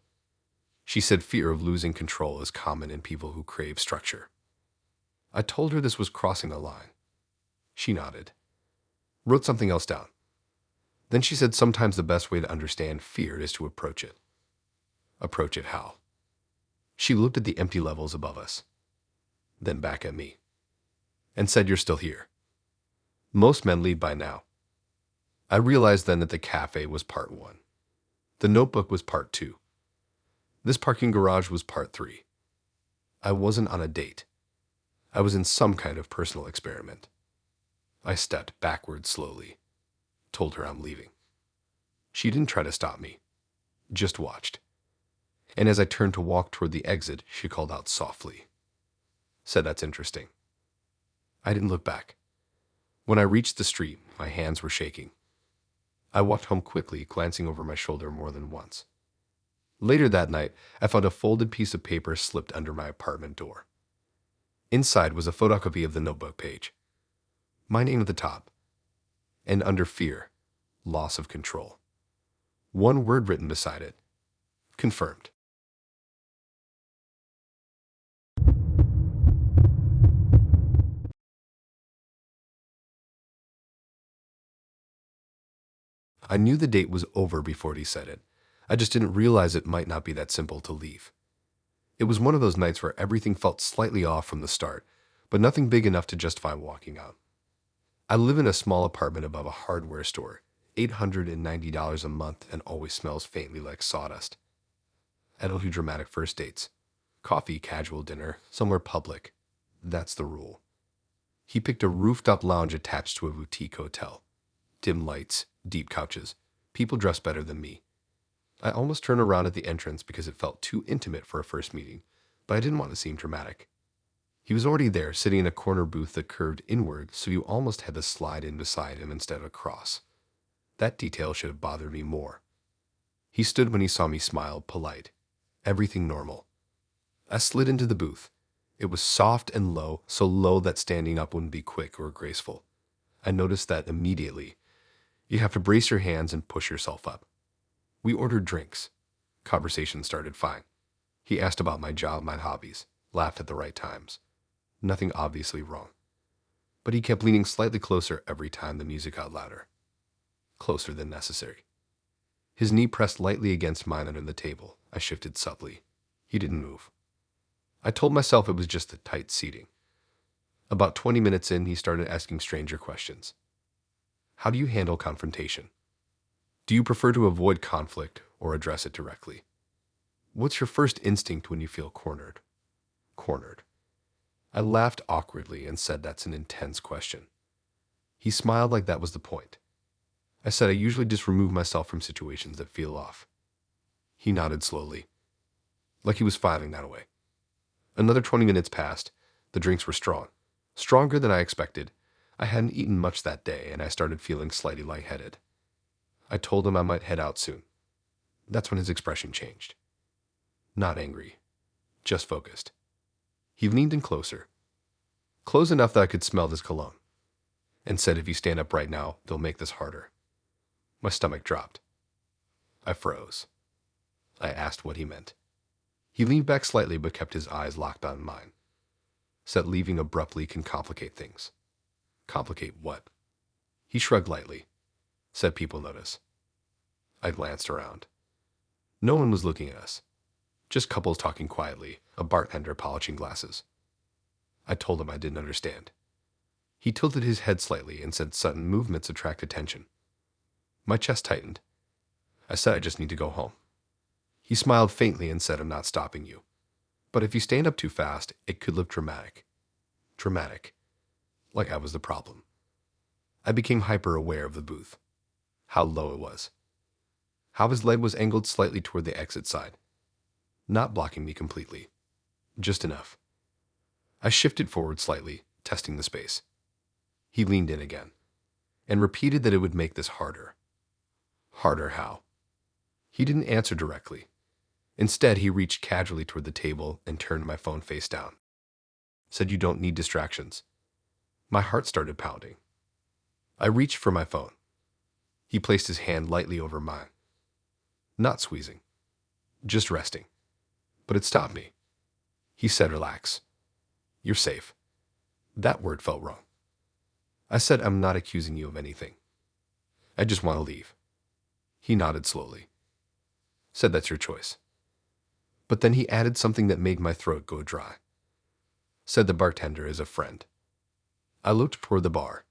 She said fear of losing control is common in people who crave structure. I told her this was crossing the line. She nodded. Wrote something else down. Then she said sometimes the best way to understand fear is to approach it. Approach it how? She looked at the empty levels above us. Then back at me. And said you're still here. Most men leave by now. I realized then that the cafe was part 1. The notebook was part 2. This parking garage was part 3. I wasn't on a date. I was in some kind of personal experiment. I stepped backward slowly. Told her I'm leaving. She didn't try to stop me. Just watched. And as I turned to walk toward the exit, she called out softly. Said that's interesting. I didn't look back. When I reached the street, my hands were shaking. I walked home quickly, glancing over my shoulder more than once. Later that night, I found a folded piece of paper slipped under my apartment door. Inside was a photocopy of the notebook page. My name at the top. And under fear, loss of control. One word written beside it. Confirmed. I knew the date was over before he said it. I just didn't realize it might not be that simple to leave. It was one of those nights where everything felt slightly off from the start, but nothing big enough to justify walking out. I live in a small apartment above a hardware store, $890 a month, and always smells faintly like sawdust. I don't do dramatic first dates. Coffee, casual dinner, somewhere public. That's the rule. He picked a roofed-up lounge attached to a boutique hotel. Dim lights, deep couches, people dressed better than me. I almost turned around at the entrance because it felt too intimate for a first meeting, but I didn't want to seem dramatic. He was already there, sitting in a corner booth that curved inward, so you almost had to slide in beside him instead of across. That detail should have bothered me more. He stood when he saw me smile, polite. Everything normal. I slid into the booth. It was soft and low, so low that standing up wouldn't be quick or graceful. I noticed that immediately. You have to brace your hands and push yourself up. We ordered drinks. Conversation started fine. He asked about my job, my hobbies, laughed at the right times. Nothing obviously wrong. But he kept leaning slightly closer every time the music got louder. Closer than necessary. His knee pressed lightly against mine under the table. I shifted subtly. He didn't move. I told myself it was just the tight seating. About 20 minutes in, he started asking stranger questions. How do you handle confrontation? Do you prefer to avoid conflict or address it directly? What's your first instinct when you feel cornered? Cornered. I laughed awkwardly and said that's an intense question. He smiled like that was the point. I said I usually just remove myself from situations that feel off. He nodded slowly, like he was filing that away. Another 20 minutes passed. The drinks were strong. Stronger than I expected. I hadn't eaten much that day, and I started feeling slightly lightheaded. I told him I might head out soon. That's when his expression changed. Not angry, just focused. He leaned in closer, close enough that I could smell his cologne, and said if you stand up right now, they'll make this harder. My stomach dropped. I froze. I asked what he meant. He leaned back slightly but kept his eyes locked on mine. Said leaving abruptly can complicate things. Complicate what? He shrugged lightly. Said people notice. I glanced around. No one was looking at us. Just couples talking quietly, a bartender polishing glasses. I told him I didn't understand. He tilted his head slightly and said sudden movements attract attention. My chest tightened. I said I just need to go home. He smiled faintly and said I'm not stopping you. But if you stand up too fast, it could look dramatic. Dramatic. Like I was the problem. I became hyper-aware of the booth. How low it was. How his leg was angled slightly toward the exit side. Not blocking me completely. Just enough. I shifted forward slightly, testing the space. He leaned in again, and repeated that it would make this harder. Harder how? He didn't answer directly. Instead, he reached casually toward the table and turned my phone face down. Said you don't need distractions. My heart started pounding. I reached for my phone. He placed his hand lightly over mine. Not squeezing. Just resting. But it stopped me. He said relax. You're safe. That word felt wrong. I said I'm not accusing you of anything. I just want to leave. He nodded slowly. Said that's your choice. But then he added something that made my throat go dry. Said the bartender is a friend. I looked toward the bar.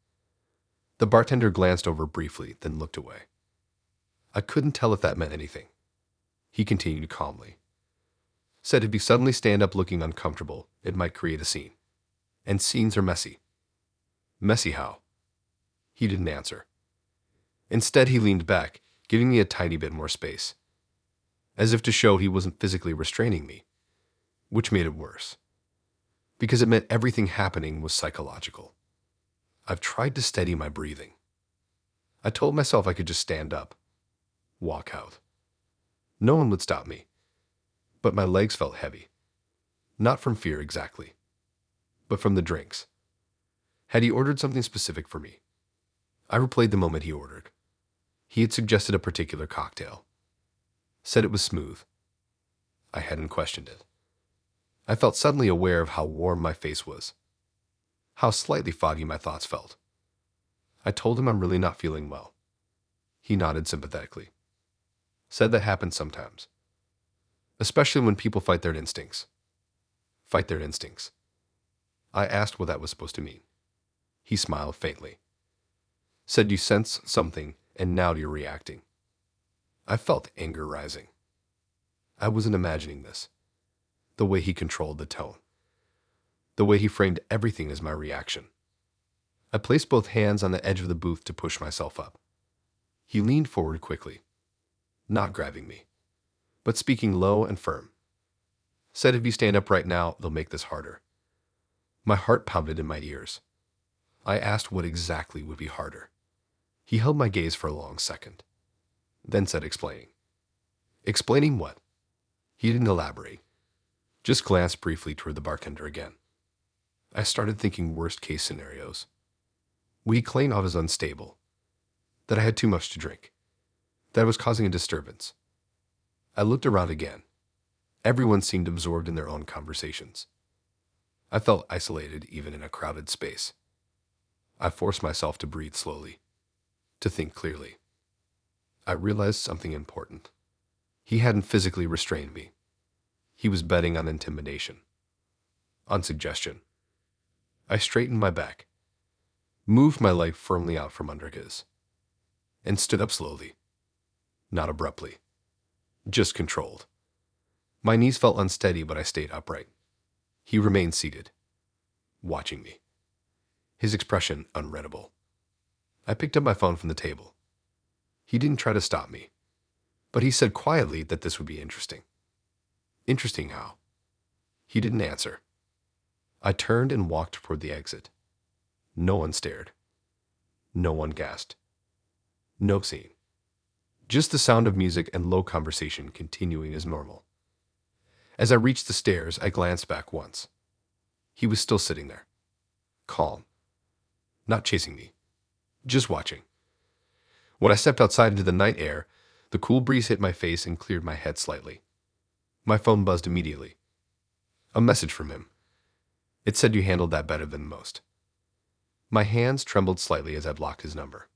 The bartender glanced over briefly, then looked away. I couldn't tell if that meant anything. He continued calmly. Said if you suddenly stand up looking uncomfortable, it might create a scene. And scenes are messy. Messy how? He didn't answer. Instead, he leaned back, giving me a tiny bit more space. As if to show he wasn't physically restraining me, which made it worse. Because it meant everything happening was psychological. I've tried to steady my breathing. I told myself I could just stand up, walk out. No one would stop me. But my legs felt heavy. Not from fear exactly, but from the drinks. Had he ordered something specific for me? I replayed the moment he ordered. He had suggested a particular cocktail. Said it was smooth. I hadn't questioned it. I felt suddenly aware of how warm my face was. How slightly foggy my thoughts felt. I told him I'm really not feeling well. He nodded sympathetically. Said that happens sometimes. Especially when people fight their instincts. Fight their instincts. I asked what that was supposed to mean. He smiled faintly. Said you sense something and now you're reacting. I felt anger rising. I wasn't imagining this. The way he controlled the tone. The way he framed everything as my reaction. I placed both hands on the edge of the booth to push myself up. He leaned forward quickly, not grabbing me, but speaking low and firm. Said if you stand up right now, they'll make this harder. My heart pounded in my ears. I asked what exactly would be harder. He held my gaze for a long second, then said explaining. Explaining what? He didn't elaborate. Just glanced briefly toward the bartender again. I started thinking worst-case scenarios. We claimed I was unstable, that I had too much to drink, that I was causing a disturbance. I looked around again. Everyone seemed absorbed in their own conversations. I felt isolated even in a crowded space. I forced myself to breathe slowly, to think clearly. I realized something important. He hadn't physically restrained me. He was betting on intimidation, on suggestion. I straightened my back, moved my leg firmly out from under his, and stood up slowly, not abruptly, just controlled. My knees felt unsteady, but I stayed upright. He remained seated, watching me, his expression unreadable. I picked up my phone from the table. He didn't try to stop me, but he said quietly that this would be interesting. Interesting how? He didn't answer. I turned and walked toward the exit. No one stared. No one gasped. No scene. Just the sound of music and low conversation continuing as normal. As I reached the stairs, I glanced back once. He was still sitting there, calm, not chasing me, just watching. When I stepped outside into the night air, the cool breeze hit my face and cleared my head slightly. My phone buzzed immediately. A message from him. It said you handled that better than most. My hands trembled slightly as I blocked his number.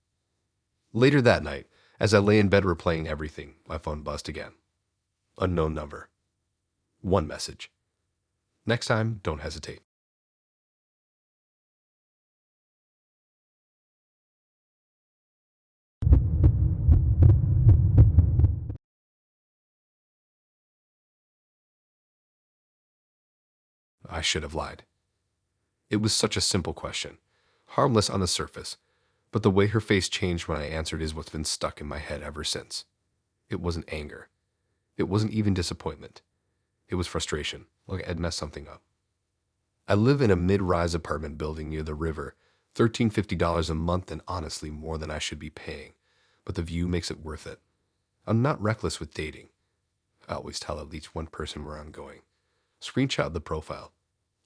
Later that night, as I lay in bed replaying everything, my phone buzzed again. Unknown number. One message. Next time, don't hesitate. I should have lied. It was such a simple question, harmless on the surface, but the way her face changed when I answered is what's been stuck in my head ever since. It wasn't anger. It wasn't even disappointment. It was frustration, like I'd messed something up. I live in a mid-rise apartment building near the river, $1,350 a month, and honestly more than I should be paying, but the view makes it worth it. I'm not reckless with dating. I always tell at least one person where I'm going. Screenshot the profile.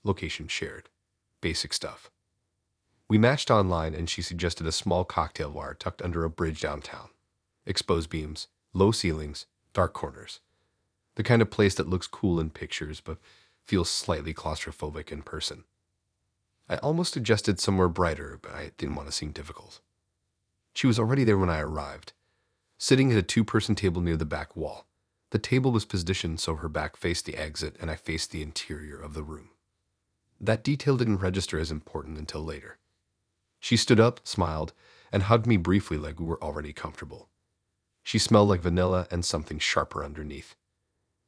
Location shared. Basic stuff. We matched online and she suggested a small cocktail bar tucked under a bridge downtown. Exposed beams, low ceilings, dark corners. The kind of place that looks cool in pictures but feels slightly claustrophobic in person. I almost suggested somewhere brighter, but I didn't want to seem difficult. She was already there when I arrived, sitting at a two-person table near the back wall. The table was positioned so her back faced the exit and I faced the interior of the room. That detail didn't register as important until later. She stood up, smiled, and hugged me briefly like we were already comfortable. She smelled like vanilla and something sharper underneath.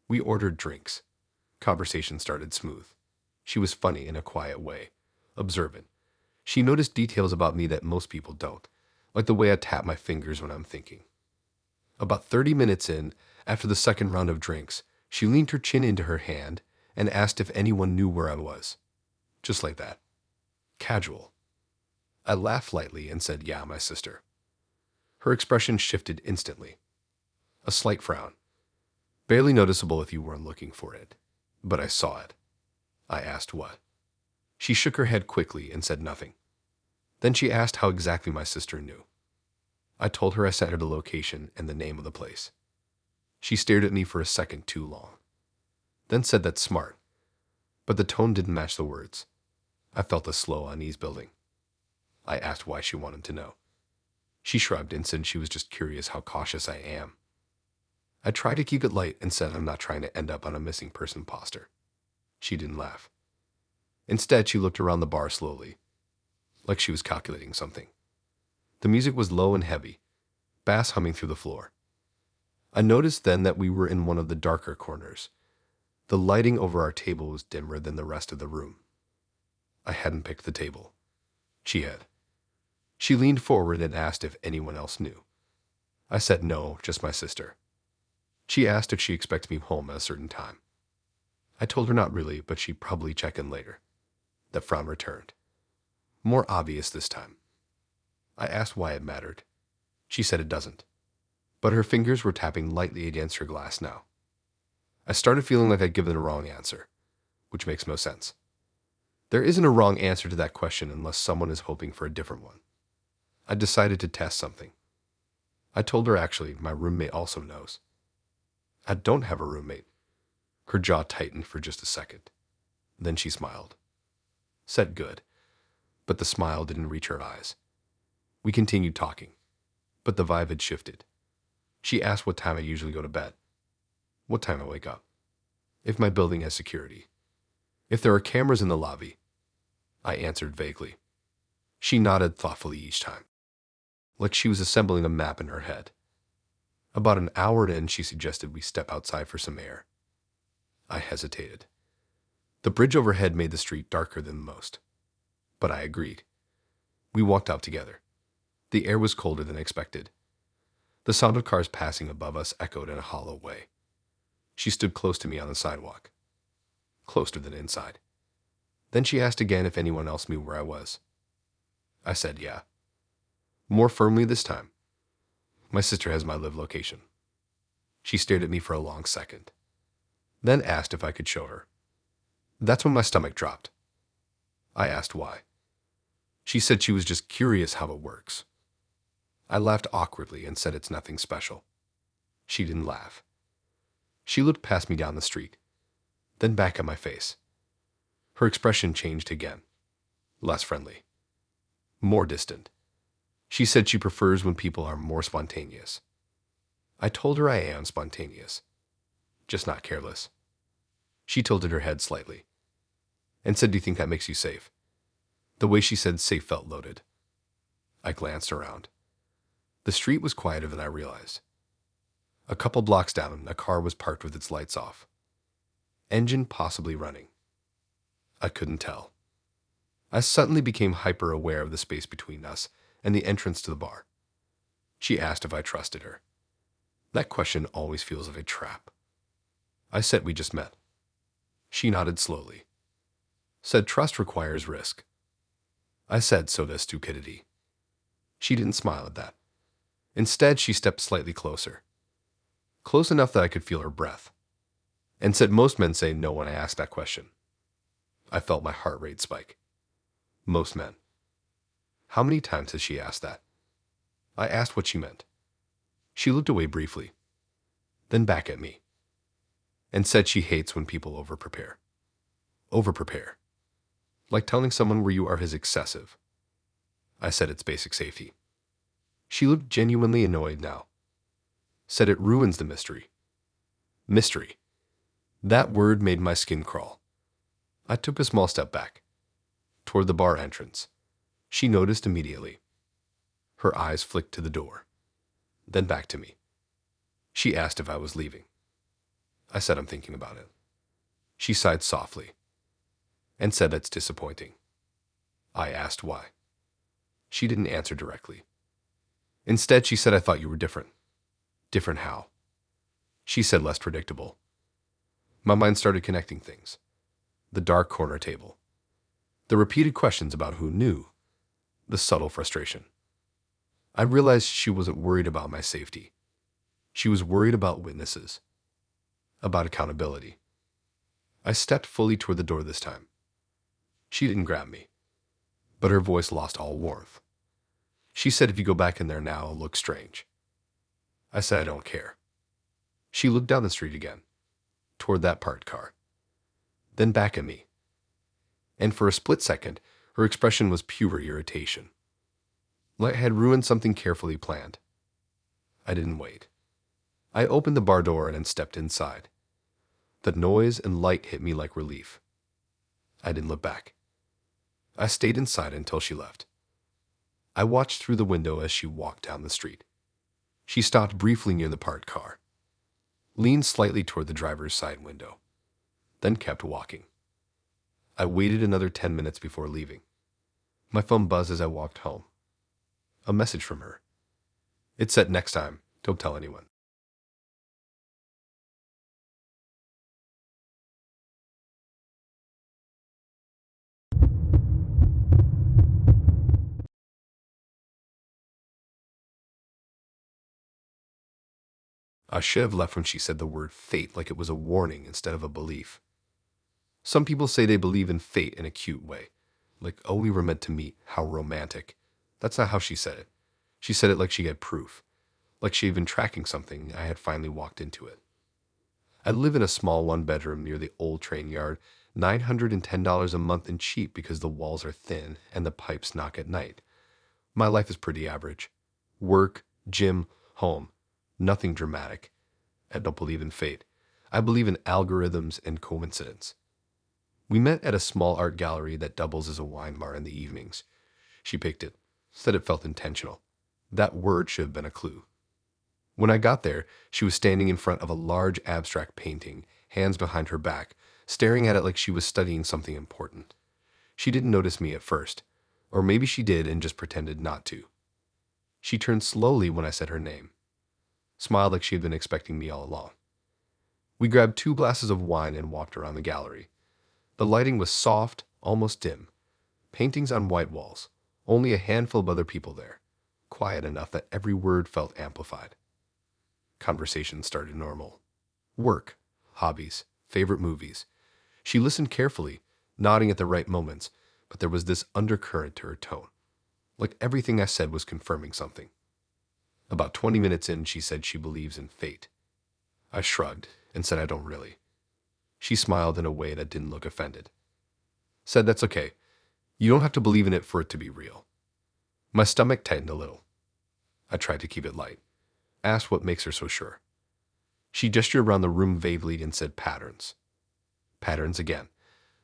We ordered drinks. Conversation started smooth. She was funny in a quiet way, observant. She noticed details about me that most people don't, like the way I tap my fingers when I'm thinking. About 30 minutes in, after the second round of drinks, she leaned her chin into her hand and asked if anyone knew where I was. Just like that. Casual. I laughed lightly and said, "Yeah, my sister." Her expression shifted instantly. A slight frown. Barely noticeable if you weren't looking for it. But I saw it. I asked what. She shook her head quickly and said nothing. Then she asked how exactly my sister knew. I told her I sent her the location and the name of the place. She stared at me for a second too long. Then said that's smart. But the tone didn't match the words. I felt a slow unease building. I asked why she wanted to know. She shrugged and said she was just curious how cautious I am. I tried to keep it light and said I'm not trying to end up on a missing person poster. She didn't laugh. Instead, she looked around the bar slowly, like she was calculating something. The music was low and heavy, bass humming through the floor. I noticed then that we were in one of the darker corners. The lighting over our table was dimmer than the rest of the room. I hadn't picked the table. She had. She leaned forward and asked if anyone else knew. I said no, just my sister. She asked if she expected me home at a certain time. I told her not really, but she'd probably check in later. The frown returned. More obvious this time. I asked why it mattered. She said it doesn't. But her fingers were tapping lightly against her glass now. I started feeling like I'd given the wrong answer. which makes no sense. There isn't a wrong answer to that question unless someone is hoping for a different one. I decided to test something. I told her actually my roommate also knows. I don't have a roommate. Her jaw tightened for just a second. Then she smiled. Said good, but the smile didn't reach her eyes. We continued talking, but the vibe had shifted. She asked what time I usually go to bed, what time I wake up, if my building has security, if there are cameras in the lobby. I answered vaguely. She nodded thoughtfully each time, like she was assembling a map in her head. About an hour in, she suggested we step outside for some air. I hesitated. The bridge overhead made the street darker than most, but I agreed. We walked out together. The air was colder than expected. The sound of cars passing above us echoed in a hollow way. She stood close to me on the sidewalk, closer than inside. Then she asked again if anyone else knew where I was. I said yeah. More firmly this time. My sister has my live location. She stared at me for a long second, then asked if I could show her. That's when my stomach dropped. I asked why. She said she was just curious how it works. I laughed awkwardly and said it's nothing special. She didn't laugh. She looked past me down the street, then back at my face. Her expression changed again, less friendly, more distant. She said she prefers when people are more spontaneous. I told her I am spontaneous, just not careless. She tilted her head slightly and said, "Do you think that makes you safe?" The way she said safe felt loaded. I glanced around. The street was quieter than I realized. A couple blocks down, a car was parked with its lights off. Engine possibly running. I couldn't tell. I suddenly became hyper-aware of the space between us and the entrance to the bar. She asked if I trusted her. That question always feels like a trap. I said we just met. She nodded slowly. Said trust requires risk. I said so does stupidity. She didn't smile at that. Instead, she stepped slightly closer. Close enough that I could feel her breath. And said most men say no when I ask that question. I felt my heart rate spike. Most men. How many times has she asked that? I asked what she meant. She looked away briefly, then back at me, and said she hates when people over-prepare. Over-prepare. Like telling someone where you are is excessive. I said it's basic safety. She looked genuinely annoyed now. Said it ruins the mystery. Mystery. That word made my skin crawl. I took a small step back, toward the bar entrance. She noticed immediately. Her eyes flicked to the door, then back to me. She asked if I was leaving. I said I'm thinking about it. She sighed softly and said that's disappointing. I asked why. She didn't answer directly. Instead, she said I thought you were different. Different how? She said less predictable. My mind started connecting things. The dark corner table. The repeated questions about who knew. The subtle frustration. I realized she wasn't worried about my safety. She was worried about witnesses. About accountability. I stepped fully toward the door this time. She didn't grab me, but her voice lost all warmth. She said if you go back in there now, it'll look strange. I said I don't care. She looked down the street again, toward that parked car, then back at me. And for a split second, her expression was pure irritation. Like I had ruined something carefully planned. I didn't wait. I opened the bar door and then stepped inside. The noise and light hit me like relief. I didn't look back. I stayed inside until she left. I watched through the window as she walked down the street. She stopped briefly near the parked car, leaned slightly toward the driver's side window, then kept walking. I waited another 10 minutes before leaving. My phone buzzed as I walked home. A message from her. It said, "Next time, don't tell anyone." I should have left when she said the word fate like it was a warning instead of a belief. Some people say they believe in fate in a cute way. Like, oh, we were meant to meet. How romantic. That's not how she said it. She said it like she had proof. Like she had been tracking something. I had finally walked into it. I live in a small one-bedroom near the old train yard, $910 a month and cheap because the walls are thin and the pipes knock at night. My life is pretty average. Work, gym, home. Nothing dramatic. I don't believe in fate. I believe in algorithms and coincidence. We met at a small art gallery that doubles as a wine bar in the evenings. She picked it, said it felt intentional. That word should have been a clue. When I got there, she was standing in front of a large abstract painting, hands behind her back, staring at it like she was studying something important. She didn't notice me at first, or maybe she did and just pretended not to. She turned slowly when I said her name, smiled like she had been expecting me all along. We grabbed 2 glasses of wine and walked around the gallery. The lighting was soft, almost dim. Paintings on white walls, only a handful of other people there, quiet enough that every word felt amplified. Conversation started normal. Work, hobbies, favorite movies. She listened carefully, nodding at the right moments, but there was this undercurrent to her tone. Like everything I said was confirming something. About 20 minutes in, she said she believes in fate. I shrugged and said I don't really. She smiled in a way that didn't look offended. Said that's okay. You don't have to believe in it for it to be real. My stomach tightened a little. I tried to keep it light. Asked what makes her so sure. She gestured around the room vaguely and said patterns. Patterns again.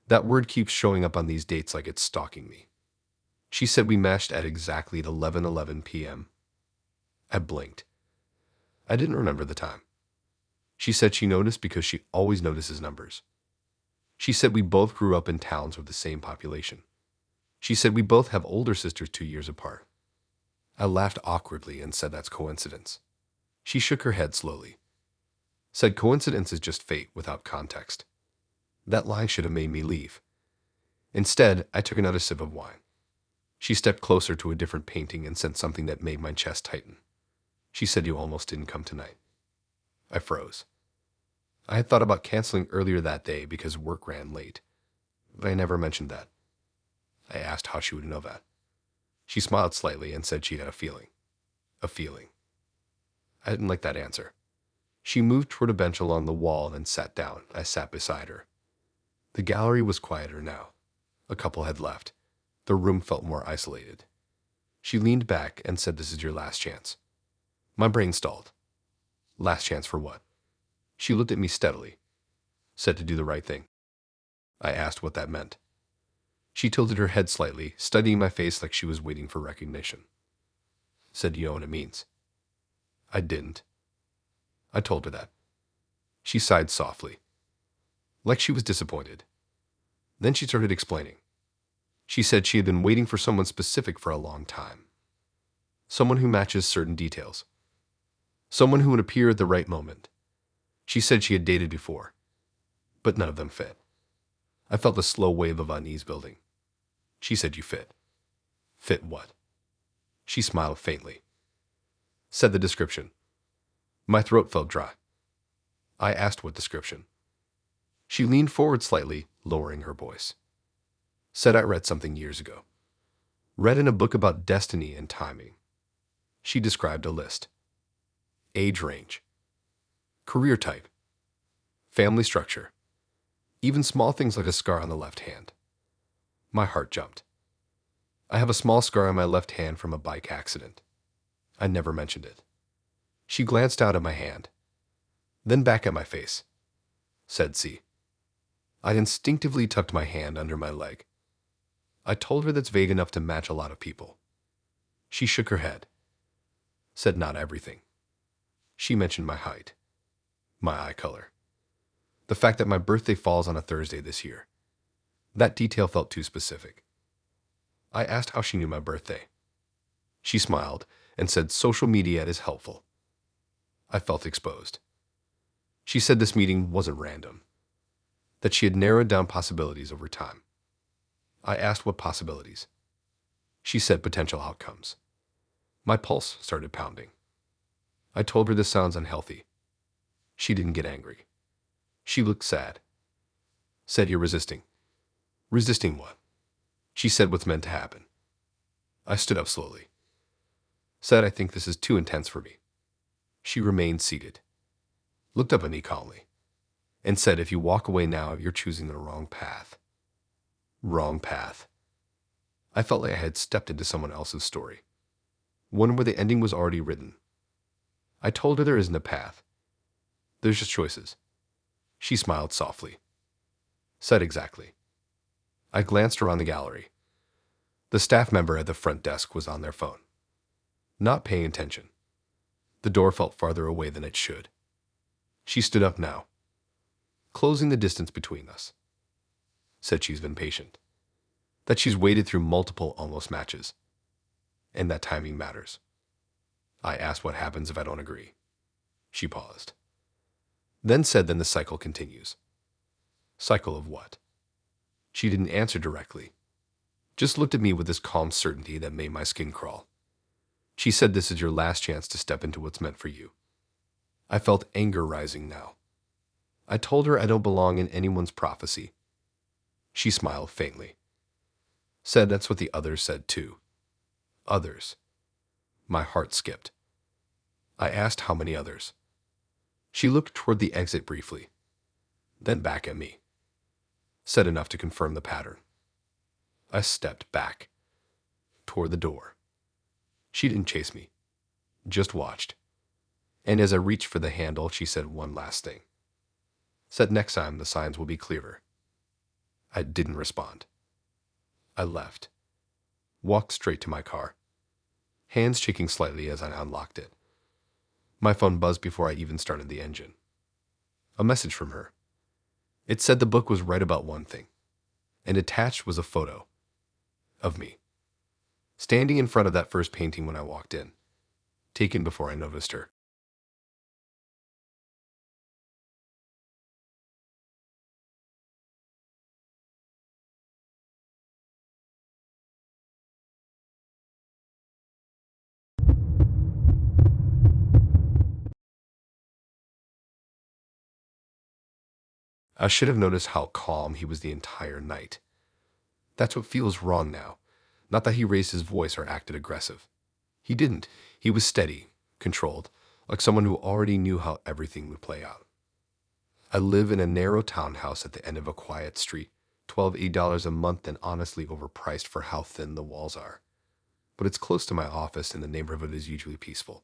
That word keeps showing up on these dates like it's stalking me. She said we matched at exactly 11:11 p.m. I blinked. I didn't remember the time. She said she noticed because she always notices numbers. She said we both grew up in towns with the same population. She said we both have older sisters 2 years apart. I laughed awkwardly and said that's coincidence. She shook her head slowly. Said coincidence is just fate without context. That line should have made me leave. Instead, I took another sip of wine. She stepped closer to a different painting and said something that made my chest tighten. She said you almost didn't come tonight. I froze. I had thought about canceling earlier that day because work ran late, but I never mentioned that. I asked how she would know that. She smiled slightly and said she had a feeling. A feeling. I didn't like that answer. She moved toward a bench along the wall and sat down. I sat beside her. The gallery was quieter now. A couple had left. The room felt more isolated. She leaned back and said, "This is your last chance." My brain stalled. Last chance for what? She looked at me steadily. Said to do the right thing. I asked what that meant. She tilted her head slightly, studying my face like she was waiting for recognition. Said, "You know what it means." I didn't. I told her that. She sighed softly, like she was disappointed. Then she started explaining. She said she had been waiting for someone specific for a long time. Someone who matches certain details. Someone who would appear at the right moment. She said she had dated before, but none of them fit. I felt a slow wave of unease building. She said, "You fit." Fit what? She smiled faintly. Said the description. My throat felt dry. I asked what description. She leaned forward slightly, lowering her voice. Said I read something years ago. Read in a book about destiny and timing. She described a list. Age range. Career type. Family structure. Even small things like a scar on the left hand. My heart jumped. I have a small scar on my left hand from a bike accident. I never mentioned it. She glanced out at my hand, then back at my face. Said, "See." I instinctively tucked my hand under my leg. I told her that's vague enough to match a lot of people. She shook her head. Said not everything. She mentioned my height, my eye color, the fact that my birthday falls on a Thursday this year. That detail felt too specific. I asked how she knew my birthday. She smiled and said social media is helpful. I felt exposed. She said this meeting wasn't random, that she had narrowed down possibilities over time. I asked what possibilities. She said potential outcomes. My pulse started pounding. I told her this sounds unhealthy. She didn't get angry. She looked sad. Said you're resisting. Resisting what? She said what's meant to happen. I stood up slowly. Said I think this is too intense for me. She remained seated. Looked up at me calmly. And said if you walk away now, you're choosing the wrong path. Wrong path. I felt like I had stepped into someone else's story. One where the ending was already written. I told her there isn't a path. There's just choices. She smiled softly. Said exactly. I glanced around the gallery. The staff member at the front desk was on their phone. Not paying attention. The door felt farther away than it should. She stood up now, closing the distance between us. Said she's been patient. That she's waited through multiple almost matches. And that timing matters. I asked what happens if I don't agree. She paused. Then said then the cycle continues. Cycle of what? She didn't answer directly. Just looked at me with this calm certainty that made my skin crawl. She said this is your last chance to step into what's meant for you. I felt anger rising now. I told her I don't belong in anyone's prophecy. She smiled faintly. Said that's what the others said too. Others. My heart skipped. I asked how many others. She looked toward the exit briefly, then back at me. Said enough to confirm the pattern. I stepped back, toward the door. She didn't chase me, just watched. And as I reached for the handle, she said one last thing. Said next time the signs will be clearer. I didn't respond. I left, walked straight to my car, hands shaking slightly as I unlocked it. My phone buzzed before I even started the engine. A message from her. It said the book was right about one thing, and attached was a photo of me, standing in front of that first painting when I walked in, taken before I noticed her. I should have noticed how calm he was the entire night. That's what feels wrong now. Not that he raised his voice or acted aggressive. He didn't. He was steady, controlled, like someone who already knew how everything would play out. I live in a narrow townhouse at the end of a quiet street, $12 a month and honestly overpriced for how thin the walls are. But it's close to my office and the neighborhood is usually peaceful.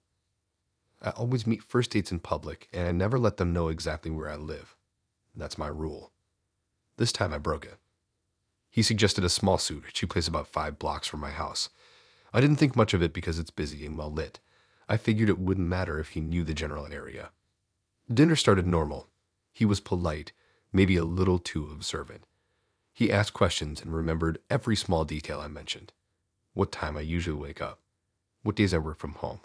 I always meet first dates in public and I never let them know exactly where I live. That's my rule. This time I broke it. He suggested a small suite, which he placed about 5 blocks from my house. I didn't think much of it because it's busy and well lit. I figured it wouldn't matter if he knew the general area. Dinner started normal. He was polite, maybe a little too observant. He asked questions and remembered every small detail I mentioned. What time I usually wake up. What days I work from home.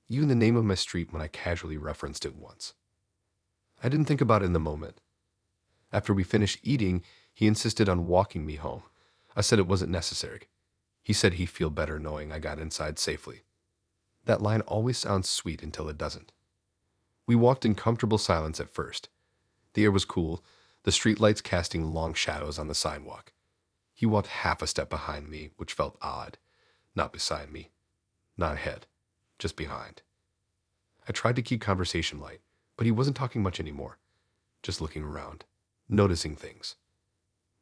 Even the name of my street when I casually referenced it once. I didn't think about it in the moment. After we finished eating, he insisted on walking me home. I said it wasn't necessary. He said he'd feel better knowing I got inside safely. That line always sounds sweet until it doesn't. We walked in comfortable silence at first. The air was cool, the streetlights casting long shadows on the sidewalk. He walked half a step behind me, which felt odd. Not beside me. Not ahead. Just behind. I tried to keep conversation light, but he wasn't talking much anymore. Just looking around. Noticing things.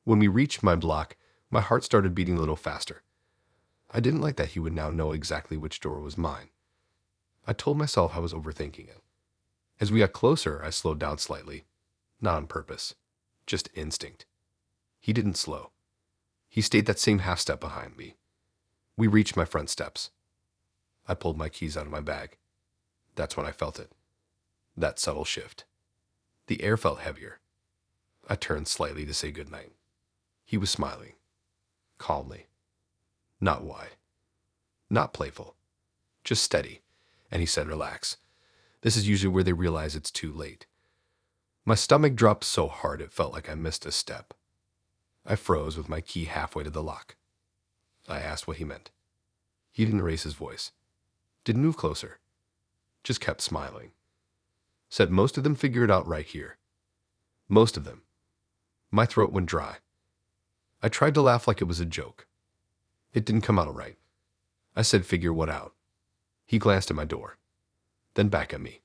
When we reached my block, my heart started beating a little faster. I didn't like that he would now know exactly which door was mine. I told myself I was overthinking it. As we got closer, I slowed down slightly. Not on purpose. Just instinct. He didn't slow. He stayed that same half step behind me. We reached my front steps. I pulled my keys out of my bag. That's when I felt it. That subtle shift. The air felt heavier. I turned slightly to say goodnight. He was smiling. Calmly. Not wide. Not playful. Just steady. And he said, relax. This is usually where they realize it's too late. My stomach dropped so hard it felt like I missed a step. I froze with my key halfway to the lock. I asked what he meant. He didn't raise his voice. Didn't move closer. Just kept smiling. Said most of them figure it out right here. Most of them. My throat went dry. I tried to laugh like it was a joke. It didn't come out all right. I said, "Figure what out?" He glanced at my door, then back at me,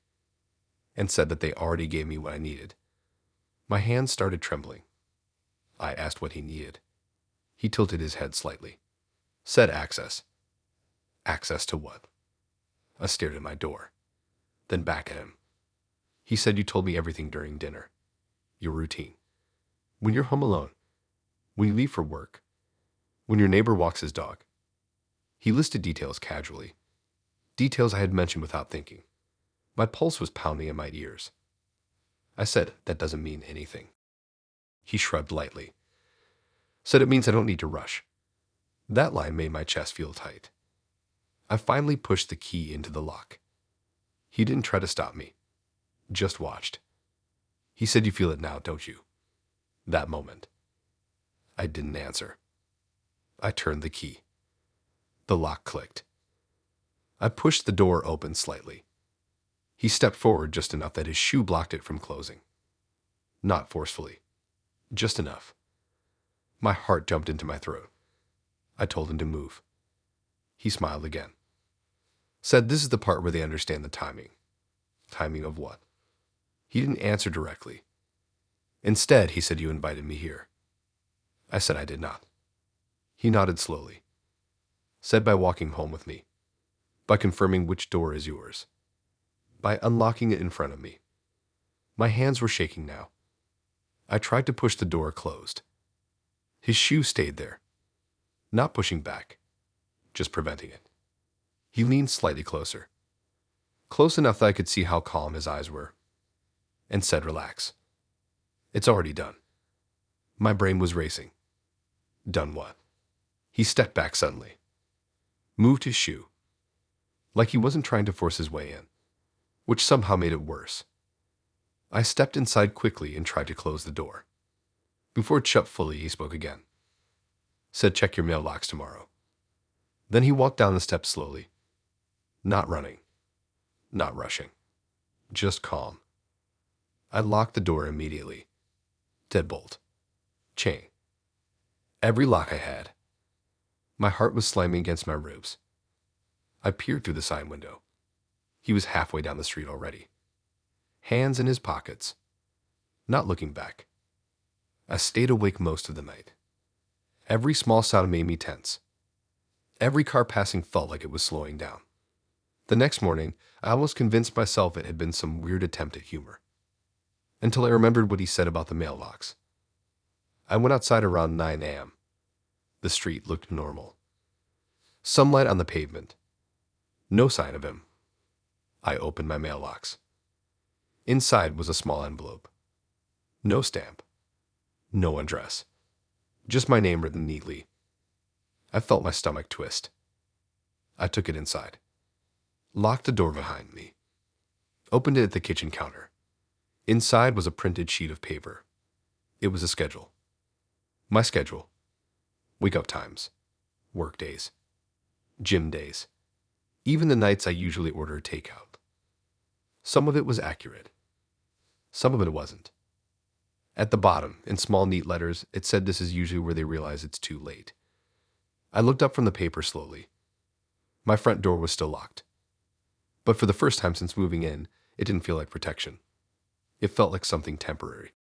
and said that they already gave me what I needed. My hands started trembling. I asked what he needed. He tilted his head slightly. Said access. Access to what? I stared at my door, then back at him. He said, "You told me everything during dinner. Your routine. When you're home alone. When you leave for work. When your neighbor walks his dog." He listed details casually. Details I had mentioned without thinking. My pulse was pounding in my ears. I said, "That doesn't mean anything." He shrugged lightly. Said, "It means I don't need to rush." That line made my chest feel tight. I finally pushed the key into the lock. He didn't try to stop me. Just watched. He said, "You feel it now, don't you?" That moment. I didn't answer. I turned the key. The lock clicked. I pushed the door open slightly. He stepped forward just enough that his shoe blocked it from closing. Not forcefully. Just enough. My heart jumped into my throat. I told him to move. He smiled again. Said, "This is the part where they understand the timing." Timing of what? He didn't answer directly. Instead, he said, "You invited me here." I said I did not. He nodded slowly. Said, "By walking home with me. By confirming which door is yours. By unlocking it in front of me." My hands were shaking now. I tried to push the door closed. His shoe stayed there. Not pushing back. Just preventing it. He leaned slightly closer. Close enough that I could see how calm his eyes were. And said, "Relax. It's already done." My brain was racing. Done what? He stepped back suddenly. Moved his shoe. Like he wasn't trying to force his way in, which somehow made it worse. I stepped inside quickly and tried to close the door. Before it shut fully, he spoke again. Said, "Check your mailbox tomorrow." Then he walked down the steps slowly. Not running. Not rushing. Just calm. I locked the door immediately. Deadbolt. Chain. Every lock I had. My heart was slamming against my ribs. I peered through the side window. He was halfway down the street already. Hands in his pockets. Not looking back. I stayed awake most of the night. Every small sound made me tense. Every car passing felt like it was slowing down. The next morning, I almost convinced myself it had been some weird attempt at humor. Until I remembered what he said about the mailbox. I went outside around 9 a.m. The street looked normal. Sunlight on the pavement. No sign of him. I opened my mailbox. Inside was a small envelope. No stamp. No address. Just my name written neatly. I felt my stomach twist. I took it inside. Locked the door behind me. Opened it at the kitchen counter. Inside was a printed sheet of paper. It was a schedule. My schedule. Wake up times. Work days. Gym days. Even the nights I usually order takeout. Some of it was accurate. Some of it wasn't. At the bottom, in small neat letters, it said this is usually where they realize it's too late. I looked up from the paper slowly. My front door was still locked. But for the first time since moving in, it didn't feel like protection. It felt like something temporary.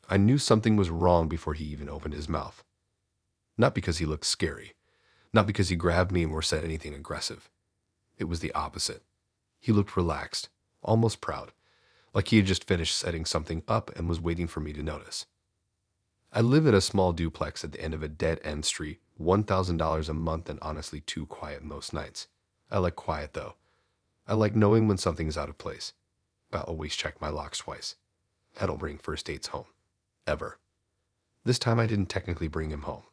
I knew something was wrong before he even opened his mouth. Not because he looked scary. Not because he grabbed me or said anything aggressive. It was the opposite. He looked relaxed, almost proud, like he had just finished setting something up and was waiting for me to notice. I live in a small duplex at the end of a dead-end street, $1,000 a month and honestly too quiet most nights. I like quiet though. I like knowing when something is out of place. I always check my locks twice. I don't bring first dates home. Ever. This time I didn't technically bring him home.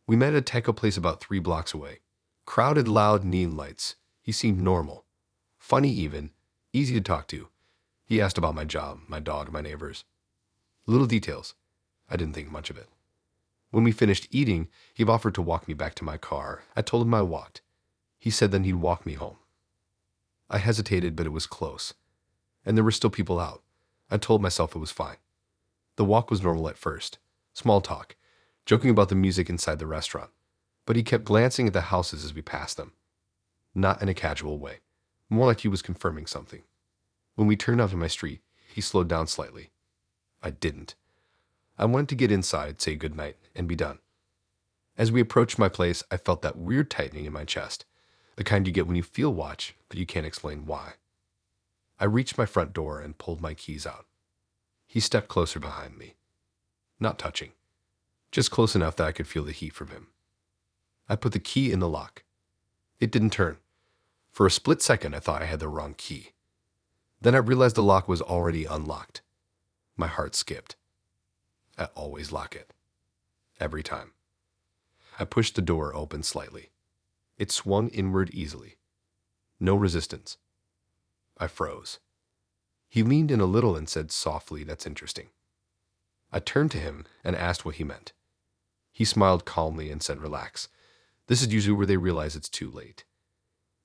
We met at a taco place about 3 blocks away. Crowded, loud neon lights. He seemed normal. Funny even. Easy to talk to. He asked about my job, my dog, my neighbors. Little details. I didn't think much of it. When we finished eating, he offered to walk me back to my car. I told him I walked. He said then he'd walk me home. I hesitated, but it was close, and there were still people out. I told myself it was fine. The walk was normal at first. Small talk, joking about the music inside the restaurant. But he kept glancing at the houses as we passed them. Not in a casual way, more like he was confirming something. When we turned onto my street, he slowed down slightly. I didn't. I wanted to get inside, say goodnight, and be done. As we approached my place, I felt that weird tightening in my chest, the kind you get when you feel watch, but you can't explain why. I reached my front door and pulled my keys out. He stepped closer behind me. Not touching, just close enough that I could feel the heat from him. I put the key in the lock. It didn't turn. For a split second, I thought I had the wrong key. Then I realized the lock was already unlocked. My heart skipped. I always lock it. Every time. I pushed the door open slightly. It swung inward easily. No resistance. I froze. He leaned in a little and said softly, "That's interesting." I turned to him and asked what he meant. He smiled calmly and said, "Relax. This is usually where they realize it's too late."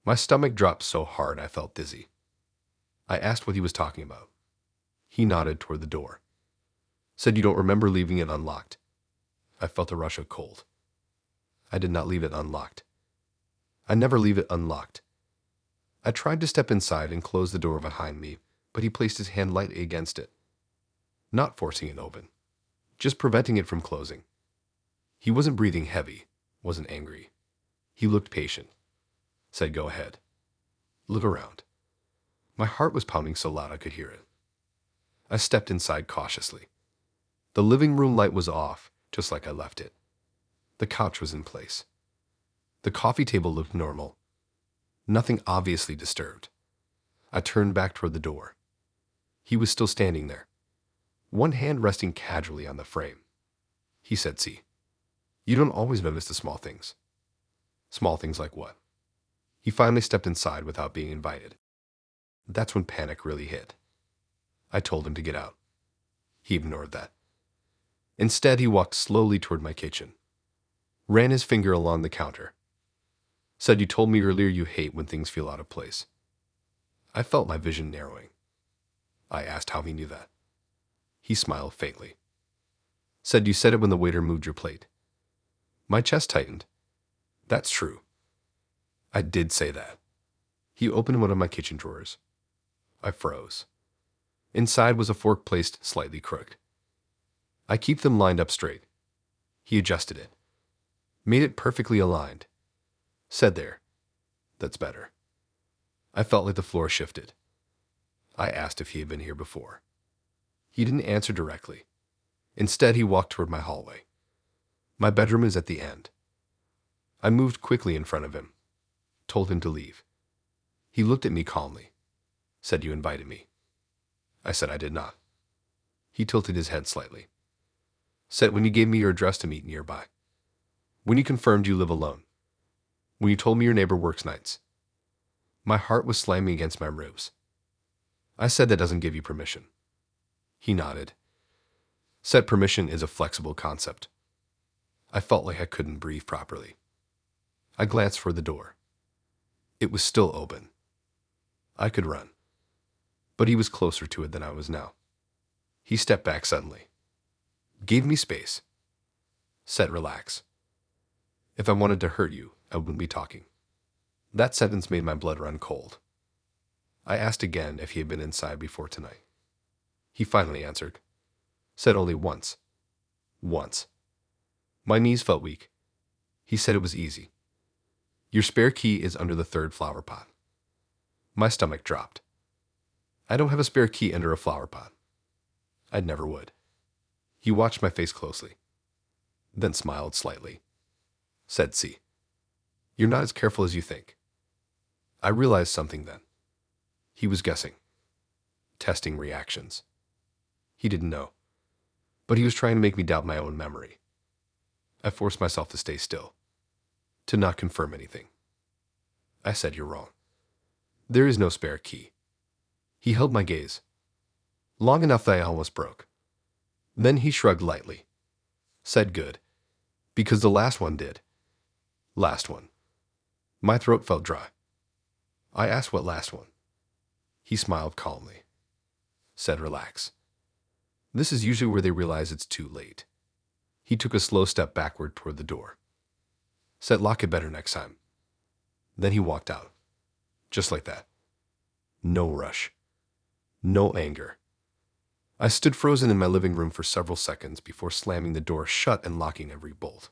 My stomach dropped so hard I felt dizzy. I asked what he was talking about. He nodded toward the door. Said, "You don't remember leaving it unlocked." I felt a rush of cold. I did not leave it unlocked. I never leave it unlocked. I tried to step inside and close the door behind me, but he placed his hand lightly against it. Not forcing it open, just preventing it from closing. He wasn't breathing heavy, wasn't angry. He looked patient. Said, "Go ahead. Look around." My heart was pounding so loud I could hear it. I stepped inside cautiously. The living room light was off, just like I left it. The couch was in place. The coffee table looked normal. Nothing obviously disturbed. I turned back toward the door. He was still standing there, one hand resting casually on the frame. He said, "See, you don't always notice the small things." Small things like what? He finally stepped inside without being invited. That's when panic really hit. I told him to get out. He ignored that. Instead, he walked slowly toward my kitchen, ran his finger along the counter. Said, "You told me earlier you hate when things feel out of place." I felt my vision narrowing. I asked how he knew that. He smiled faintly. Said, "You said it when the waiter moved your plate." My chest tightened. That's true. I did say that. He opened one of my kitchen drawers. I froze. Inside was a fork placed slightly crooked. I keep them lined up straight. He adjusted it, made it perfectly aligned. Said, "There. That's better." I felt like the floor shifted. I asked if he had been here before. He didn't answer directly. Instead, he walked toward my hallway. My bedroom is at the end. I moved quickly in front of him, told him to leave. He looked at me calmly. Said, "You invited me." I said I did not. He tilted his head slightly. Said, "When you gave me your address to meet nearby. When you confirmed you live alone. When you told me your neighbor works nights." My heart was slamming against my ribs. I said, "That doesn't give you permission." He nodded. Said, "Permission is a flexible concept." I felt like I couldn't breathe properly. I glanced for the door. It was still open. I could run. But he was closer to it than I was now. He stepped back suddenly. Gave me space. Said, "Relax. If I wanted to hurt you, I wouldn't be talking." That sentence made my blood run cold. I asked again if he had been inside before tonight. He finally answered. Said only once. Once. My knees felt weak. He said it was easy. "Your spare key is under the third flower pot." My stomach dropped. I don't have a spare key under a flower pot. I never would. He watched my face closely, then smiled slightly. Said, "See, you're not as careful as you think." I realized something then. He was guessing, testing reactions. He didn't know, but he was trying to make me doubt my own memory. I forced myself to stay still, to not confirm anything. I said, "You're wrong. There is no spare key." He held my gaze, long enough that I almost broke. Then he shrugged lightly. Said, "Good. Because the last one did. Last one. My throat felt dry. I asked what last one. He smiled calmly. Said relax. This is usually where they realize it's too late. He took a slow step backward toward the door. Said lock it better next time. Then he walked out. Just like that. No rush. No anger. I stood frozen in my living room for several seconds before slamming the door shut and locking every bolt.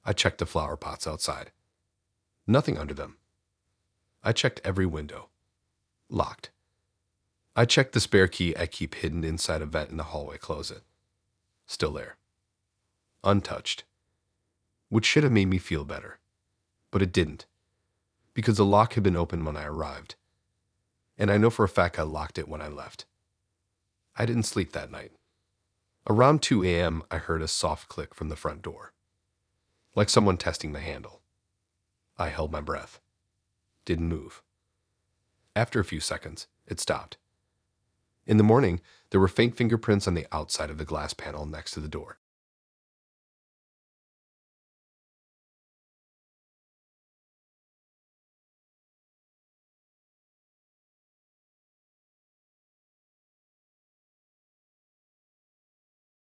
I checked the flower pots outside. Nothing under them. I checked every window. Locked. I checked the spare key I keep hidden inside a vent in the hallway closet. Still there. Untouched. Which should have made me feel better. But it didn't. Because the lock had been open when I arrived. And I know for a fact I locked it when I left. I didn't sleep that night. Around 2 a.m., I heard a soft click from the front door. Like someone testing the handle. I held my breath. Didn't move. After a few seconds, it stopped. In the morning, there were faint fingerprints on the outside of the glass panel next to the door.